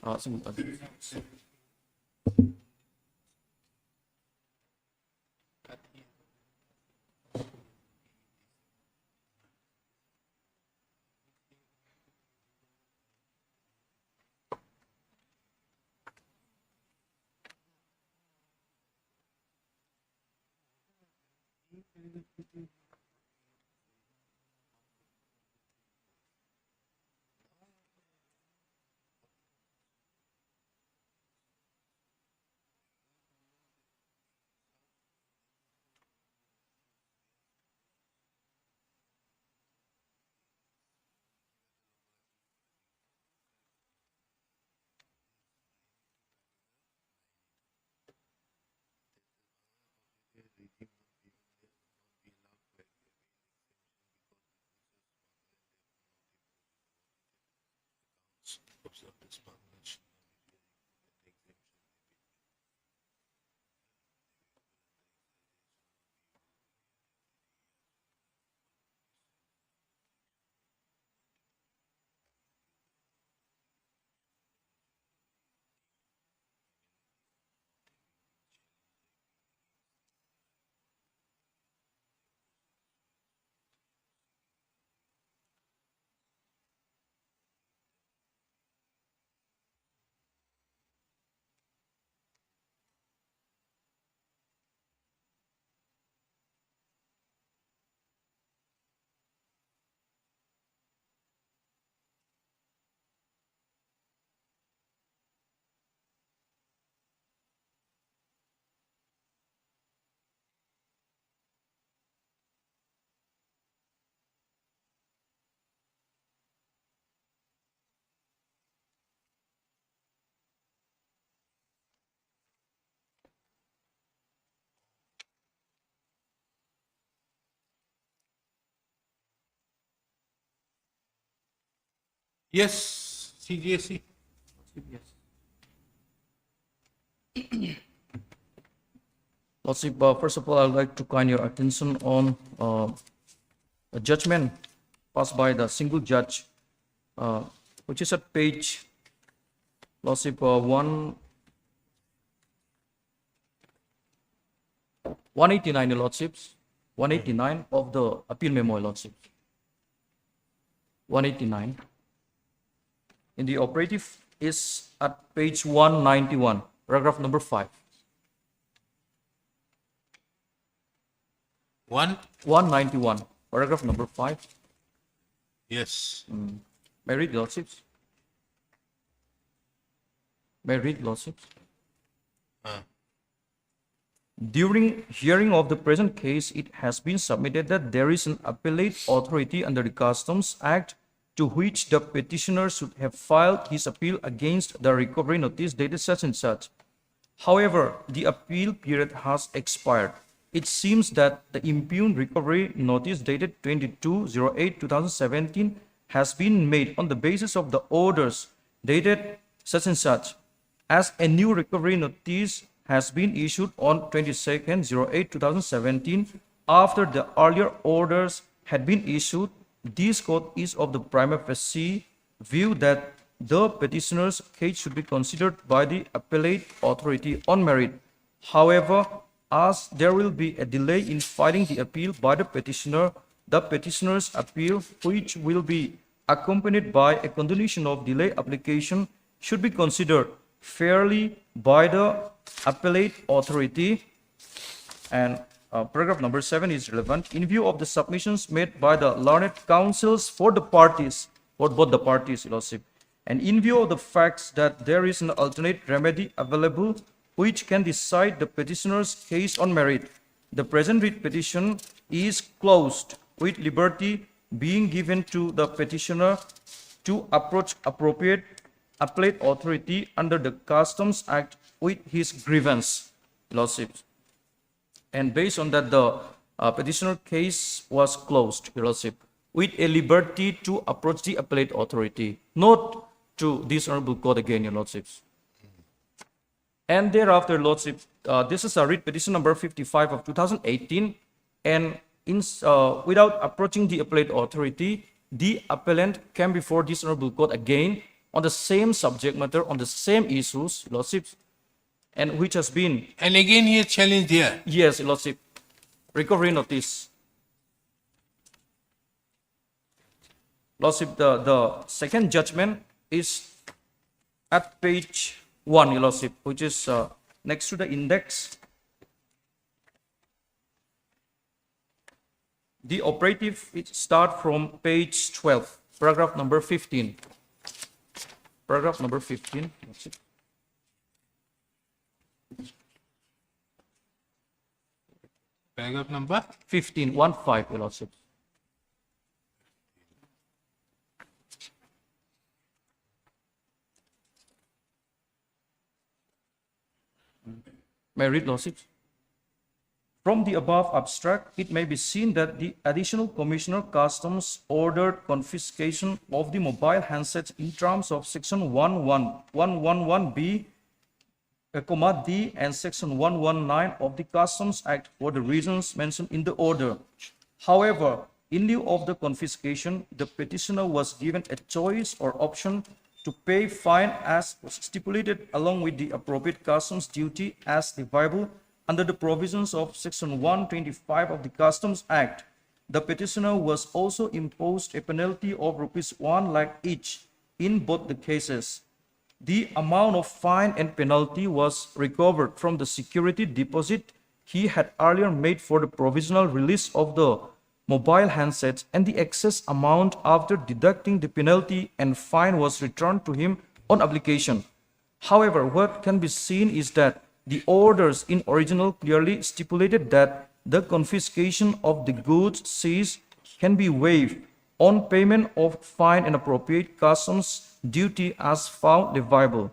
Yes, CGSC. Lordship, first of all, I'd like to kind your attention on a judgment passed by the single judge, which is at page, Lordship, 189, your Lordships, 189 of the appeal memo, your Lordship. 189. In the operative is at page 191, paragraph number 5. 191, paragraph number 5. Yes. May I read, Lordships? May I read, Lordships? During hearing of the present case, it has been submitted that there is an appellate authority under the Customs Act to which the petitioner should have filed his appeal against the recovery notice dated such and such. However, the appeal period has expired. It seems that the impugned recovery notice dated 22/08/2017 has been made on the basis of the orders dated such and such, as a new recovery notice has been issued on 22/08/2017 after the earlier orders had been issued. This court is of the prima facie view that the petitioner's case should be considered by the appellate authority on merit. However, as there will be a delay in filing the appeal by the petitioner's appeal, which will be accompanied by a continuation of delay application, should be considered fairly by the appellate authority. And paragraph number 7 is relevant. In view of the submissions made by the learned counsels for the parties, for both the parties, Lordship, and in view of the facts that there is an alternate remedy available which can decide the petitioner's case on merit. The present writ petition is closed, with liberty being given to the petitioner to approach appropriate appellate authority under the Customs Act with his grievance, Lordships. And based on that, the petitioner case was closed, Your Lordship, with a liberty to approach the appellate authority, not to this honorable court again, Your Lordships. And thereafter, Lordship, this is a writ petition number 55 of 2018, and without approaching the appellate authority, the appellant came before this honorable court again on the same subject matter, on the same issues, Lordship, and which has been... And again he has challenged here. Yes, Lordship. Recovery notice. Lordship, the second judgment is at page 1, Your Lordship, which is next to the index. The operative, it start from page 12, paragraph number 15. Paragraph number 15. Lordship. Paragraph number 15, 1-5, Your Lordship. May I read, Lordship? From the above abstract, it may be seen that the Additional Commissioner Customs ordered confiscation of the mobile handsets in terms of Section 111B, D, and Section 119 of the Customs Act for the reasons mentioned in the order. However, in lieu of the confiscation, the petitioner was given a choice or option to pay fine as was stipulated along with the appropriate customs duty as deviable under the provisions of Section 125 of the Customs Act. The petitioner was also imposed a penalty of ₹1 lakh each in both the cases. The amount of fine and penalty was recovered from the security deposit he had earlier made for the provisional release of the mobile handsets, and the excess amount after deducting the penalty and fine was returned to him on application. However, what can be seen is that the orders in original clearly stipulated that the confiscation of the goods seized can be waived on payment of fine and appropriate customs duty as found leviable.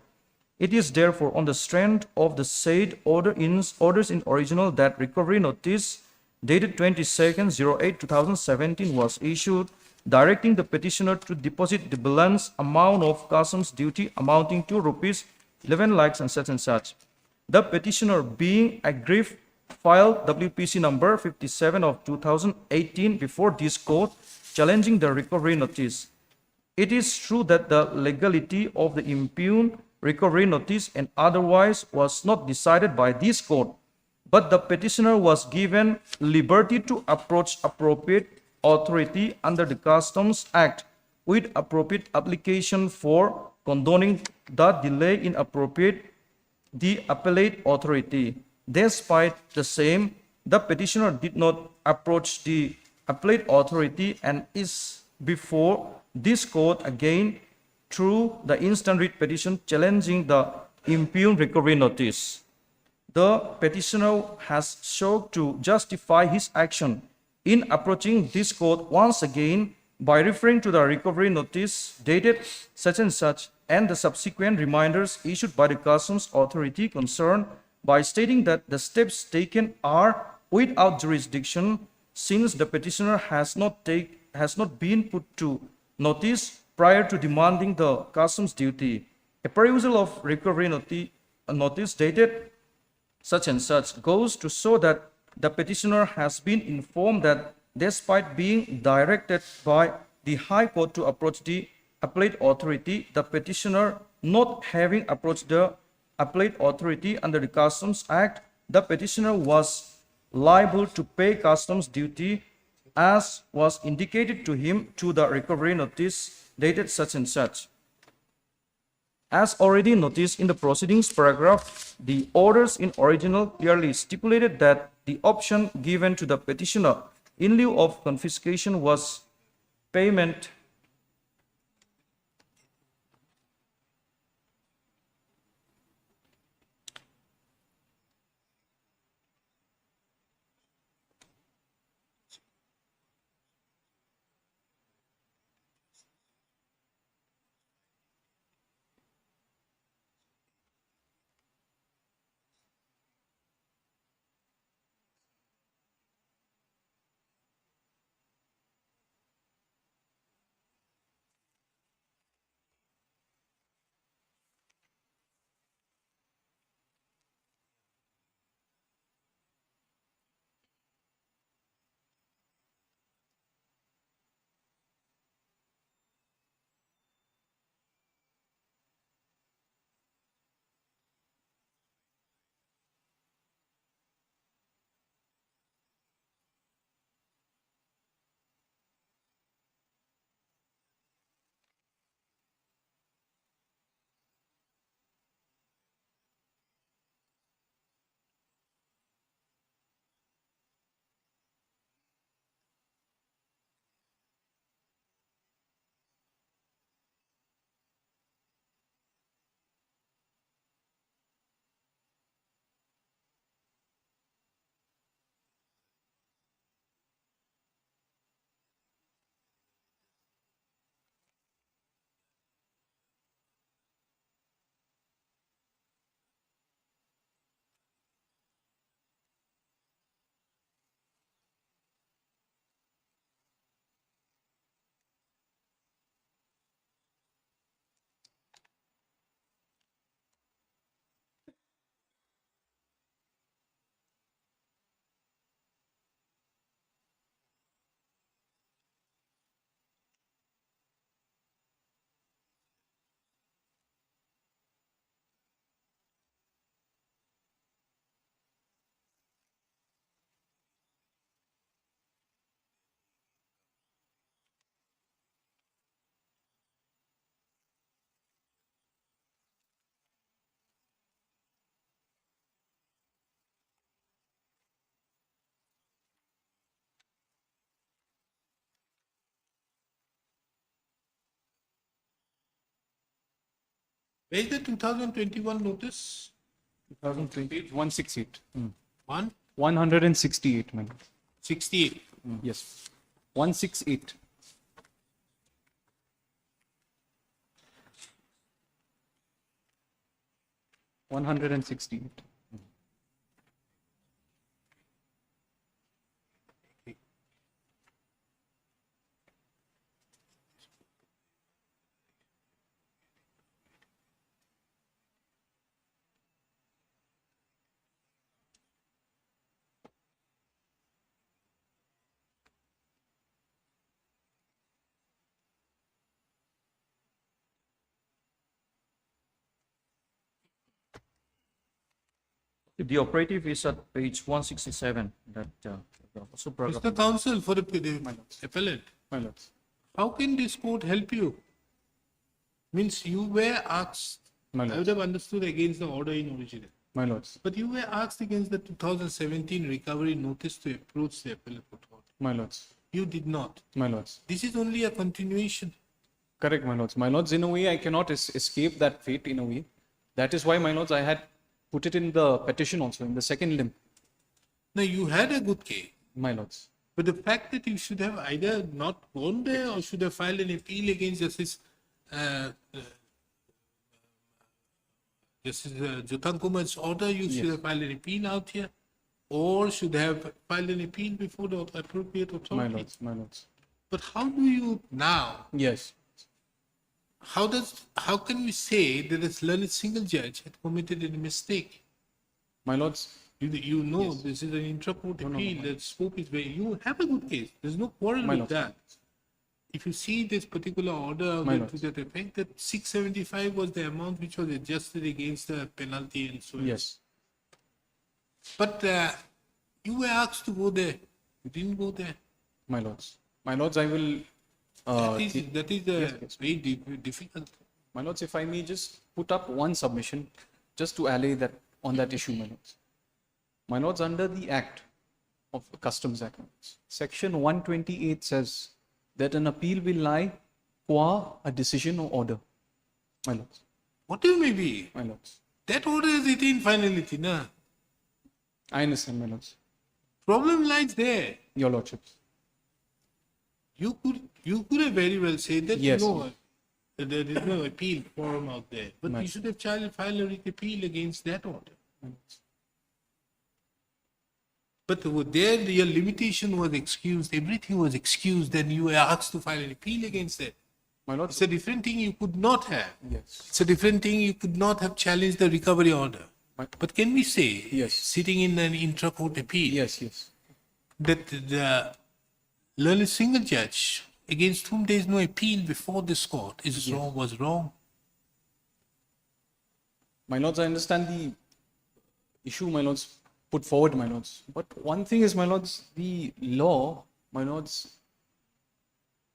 It is therefore on the strength of the said orders in original that recovery notice dated 22/08/2017 was issued, directing the petitioner to deposit the balance amount of customs duty amounting to ₹11 lakhs and such. The petitioner, being aggrieved, filed WPC number 57 of 2018 before this court, challenging the recovery notice. It is true that the legality of the impugned recovery notice and otherwise was not decided by this court, but the petitioner was given liberty to approach appropriate authority under the Customs Act with appropriate application for condoning the delay in appropriate the appellate authority. Despite the same, the petitioner did not approach the appellate authority and is before this court again through the instant writ petition challenging the impugned recovery notice. The petitioner has sought to justify his action in approaching this court once again by referring to the recovery notice dated such and such and the subsequent reminders issued by the customs authority concerned by stating that the steps taken are without jurisdiction since the petitioner has not been put to notice prior to demanding the customs duty. A perusal of recovery notice dated such and such goes to show that the petitioner has been informed that despite being directed by the High Court to approach the appellate authority, the petitioner not having approached the appellate authority under the Customs Act, the petitioner was liable to pay customs duty as was indicated to him to the recovery notice dated such and such. As already noticed in the proceedings paragraph, the orders in original clearly stipulated that the option given to the petitioner in lieu of confiscation was payment Where is the 2021 notice? 2020, 168. 168. 168, my lord. 68. Yes. 168. 168. The operative is at page 167, that, also paragraph. Mr. Counsel, for the My lords. appellant, My lords. how can this court help you? Means you were asked, My I would lords. have understood against the order in original, My lords. but you were asked against the 2017 recovery notice to approach the appellate authority. My lords. You did not. My lords. This is only a continuation. Correct, my lords. My lords, in a way, I cannot escape that fate in a way. That is why, my lords, I had put it in the petition also, in the second limb. Now, you had a good case, My lords. but the fact that you should have either not gone there or should have filed an appeal against Justice Jutan Kumar's order, you should have filed an appeal out here, or should have filed an appeal before the appropriate My authority. lords. My lords. But how do you now? Yes. How can we say that a learned single judge had committed a mistake? My lords. You know this is an intra-court appeal. The scope is very. You have a good case. There's no quarrel My with lords. that. If you see this particular order My went to that effect, that 675 was the amount which was adjusted against the penalty and so on. Yes. But you were asked to go there. You didn't go there. My lords. My lords, I will. That is very difficult. My lords, if I may just put up one submission, just to allay that on that issue, my lords. My lords, under the Act of Customs Act, Section 128 says that an appeal will lie qua a decision or order. My lords. Whatever may be, My lords. that order is retained finality. Na? I understand, my lords. Problem lies there. Your lordships. You could have very well said that Yes. there is no appeal forum out there, but you Right. should have filed a writ appeal against that order. My lords. But there, your limitation was excused, everything was excused, then you were asked to file an appeal against it. My lords. It's a different thing you could not have. Yes. It's a different thing you could not have challenged the recovery order. But can we say, Yes. sitting in an intra-court appeal, Yes, yes. that the learned single judge against whom there is no appeal before this court is wrong, was wrong? My lords, I understand the issue, my lords, put forward, my lords. But one thing is, my lords, the law, my lords,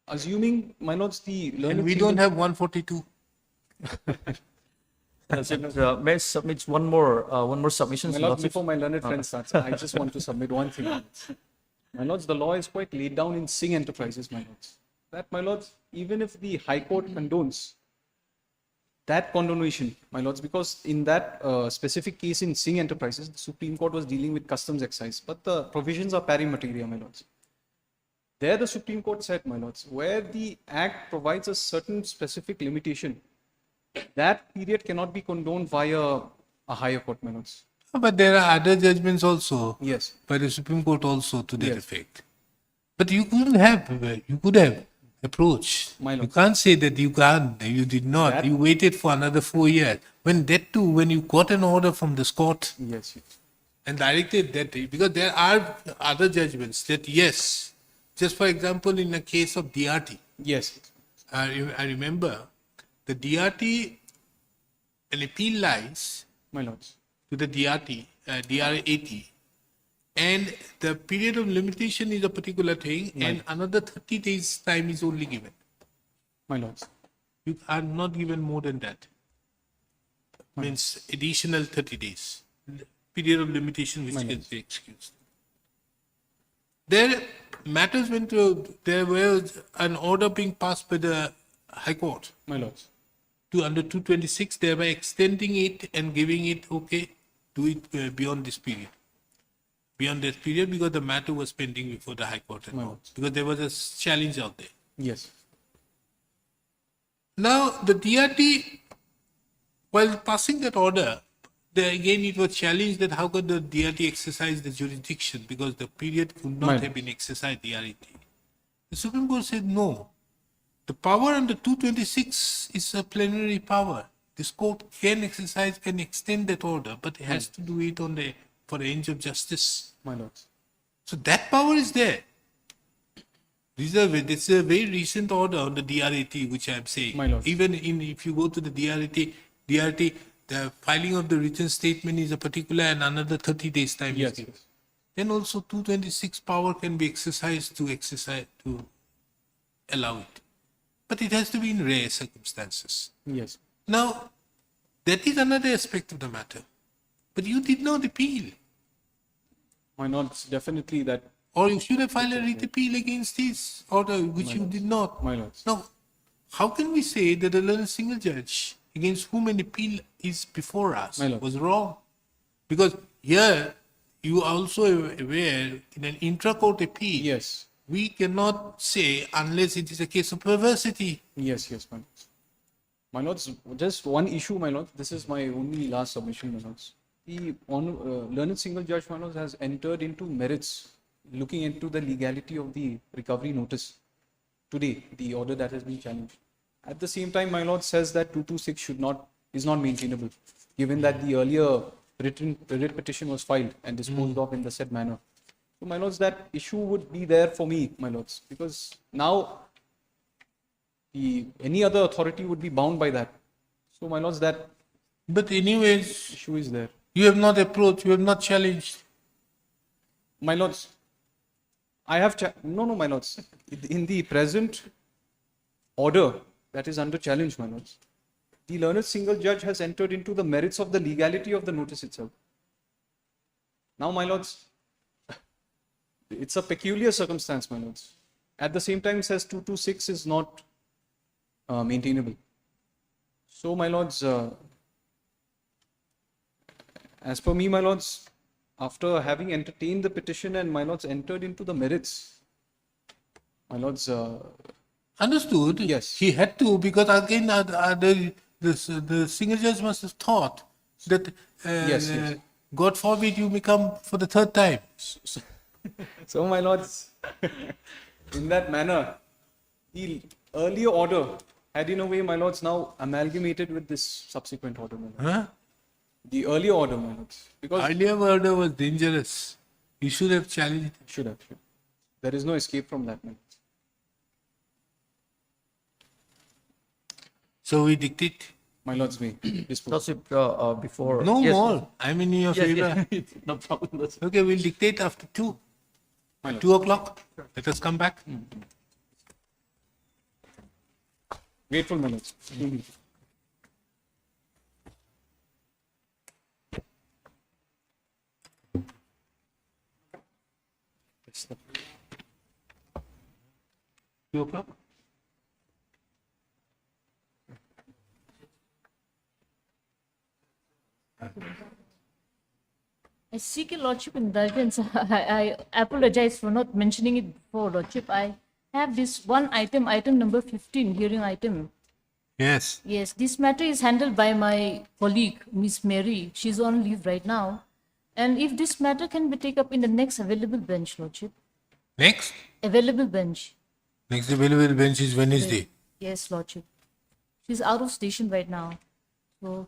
assuming, my lords, the learned And we single- don't have 142. May I submit one more submission? My lords, before my learned friend starts, I just want to submit one thing. My lords. My lords, the law is quite laid down in Singh Enterprises, my lords. That, my lords, even if the High Court condones that condonation, my lords, because in that specific case in Singh Enterprises, the Supreme Court was dealing with customs excise, but the provisions are pari materia, my lords. There, the Supreme Court said, my lords, where the Act provides a certain specific limitation, that period cannot be condoned via a higher court, my lords. But there are other judgments also Yes. by the Supreme Court also to that Yes. effect. But you couldn't have, you could have approached. My You lord. can't say that you can't, you did not. That- You waited for another 4 years. When that too, when you got an order from this court Yes, yes. and directed that, because there are other judgments that yes, just for example, in the case of DRT, Yes. I remember the DRT, an appeal lies My lords. to the DRT, DRAT, and the period of limitation is a particular thing, and another 30 days time is only given. My lords. You are not given more than that. Means additional 30 days. Period of limitation which can be excused. There matters there was an order being passed by the High Court. My lords. to under 226, thereby extending it and giving it, okay, do it beyond this period. Beyond that period, because the matter was pending before the High Court and all. Because there was a challenge out there. Yes. Now, the DRT, while passing that order, there again it was challenged that how could the DRT exercise the jurisdiction because the period could not Right. have been exercised DRT. The Supreme Court said no. The power under 226 is a plenary power. This court can exercise, can extend that order, but it has to do it on the for the ends of justice. My lords. So that power is there. This is a very recent order on the DRAT, which I am saying. My lords. Even if you go to the DRT, the filing of the written statement is a particular and another 30 days time is Yes. given. Then also 226 power can be exercised to allow it. But it has to be in rare circumstances. Yes. Now, that is another aspect of the matter. But you did not appeal. My lords, definitely that. Or you should have filed a writ appeal against this order, which you did not. My lords. Now, how can we say that a learned single judge against whom an appeal is before us My lord. was wrong? Because here, you are also aware in an intra-court appeal, Yes. we cannot say unless it is a case of perversity. Yes, yes, my lords. My lords, just one issue, my lords. This is my only last submission, my lords. The learned single judge, my lords, has entered into merits, looking into the legality of the recovery notice today, the order that has been challenged. At the same time, my lord says that 226 is not maintainable, given that the earlier writ petition was filed and disposed of in the said manner. So, my lords, that issue would be there for me, my lords, because now any other authority would be bound by that. So, my lords, that But anyways, issue is there. you have not approached, you have not challenged. My lords, I have no, my lords. In the present order that is under challenge, my lords, the learned single judge has entered into the merits of the legality of the notice itself. Now, my lords, it's a peculiar circumstance, my lords. At the same time, says 226 is not maintainable. So, my lords, as per me, my lords, after having entertained the petition and my lords entered into the merits, my lords. Understood. Yes. He had to, because again, the single judge must have thought that, Yes, yes. God forbid you may come for the third time. So, my lords, in that manner, the earlier order had in a way, my lords, now amalgamated with this subsequent order, my lords. Huh? The earlier order, my lords. Because Earlier order was dangerous. You should have challenged it. should have. There is no escape from that, my lords. So we dictate. My lords may dispose. Lordship, before. No Yes, more. I'm in your favor. yes. No problem. Lordship. Okay, we'll dictate after 2. My lords. 2 o'clock. Let us come back. Grateful, my lords. Yes, 2 o'clock. I seek your lordship indulgence. I apologize for not mentioning it before, lordship. I have this one item, item number 15, hearing item. Yes. Yes, this matter is handled by my colleague, Miss Mary. She's on leave right now. And if this matter can be taken up in the next available bench, lordship. Next? Available bench. Next available bench is Wednesday. Yes, lordship. She's out of station right now. So,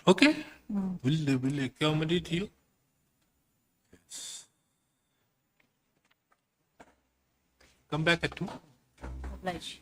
Okay. We'll accommodate you. Yes. Come back at 2. oblige.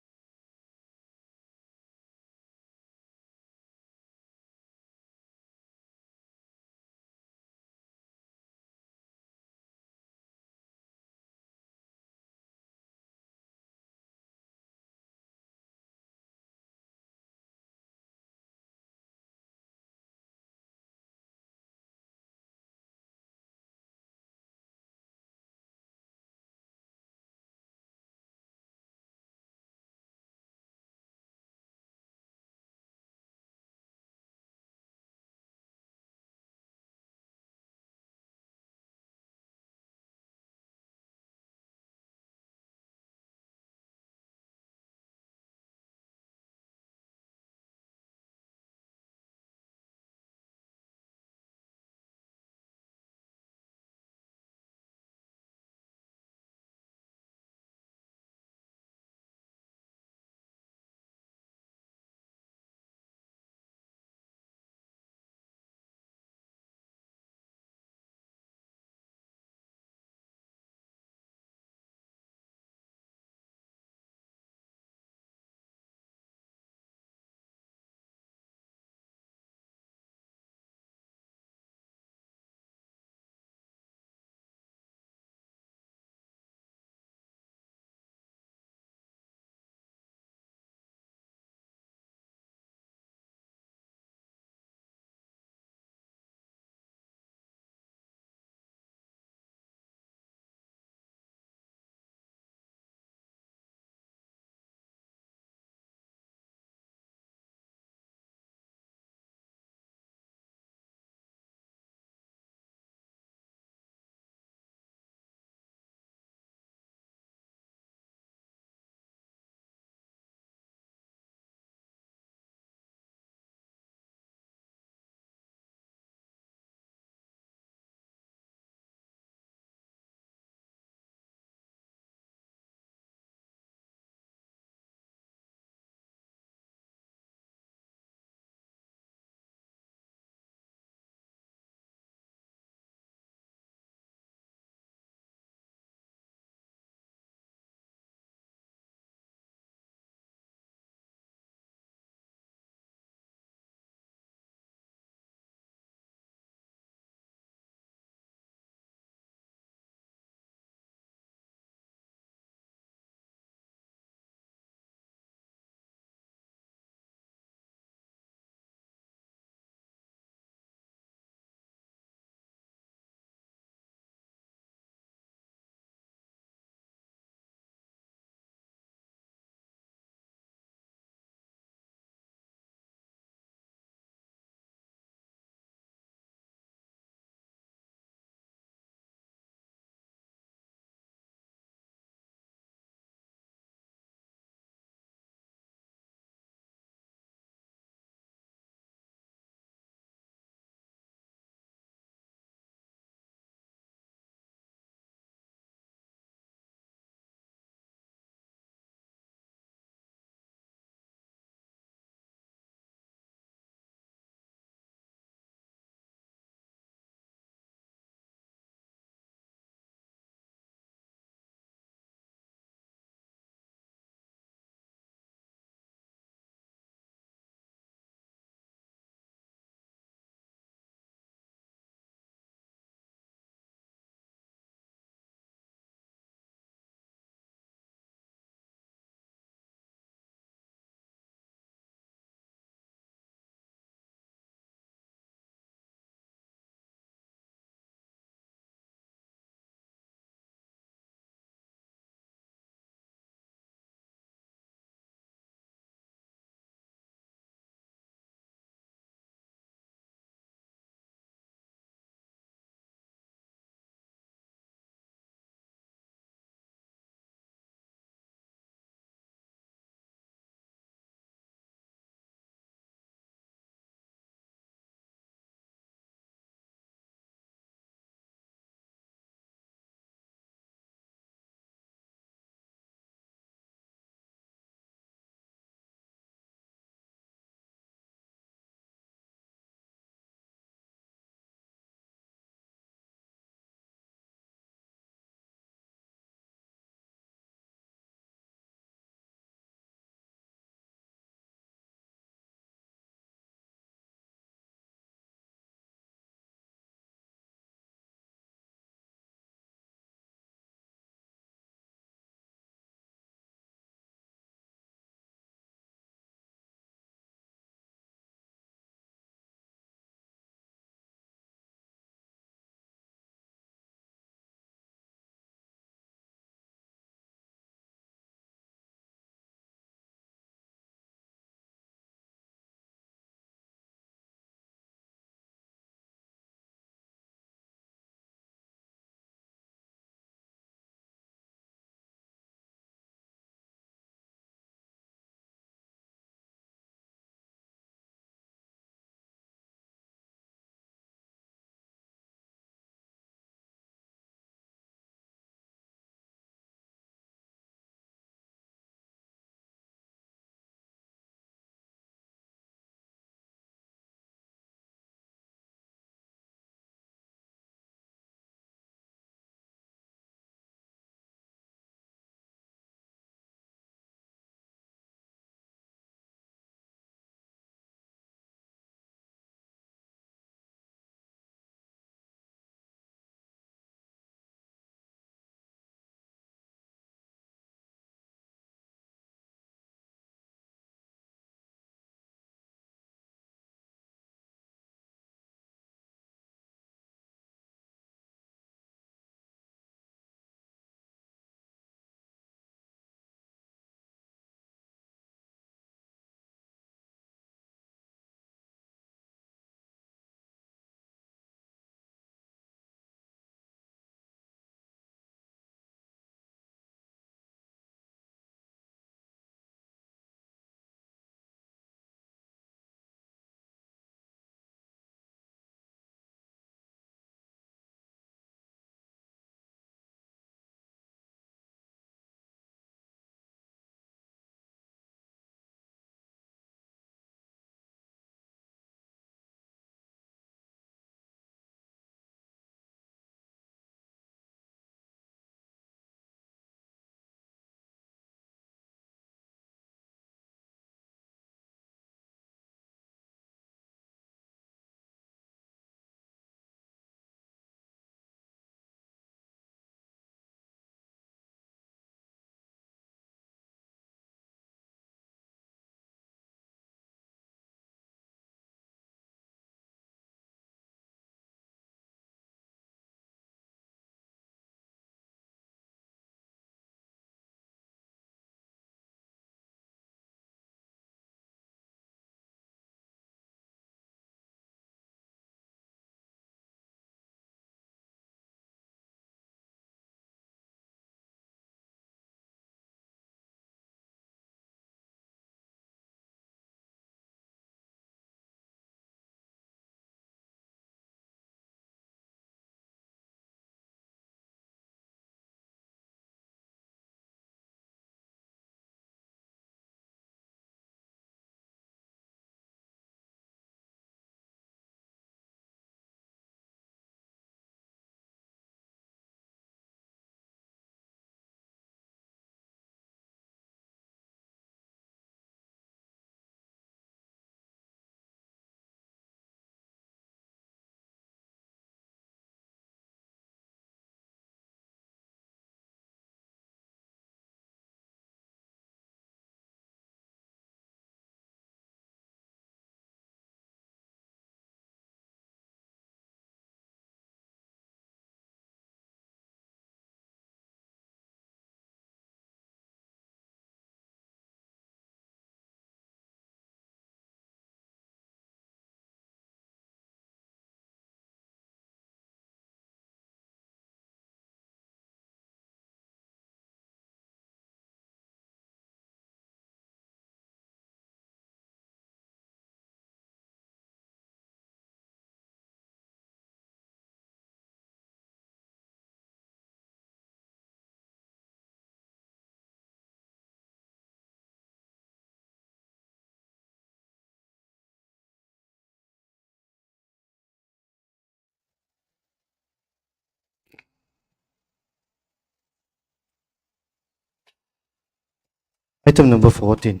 Item number 14.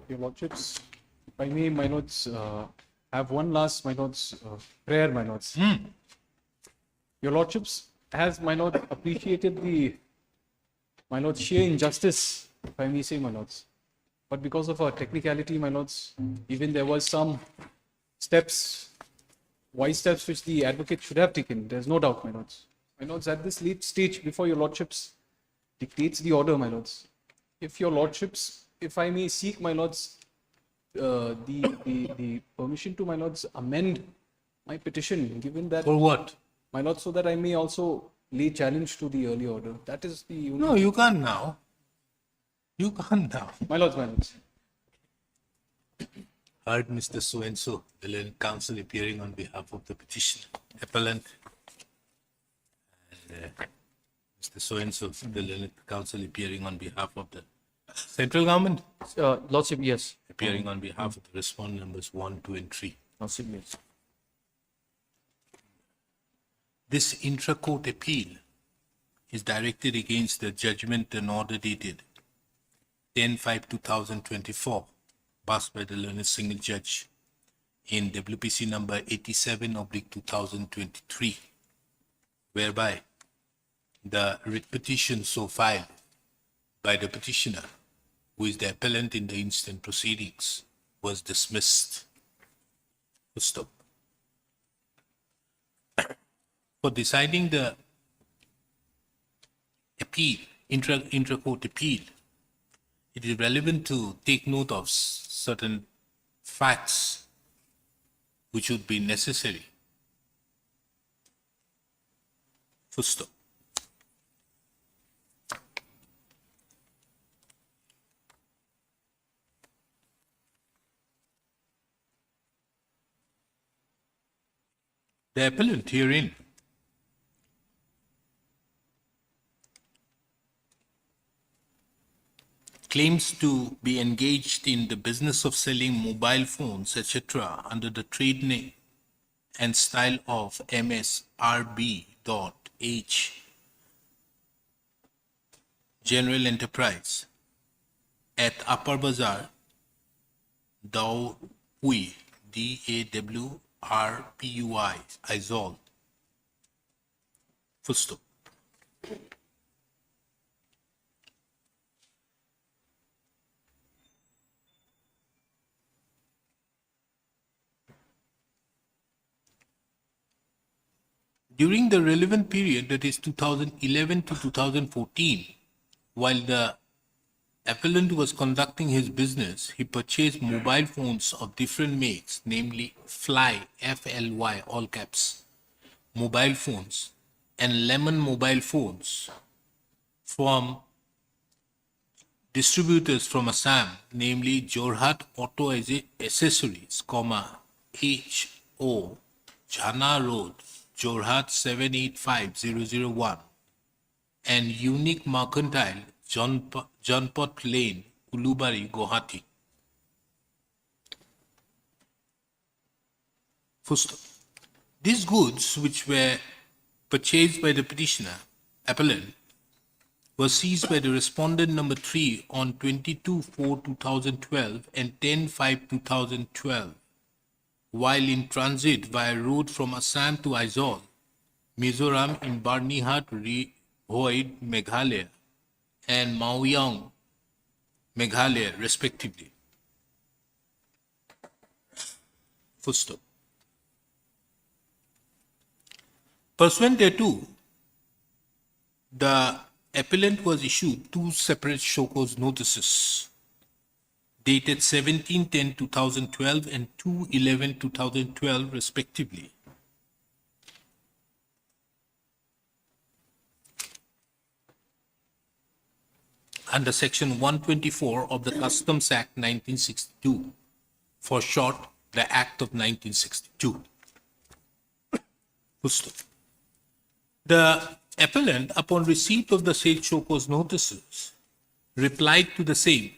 Your Lordships, if I may, my lords, have one last, my lords, prayer, my lords. Your Lordships, has my lord appreciated the, my lord, sheer injustice, if I may say, my lords. But because of a technicality, my lords, even there was some steps, wise steps which the advocate should have taken. There's no doubt, my lords. My lords, at this late stage before your Lordships dictates the order, my lords. If your Lordships, if I may seek, my lords, the permission to, my lords, amend my petition, given that. For what? My lord, so that I may also lay challenge to the early order. That is the. No, you can't now. You can't now. My lords, my lords. Heard Mr. So-and-so, the learned counsel appearing on behalf of the petitioner, appellant. And Mr. So-and-so, the learned counsel appearing on behalf of the central government. Lordship, yes. Appearing on behalf of the respondent numbers 1, 2, and 3. Lordship, yes. This intra-court appeal is directed against the judgment and order dated 10/5/2024, passed by the learned single judge in WPC number 87/2023, whereby the writ petition so filed by the petitioner, who is the appellant in the instant proceedings, was dismissed. Full stop. For deciding the appeal, intra-court appeal, it is relevant to take note of certain facts which would be necessary. Full stop. The appellant herein claims to be engaged in the business of selling mobile phones, etc., under the trade name and style of MSRB.H General Enterprise at Upper Bazaar, Dawpui, DAWRPUI, Aizawl. Full stop. During the relevant period, that is 2011 to 2014, while the appellant was conducting his business, he purchased mobile phones of different makes, namely Fly, F-L-Y, all caps, mobile phones, and Lemon mobile phones from distributors from Assam, namely Jorhat Auto Accessories, H.O. Jhana Road, Jorhat 785001, and Unique Mercantile, Janpat Lane, Ulubari, Guwahati. Full stop. These goods, which were purchased by the petitioner, appellant, were seized by the respondent number 3 on 22/4/2012 and 10/5/2012, while in transit via road from Assam to Aizawl, Mizoram in Barnihat, Hoid, Meghalaya, and Maoyang, Meghalaya, respectively. Full stop. Pursuant thereto, the appellant was issued 2 separate show cause notices dated 17/10/2012 and 2/11/2012 respectively. Under section 124 of the Customs Act 1962, for short, the Act of 1962. Full stop. The appellant, upon receipt of the said show cause notices, replied to the same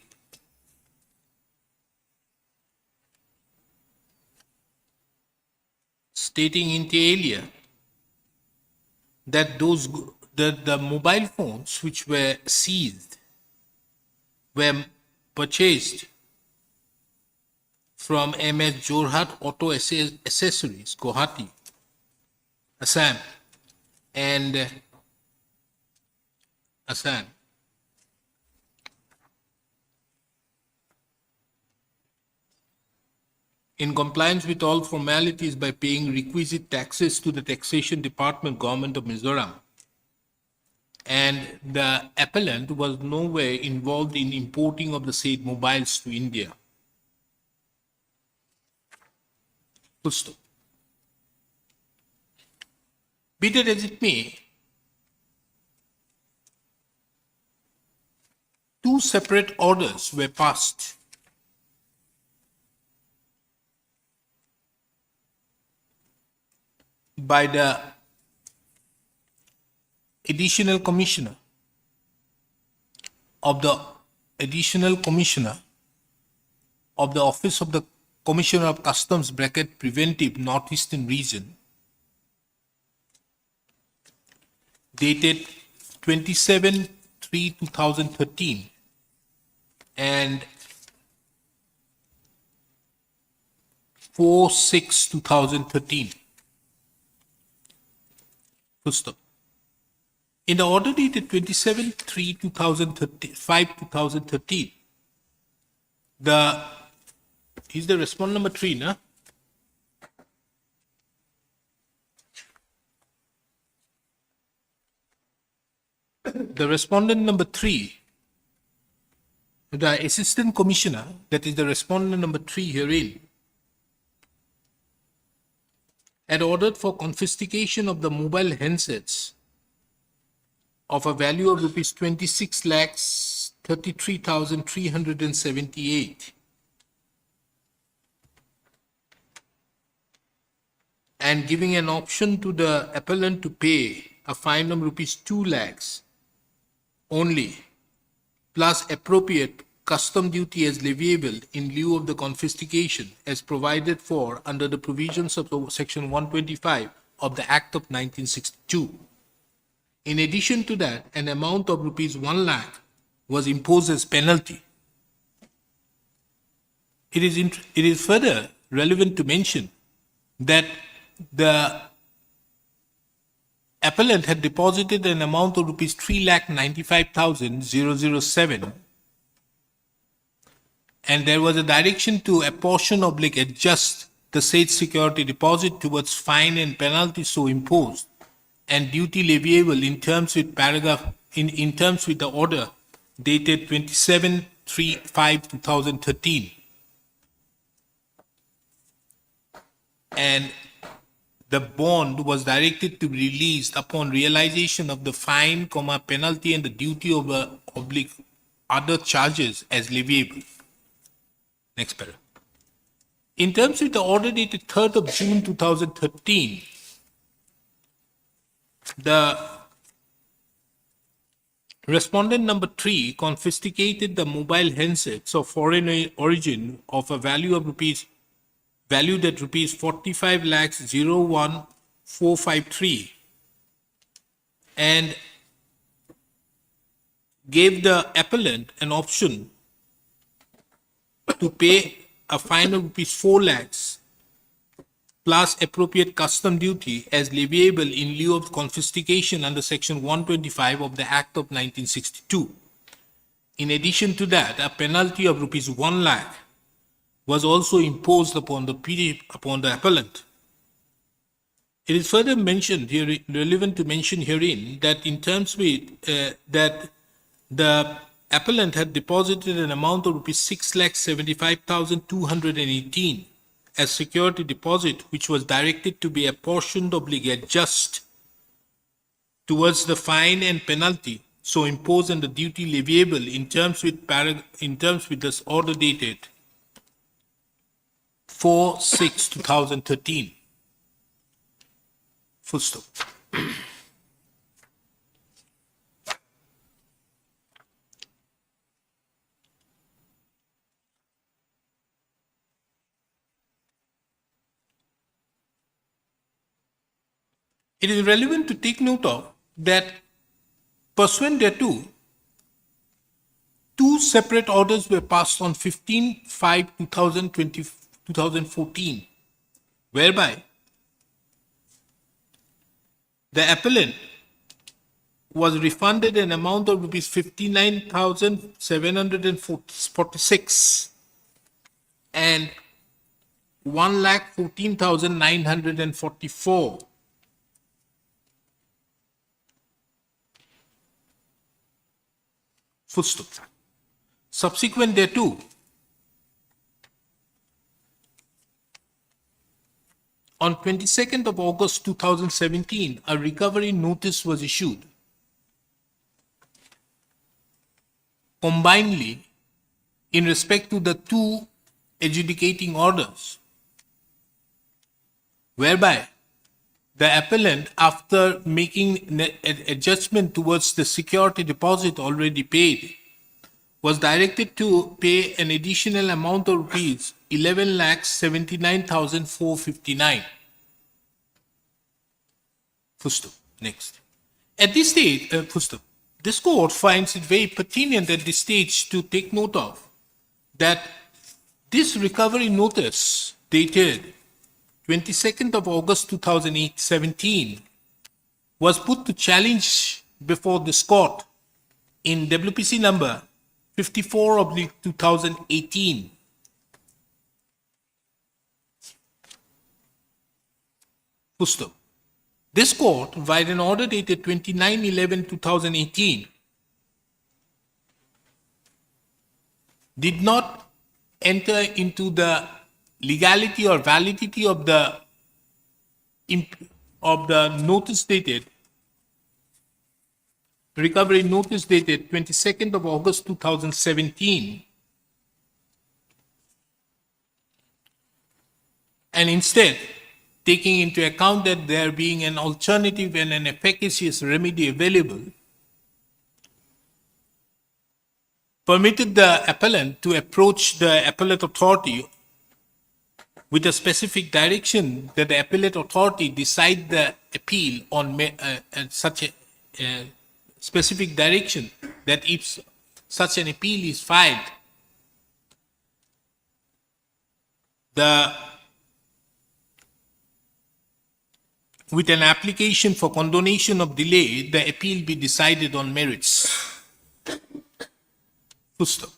stating inter alia that the mobile phones which were seized were purchased from MS Jorhat Auto Accessories, Guwahati, Assam, and Assam. In compliance with all formalities by paying requisite taxes to the Taxation Department, Government of Mizoram. And the appellant was nowhere involved in importing of the said mobiles to India. Full stop. Be that as it may, two separate orders were passed by the additional commissioner of the Office of the Commissioner of Customs Preventive Northeastern Region, dated 27/3/2013 and 4/6/2013. Full stop. In the order dated 27/3/2013, is the respondent number 3, no? The respondent number 3, the assistant commissioner, that is the respondent number 3 herein, had ordered for confiscation of the mobile handsets of a value of rupees 26,33,378 and giving an option to the appellant to pay a fine of rupees 2 lakhs only, plus appropriate custom duty as leviable in lieu of the confiscation as provided for under the provisions of Section 125 of the Act of 1962. In addition to that, an amount of rupees 1 lakh was imposed as penalty. It is further relevant to mention that the appellant had deposited an amount of rupees 3,95,007, and there was a direction to apportion or adjust the said security deposit towards fine and penalty so imposed and duty leviable in terms with in terms with the order dated 27/3/2013, and the bond was directed to be released upon realization of the fine, penalty, and the duty of other charges as leviable. Next paragraph. In terms with the order dated 3rd of June 2013, the respondent number 3 confiscated the mobile handsets of foreign origin of a value of valued at rupees 45 lakhs 01453 and gave the appellant an option to pay a fine of rupees 4 lakhs plus appropriate custom duty as leviable in lieu of confiscation under Section 125 of the Act of 1962. In addition to that, a penalty of rupees 1 lakh was also imposed upon the appellant. It is further mentioned here, relevant to mention herein, that in terms with that the appellant had deposited an amount of rupees 6,75,218 as security deposit, which was directed to be apportioned or adjusted towards the fine and penalty so imposed and the duty leviable in terms with this order dated 4/6/2013. Full stop. It is relevant to take note of that Pursuant thereto, two separate orders were passed on 15/5/2014, whereby the appellant was refunded an amount of rupees 59,746 and 1,14,944. Full stop. Subsequent thereto, on 22nd of August 2017, a recovery notice was issued. Combinedly, in respect to the two adjudicating orders, whereby the appellant, after making an adjustment towards the security deposit already paid, was directed to pay an additional amount of rupees 11,79,459. Full stop. Next. At this stage, full stop. This court finds it very pertinent at this stage to take note of that this recovery notice dated 22nd of August 2017 was put to challenge before this court in WPC number 54/2018. Full stop. This court, via an order dated 29/11/2018, did not enter into the legality or validity of the notice dated, recovery notice dated 22nd of August 2017, and instead, taking into account that there being an alternative and an efficacious remedy available, permitted the appellant to approach the appellate authority with a specific direction that the appellate authority decide the appeal on such a specific direction, that if such an appeal is filed, with an application for condonation of delay, the appeal be decided on merits. Full stop.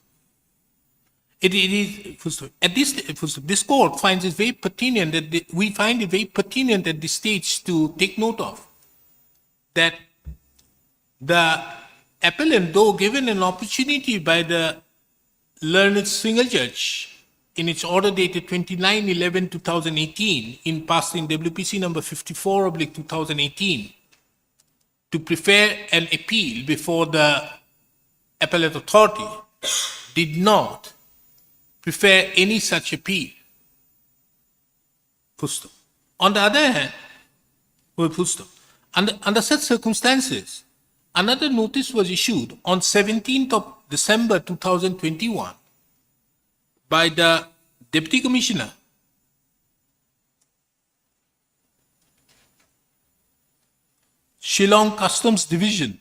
It is full stop. At this court finds it very pertinent that we find it very pertinent at this stage to take note of that the appellant, though given an opportunity by the learned single judge in its order dated 29/11/2018 in passing WPC number 54/2018 to prepare an appeal before the appellate authority, did not prefer any such appeal. Full stop. On the other hand, full stop. Under such circumstances, another notice was issued on 17th of December 2021 by the Deputy Commissioner Shillong Customs Division,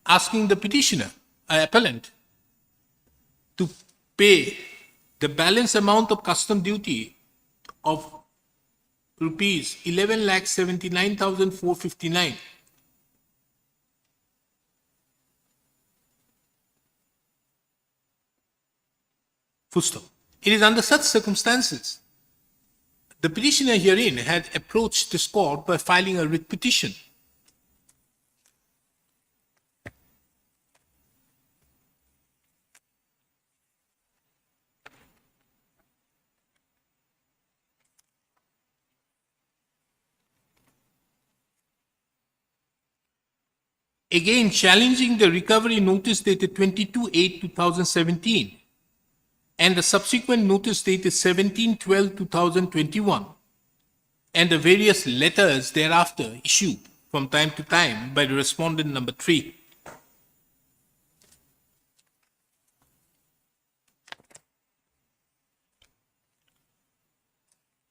asking the petitioner, appellant, to pay the balance amount of custom duty of rupees 11,79,459. Full stop. It is under such circumstances the petitioner herein had approached this court by filing a writ petition. Again, challenging the recovery notice dated 22/8/2017 and the subsequent notice dated 17/12/2021 and the various letters thereafter issued from time to time by the respondent number 3.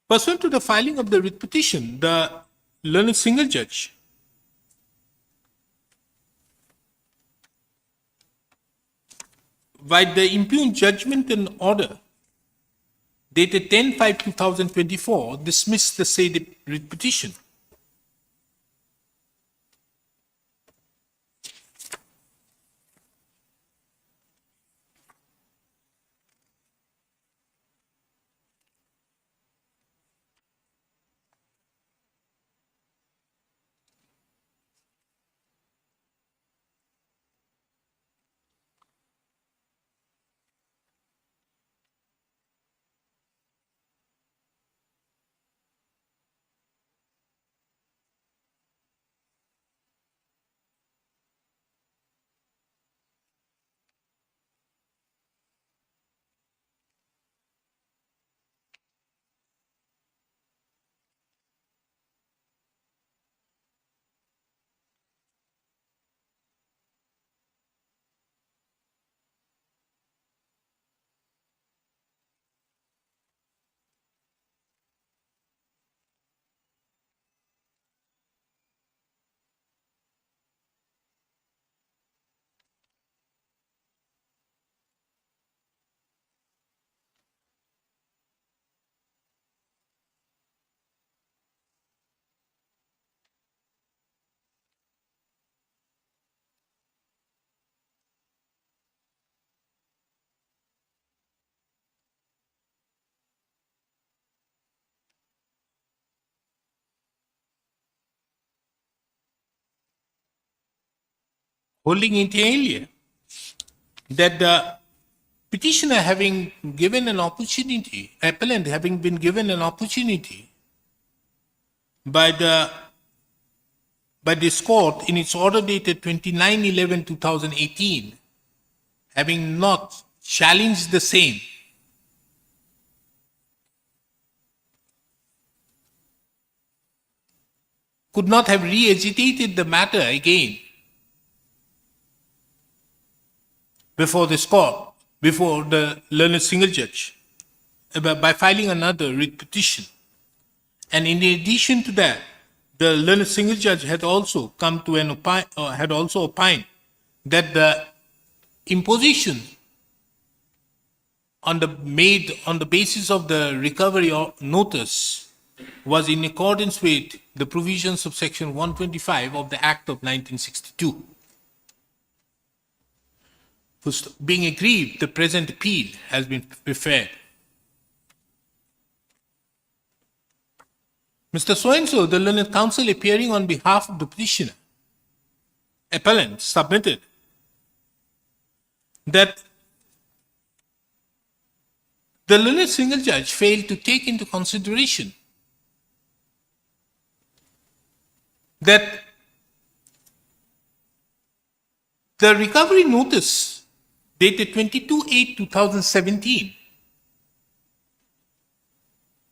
Pursuant to the filing of the writ petition, the learned single judge by the impugned judgment and order dated 10/5/2024 dismissed the said writ petition. Holding inter alia that the petitioner having given an opportunity, appellant having been given an opportunity by this court in its order dated 29/11/2018, having not challenged the same, could not have re-agitated the matter again before this court, before the learned single judge, by filing another writ petition. And in addition to that, the learned single judge had also come to had also opined that the imposition made on the basis of the recovery or notice was in accordance with the provisions of section 125 of the Act of 1962. Being aggrieved, the present appeal has been preferred. Mr. So-and-so, the learned counsel appearing on behalf of the petitioner, appellant, submitted that the learned single judge failed to take into consideration that the recovery notice dated 22/8/2017,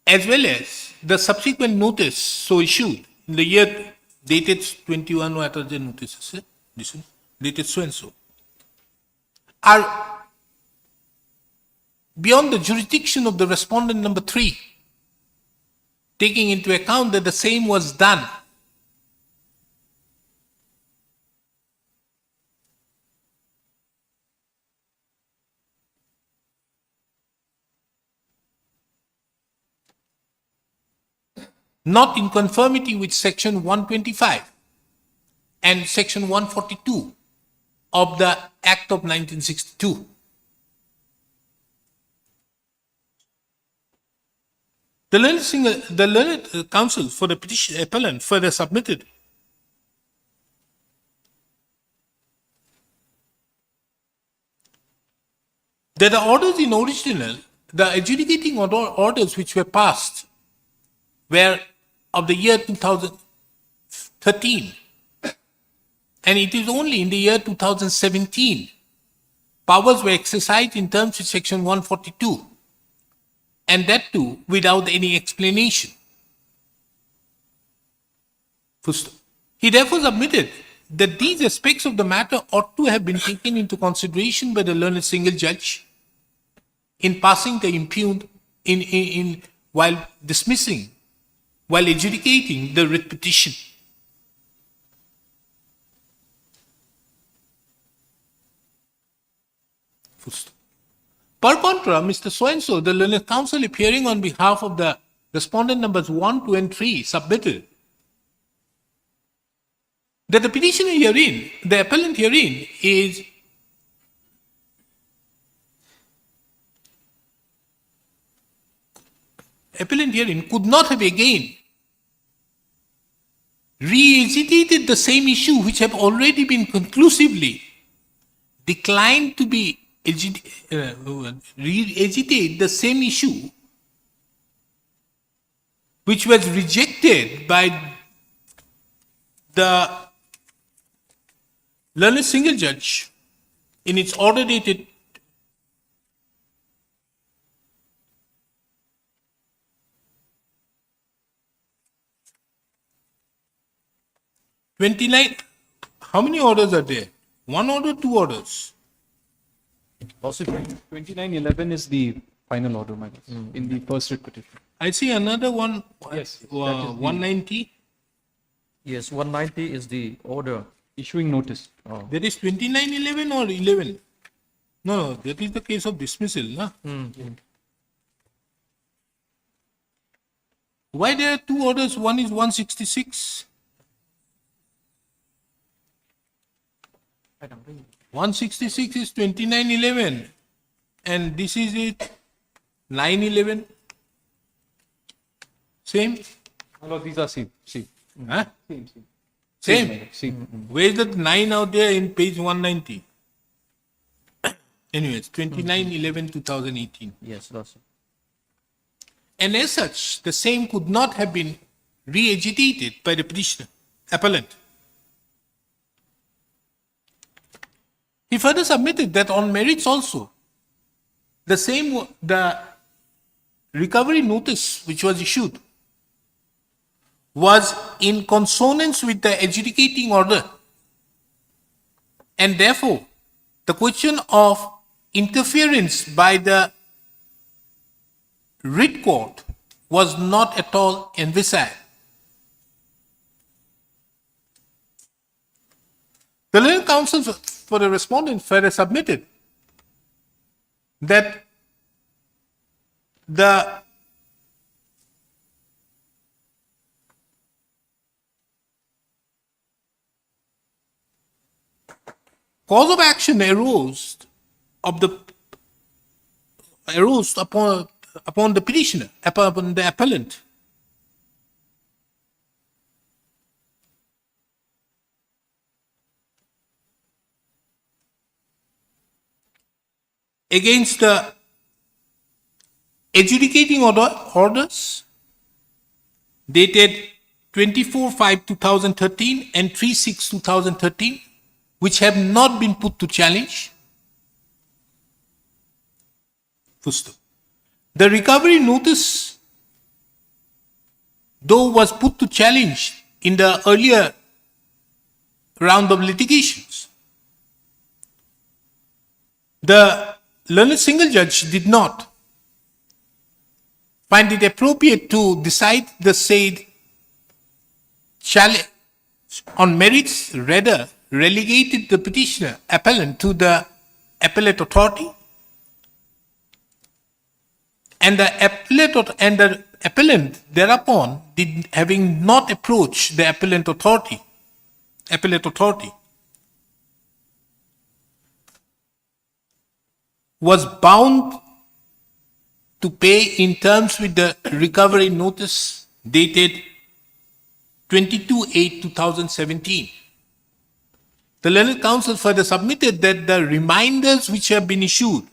as well as the subsequent notice so issued in the year dated 21, what are the notices? This one, dated so and so, are beyond the jurisdiction of the respondent number 3, taking into account that the same was done not in conformity with section 125 and section 142 of the Act of 1962. The learned counsel for the petition appellant further submitted that the orders in original, the adjudicating orders which were passed were of the year 2013, and it is only in the year 2017 powers were exercised in terms of section 142, and that too without any explanation. He therefore submitted that these aspects of the matter ought to have been taken into consideration by the learned single judge in passing the impugned, while dismissing, while adjudicating the writ petition. Full stop. Per contra, Mr. So-and-so, the learned counsel appearing on behalf of the respondent numbers 1, 2, and 3 submitted that the petitioner herein, the appellant herein, is appellant herein could not have again re-agitated the same issue which have already been conclusively declined to be re-agitate the same issue which was rejected by the learned single judge in its order dated '29. How many orders are there? One order, two orders? Possibly. 2911 is the final order, my lord, in the first writ petition. I see another one, Yes, that is the- 190. Yes, 190 is the order. Issuing notice. That is 2911 or 11? No, that is the case of dismissal. Na? Why there are two orders? One is 166. 166 is 2911 and this is it 911. Same? My lord, these are same. Huh? Same. Same? my lord, same. Where is that 9 out there in page 190? Anyways, 29/11/2018. Yes, that's it. And as such, the same could not have been re-agitated by the petitioner, appellant. He further submitted that on merits also, the recovery notice which was issued was in consonance with the adjudicating order, and therefore the question of interference by the writ court was not at all envisaged. The legal counsel for the respondent further submitted that the cause of action arose upon the petitioner, upon the appellant. Against the adjudicating orders dated 24/5/2013 and 3/6/2013, which have not been put to challenge. Full stop. The recovery notice, though was put to challenge in the earlier round of litigations, the learned single judge did not find it appropriate to decide the said challenge on merits, rather relegated the petitioner appellant to the appellate authority, and the appellant thereupon, having not approached the appellate authority, was bound to pay in terms with the recovery notice dated 22/8/2017. The learned counsel further submitted that the reminders which have been issued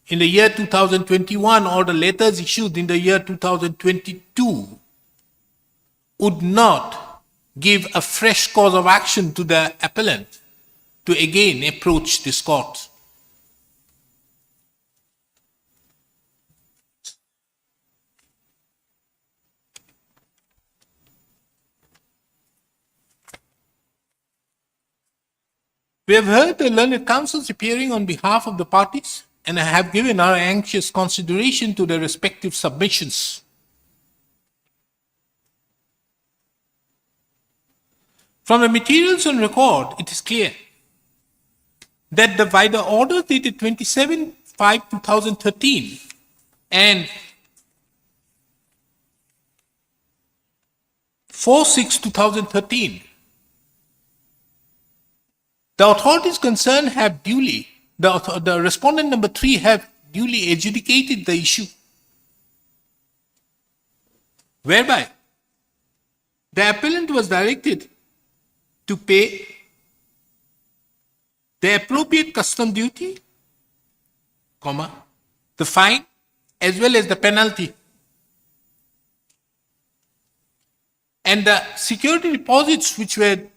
in the year 2021 or the letters issued in the year 2022 would not give a fresh cause of action to the appellant to again approach this court. We have heard the learned counsels appearing on behalf of the parties and have given our anxious consideration to their respective submissions. From the materials on record, it is clear that by the order dated 27/5/2013 and 4/6/2013, the authorities concerned have duly, the respondent number 3 have duly adjudicated the issue, whereby the appellant was directed to pay the appropriate custom duty, the fine, as well as the penalty. And the security deposits which were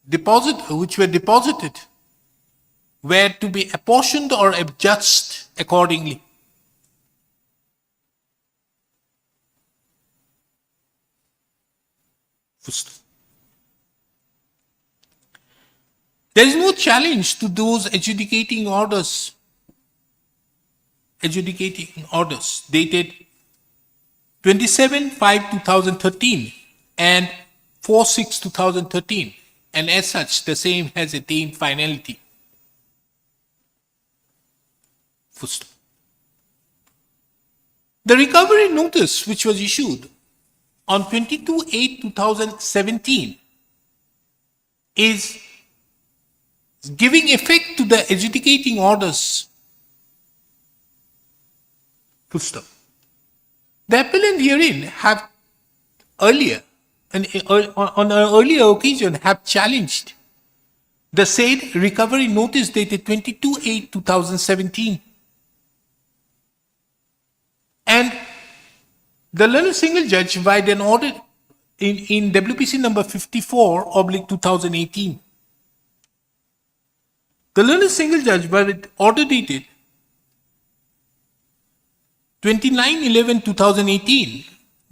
deposited were to be apportioned or adjusted accordingly. There is no challenge to those adjudicating orders dated 27/5/2013 and 4/6/2013, and as such, the same has attained finality. The recovery notice, which was issued on 22/8/2017, is giving effect to the adjudicating orders. The appellant herein have earlier, on an earlier occasion, have challenged the said recovery notice dated 22/8/2017. And the learned single judge by an order in WPC number 54/2018. The learned single judge by the order dated 29/11/2018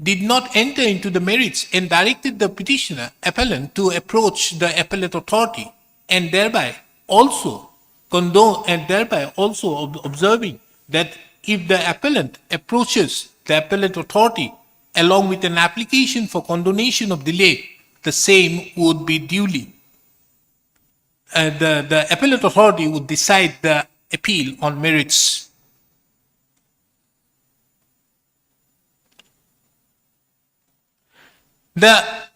did not enter into the merits and directed the petitioner appellant to approach the appellate authority, and thereby also observing that if the appellant approaches the appellate authority along with an application for condonation of delay, the same would be duly the appellate authority would decide the appeal on merits. The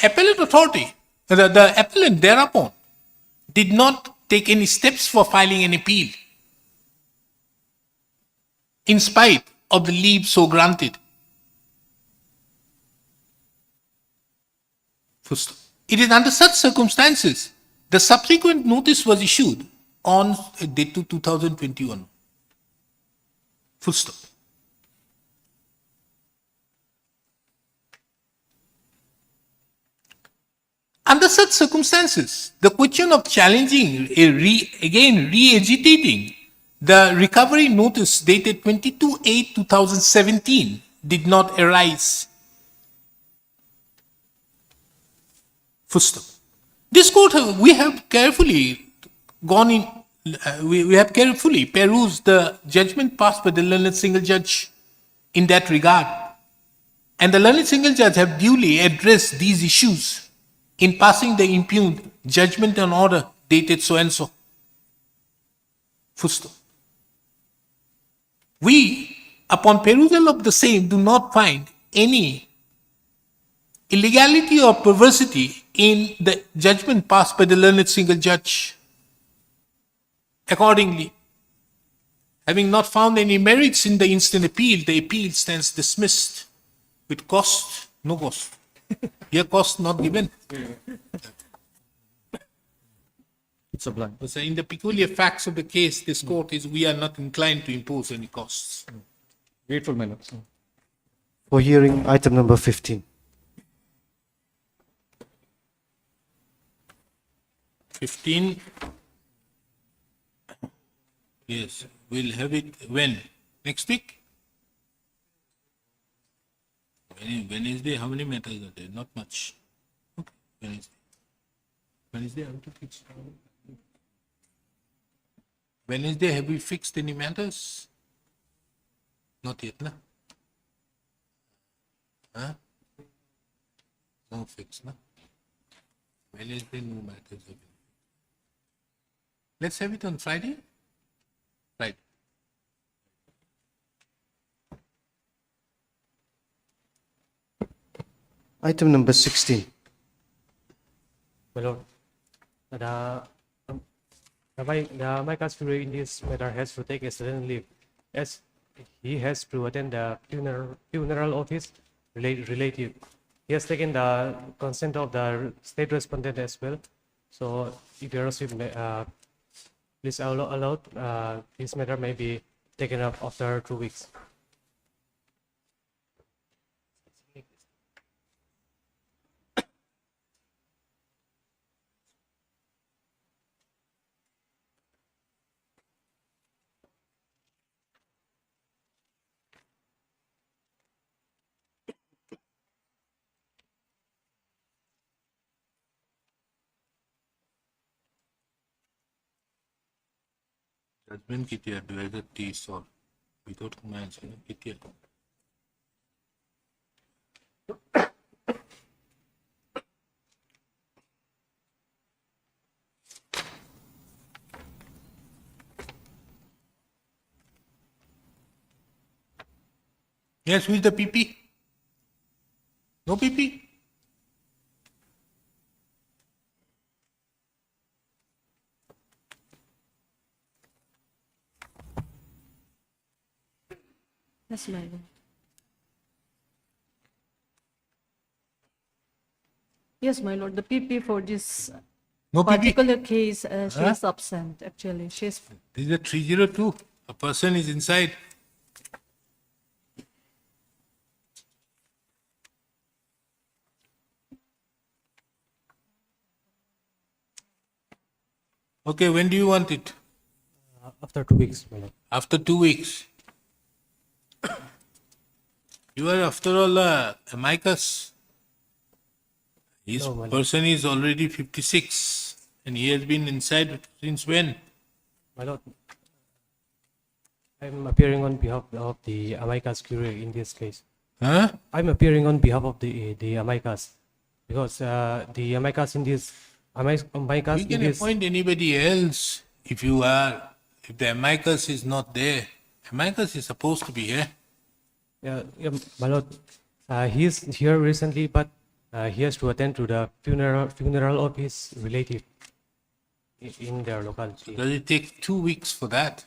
appellate authority, the appellant thereupon, did not take any steps for filing an appeal, in spite of the leave so granted. It is under such circumstances the subsequent notice was issued on date to 2021. Full stop. Under such circumstances, the question of challenging, re-agitating the recovery notice dated 22/8/2017 did not arise. Full stop. This court, we have carefully gone in, we have carefully perused the judgment passed by the learned single judge in that regard. And the learned single judge have duly addressed these issues in passing the impugned judgment and order dated so and so. Full stop. We, upon perusal of the same, do not find any illegality or perversity in the judgment passed by the learned single judge. Accordingly, having not found any merits in the instant appeal, the appeal stands dismissed with cost, no cost. Here cost not given. Sublime. So in the peculiar facts of the case, this court is, we are not inclined to impose any costs. Grateful, my lord. For hearing item number 15. 15. Yes, we'll have it when? Next week? Wednesday, how many matters are there? Not much. Okay, Wednesday. Wednesday, I have to fix. Wednesday, have we fixed any matters? Not yet, na? Huh? No fix, na? Wednesday, no matters have been. Let's have it on Friday. Right. Item number 16. My lord, um, the my custodian in this matter has to take a sudden leave, as he has to attend the funeral office relative. He has taken the consent of the state respondent as well. So, if you receive, please allow this matter may be taken up after 2 weeks. Judgment kitya advisor T solve without commands, kitya. Yes, who is the PP? No PP? Yes, my lord. Yes, my lord. The PP for this No PP? particular case, she Huh? is absent. Actually, she is. This is a 302. A person is inside. Okay, when do you want it? After 2 weeks, my lord. After 2 weeks. You are, after all, amicus. His No, my lord. person is already 56 and he has been inside since when? My lord, I'm appearing on behalf of the amicus curiae in this case. Huh? I'm appearing on behalf of the amicus because the amicus in this amicus We can in this. appoint anybody else if you are, if the amicus is not there. Amicus is supposed to be here. Yeah, my lord, he is here recently, but he has to attend to the funeral of his relative in their locality. Does it take 2 weeks for that?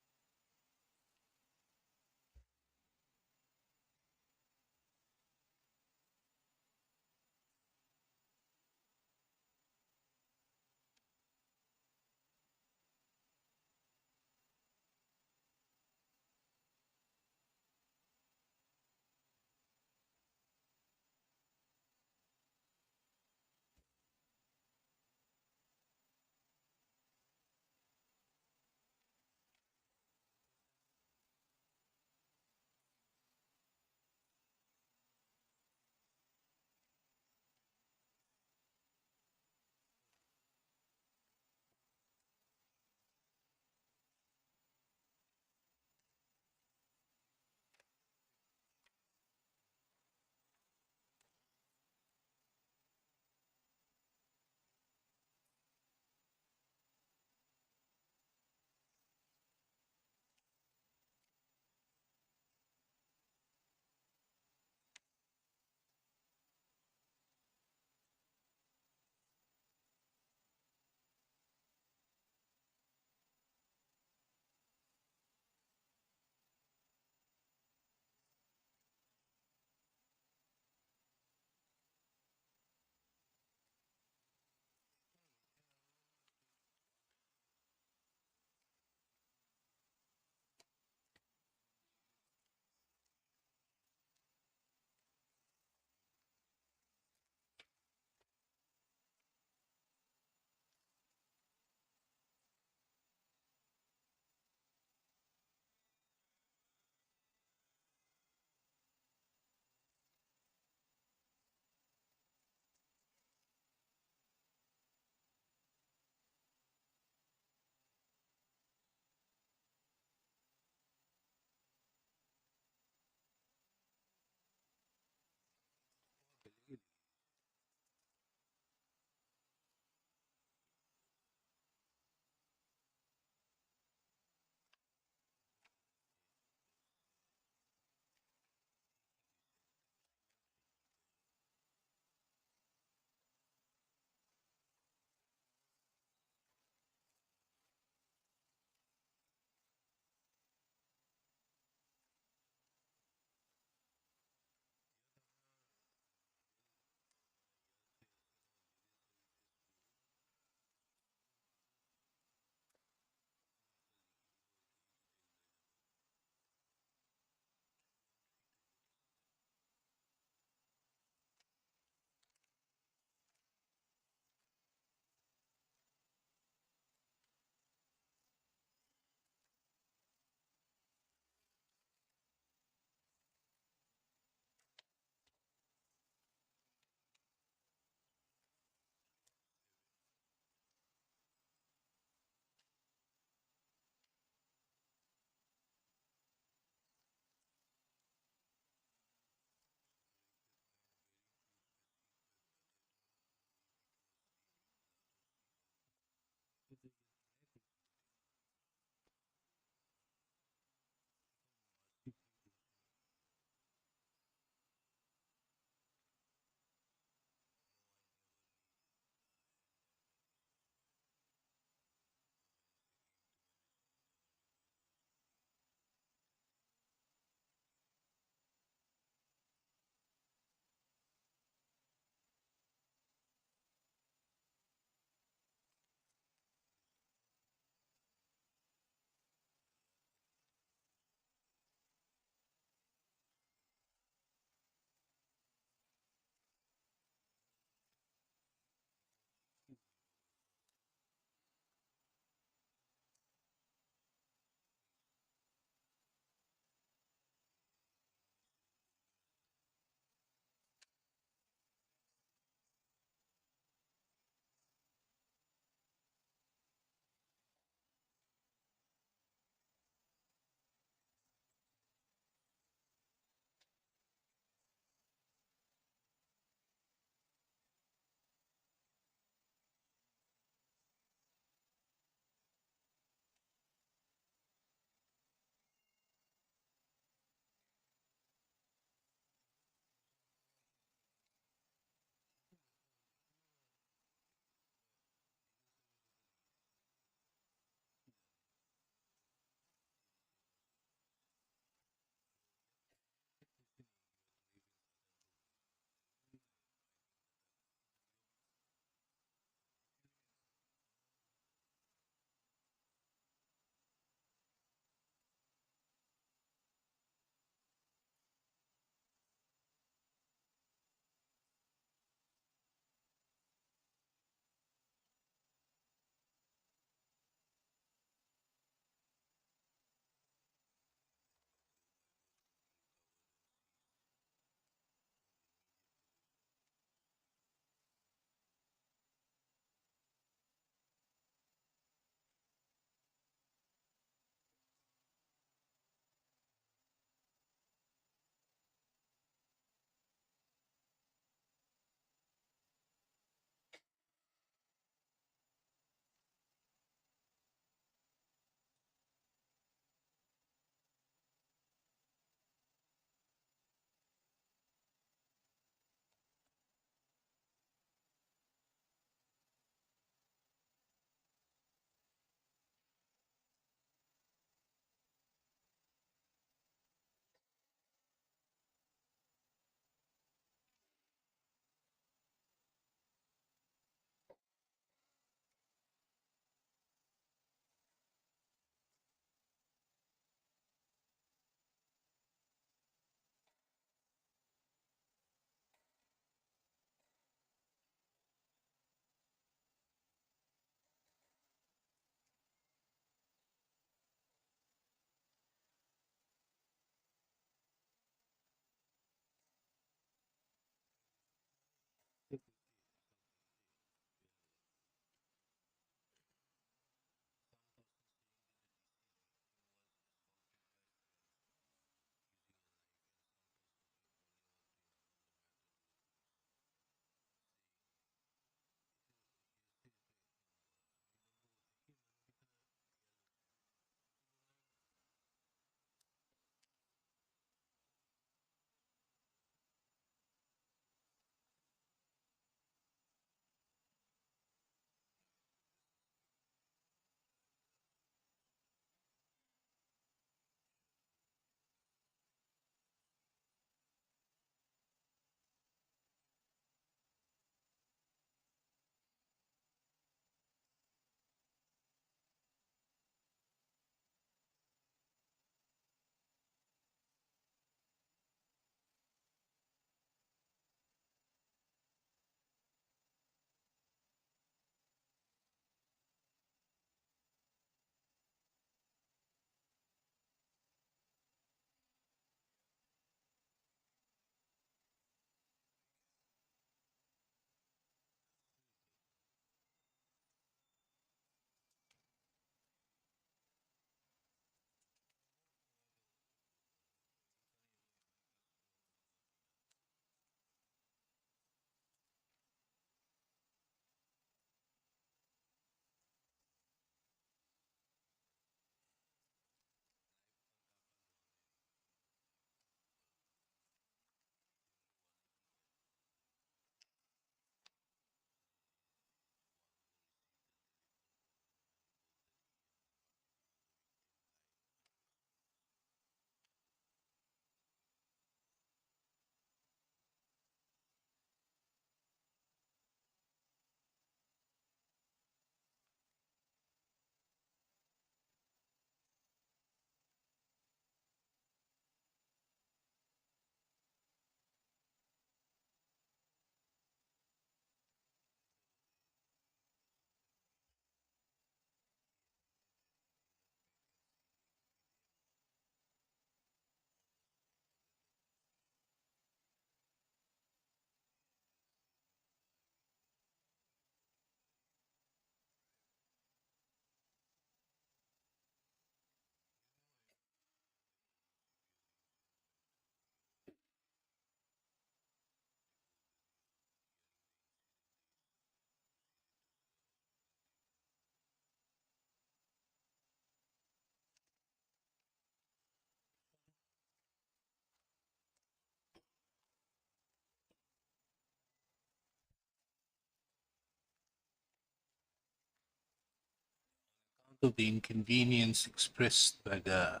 of the inconvenience expressed by the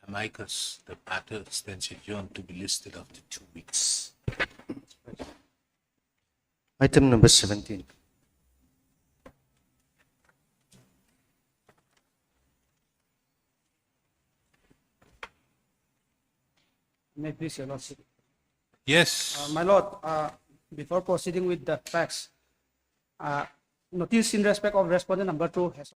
amicus, the matter stands adjourned to be listed after 2 weeks. Item number 17. May I please, Your Lordship. Yes. My Lord, before proceeding with the facts, notice in respect of respondent number 2 has